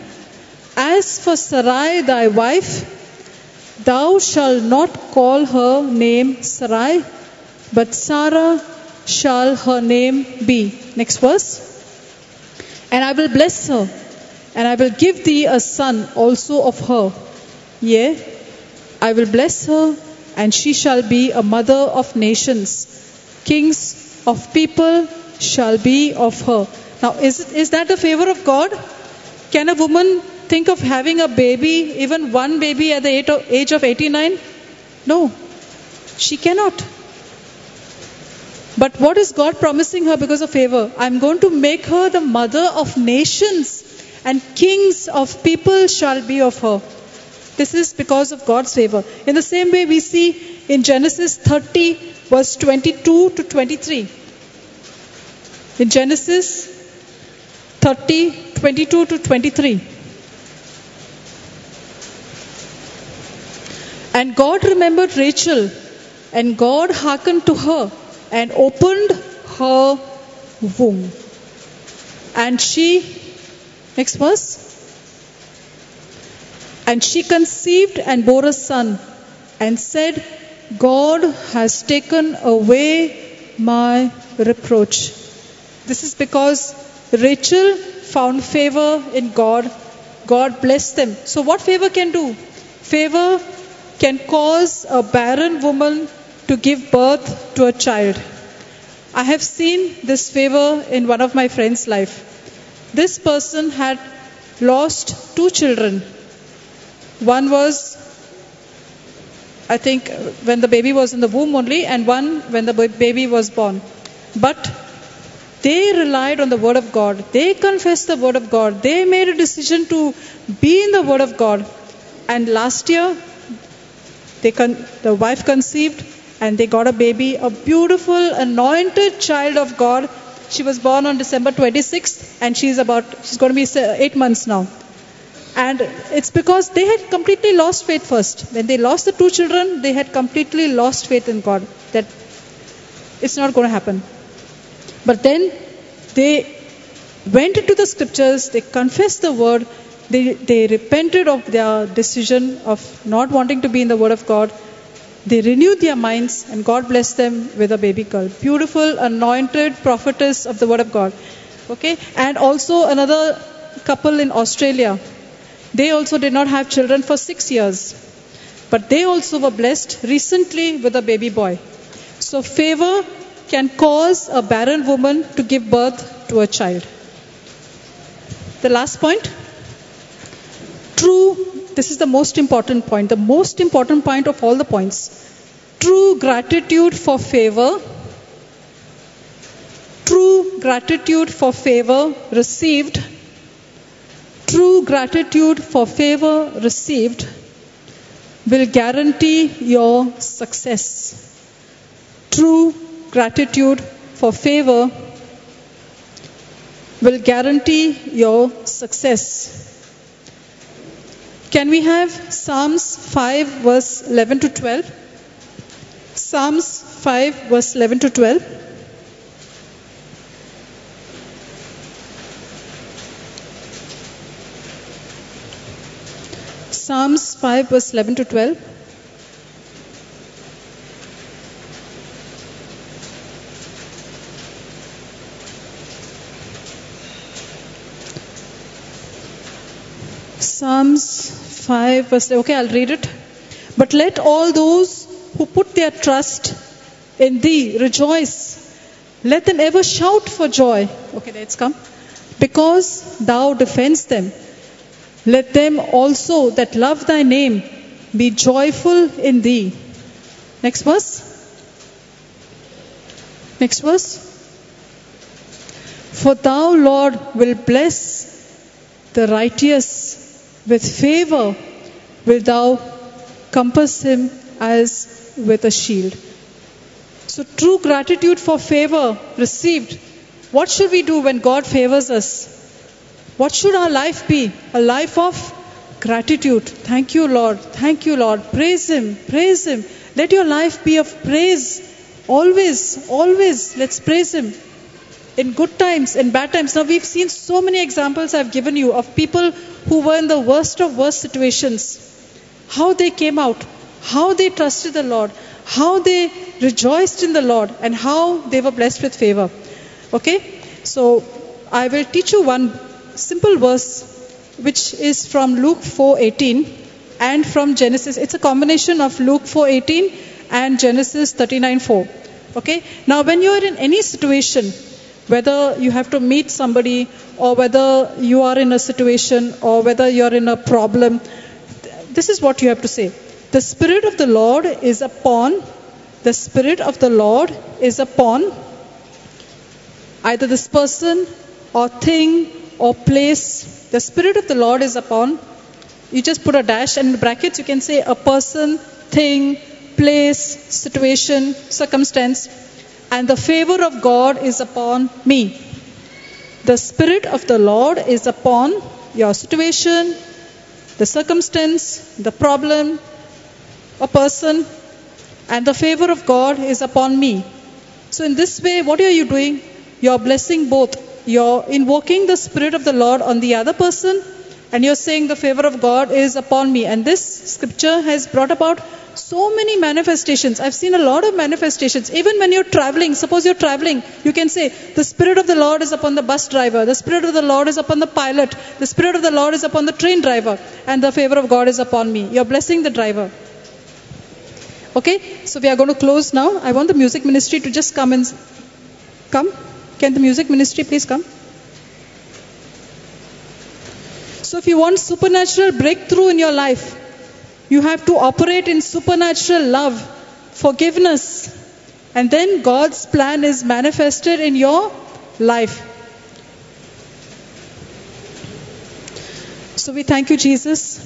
[SPEAKER 4] as for Sarai thy wife, thou shalt not call her name Sarai, but Sarah shall her name be. Next verse. And I will bless her, and I will give thee a son also of her. Yea, I will bless her, and she shall be a mother of nations. Kings of people shall be of her. Now, is that the favor of God? Can a woman think of having a baby, even one baby at the age of 89? No, she cannot. But what is God promising her because of favor? I'm going to make her the mother of nations, and kings of people shall be of her. This is because of God's favor. In the same way, we see in Genesis 30 verse 22 to 23. In Genesis 30, 22 to 23. And God remembered Rachel, and God hearkened to her, and opened her womb. And she, next verse. And she conceived and bore a son, and said, God has taken away my reproach. This is because Rachel found favor in God. God blessed them. So what favor can do? Favor can cause a barren woman to give birth to a child. I have seen this favor in one of my friends' life. This person had lost two children. One was, I think, when the baby was in the womb only, and one when the baby was born. But they relied on the Word of God. They confessed the Word of God. They made a decision to be in the Word of God. And last year, the wife conceived and they got a baby, a beautiful, anointed child of God. She was born on December 26th and she's going to be 8 months now. And it's because they had completely lost faith first. When they lost the two children, they had completely lost faith in God, that it's not going to happen. But then they went into the scriptures, they confessed the word, they repented of their decision of not wanting to be in the Word of God. They renewed their minds and God blessed them with a baby girl. Beautiful, anointed prophetess of the Word of God. Okay? And also another couple in Australia. They also did not have children for 6 years. But they also were blessed recently with a baby boy. So favor can cause a barren woman to give birth to a child. The last point. This is the most important point. The most important point of all the points. True gratitude for favor. True gratitude for favor received. True gratitude for favor received will guarantee your success. True gratitude for favor will guarantee your success. Can we have Psalms 5 verse 11 to 12? Psalms 5 verse 11 to 12. Psalms 5 verse 11 to 12. Psalms 5 verse, okay, I'll read it. But let all those who put their trust in thee rejoice. Let them ever shout for joy. Okay, let's come. Because thou defendest them. Let them also that love thy name be joyful in thee. Next verse. Next verse. For thou, Lord, will bless the righteous. With favor will thou compass him as with a shield. So true gratitude for favor received. What should we do when God favors us? What should our life be? A life of gratitude. Thank you, Lord. Thank you, Lord. Praise Him. Praise Him. Let your life be of praise. Always, always. Let's praise Him. In good times, in bad times. Now we've seen so many examples I've given you of people who were in the worst of worst situations. How they came out. How they trusted the Lord. How they rejoiced in the Lord. And how they were blessed with favor. Okay? So I will teach you one simple verse which is from Luke 4:18 and from Genesis. It's a combination of Luke 4:18 and Genesis 39:4. Okay? Now when you are in any situation, whether you have to meet somebody or whether you are in a situation or whether you are in a problem, this is what you have to say. The Spirit of the Lord is upon, the Spirit of the Lord is upon either this person or thing or place. The Spirit of the Lord is upon. You just put a dash and in brackets you can say a person, thing, place, situation, circumstance. And the favor of God is upon me. The Spirit of the Lord is upon your situation, the circumstance, the problem, a person, and the favor of God is upon me. So in this way, what are you doing? You're blessing both. You're invoking the Spirit of the Lord on the other person, and you're saying the favor of God is upon me. And this scripture has brought about so many manifestations. I've seen a lot of manifestations. Even when you're traveling, suppose you're traveling, you can say, the Spirit of the Lord is upon the bus driver. The Spirit of the Lord is upon the pilot. The Spirit of the Lord is upon the train driver. And the favor of God is upon me. You're blessing the driver. Okay, so we are going to close now. I want the music ministry to just come and come. Can the music ministry please come? So if you want supernatural breakthrough in your life, you have to operate in supernatural love, forgiveness, and then God's plan is manifested in your life. So we thank you, Jesus,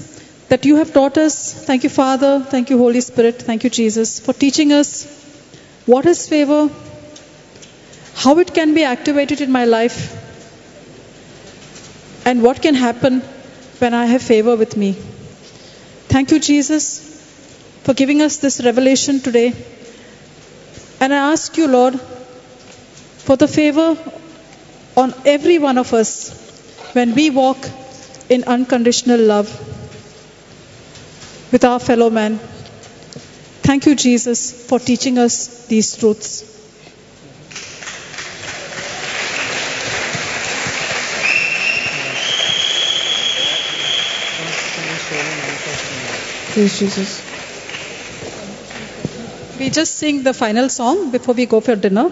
[SPEAKER 4] that you have taught us. Thank you, Father. Thank you, Holy Spirit. Thank you, Jesus, for teaching us what is favor, how it can be activated in my life, and what can happen when I have favor with me. Thank you, Jesus, for giving us this revelation today. And I ask you, Lord, for the favor on every one of us when we walk in unconditional love with our fellow man. Thank you, Jesus, for teaching us these truths.
[SPEAKER 2] Praise Jesus.
[SPEAKER 4] We just sing the final song before we go for dinner.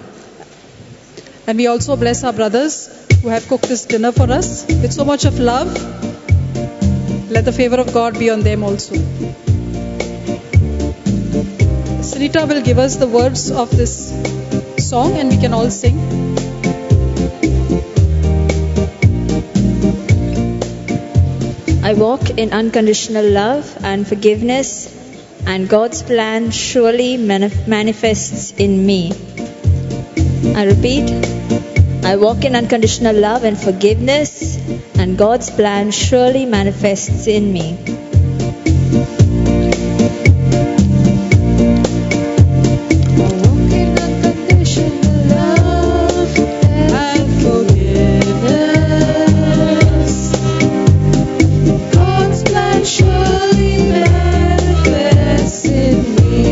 [SPEAKER 4] And we also bless our brothers who have cooked this dinner for us with so much of love. Let the favor of God be on them also. Sunita will give us the words of this song and we can all sing.
[SPEAKER 2] I walk in unconditional love and forgiveness, and God's plan surely manifests in me. I repeat, I walk in unconditional love and forgiveness, and God's plan surely manifests in me. Unconditional love and forgiveness, and God's plan surely manifests in me.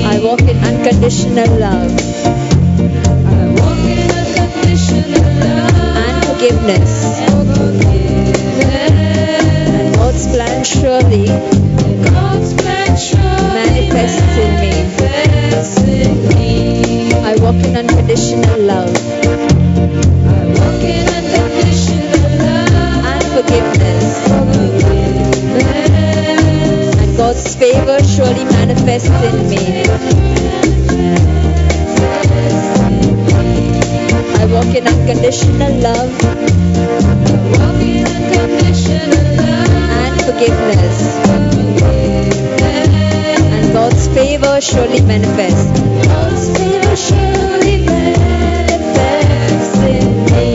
[SPEAKER 2] I walk in unconditional love and forgiveness, and God's favor surely manifests in me. I walk in unconditional love and forgiveness, and God's favor surely manifests. God's favor surely manifests in me.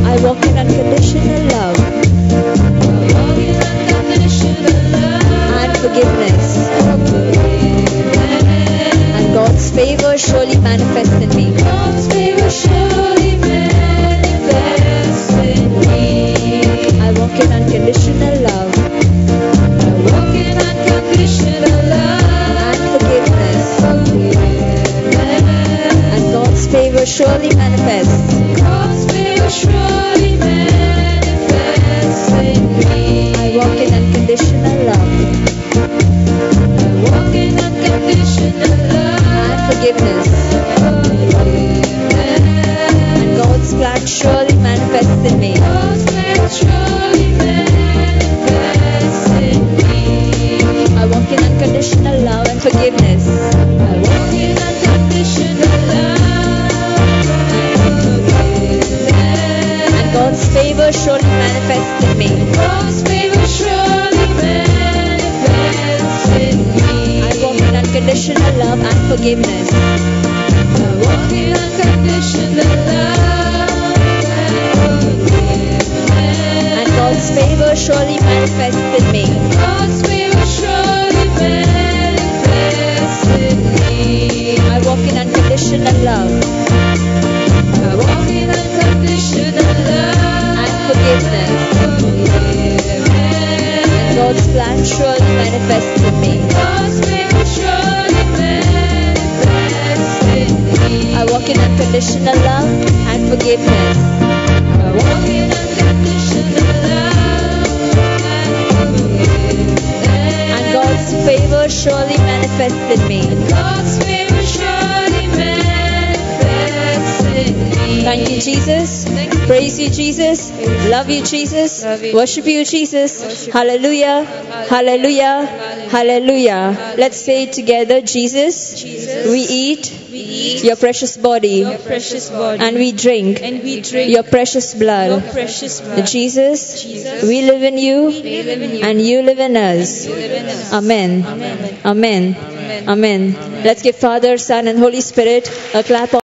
[SPEAKER 2] I walk in unconditional love and forgiveness, and God's favor surely manifests in me. God's favor surely manifests in me. I walk in unconditional love. I walk in unconditional love and forgiveness, and God's favor surely manifests. God's favor surely manifests in me. I walk in unconditional love. I walk in unconditional love and forgiveness, and God's plan surely manifests in me. God's plan surely manifests favor surely manifests in me.
[SPEAKER 3] God's favor surely manifests in me.
[SPEAKER 2] I walk in unconditional love
[SPEAKER 3] I walk in unconditional love
[SPEAKER 2] and forgiveness. And God's plan surely manifests in me.
[SPEAKER 3] God's favor surely manifests in me.
[SPEAKER 2] I walk in unconditional love and forgiveness.
[SPEAKER 3] I walk in unconditional love and forgiveness.
[SPEAKER 2] And God's favor surely manifests in me.
[SPEAKER 3] God's favor surely manifests in me.
[SPEAKER 2] Thank you, Jesus. Praise you, Jesus. Love you, Jesus. Worship you, Jesus. Hallelujah. Hallelujah. Hallelujah. Let's say it together. Jesus, we eat your precious body and we drink your precious blood. Jesus, we live in you and you live in us. Amen. Amen. Amen. Let's give Father, Son, and Holy Spirit a clap of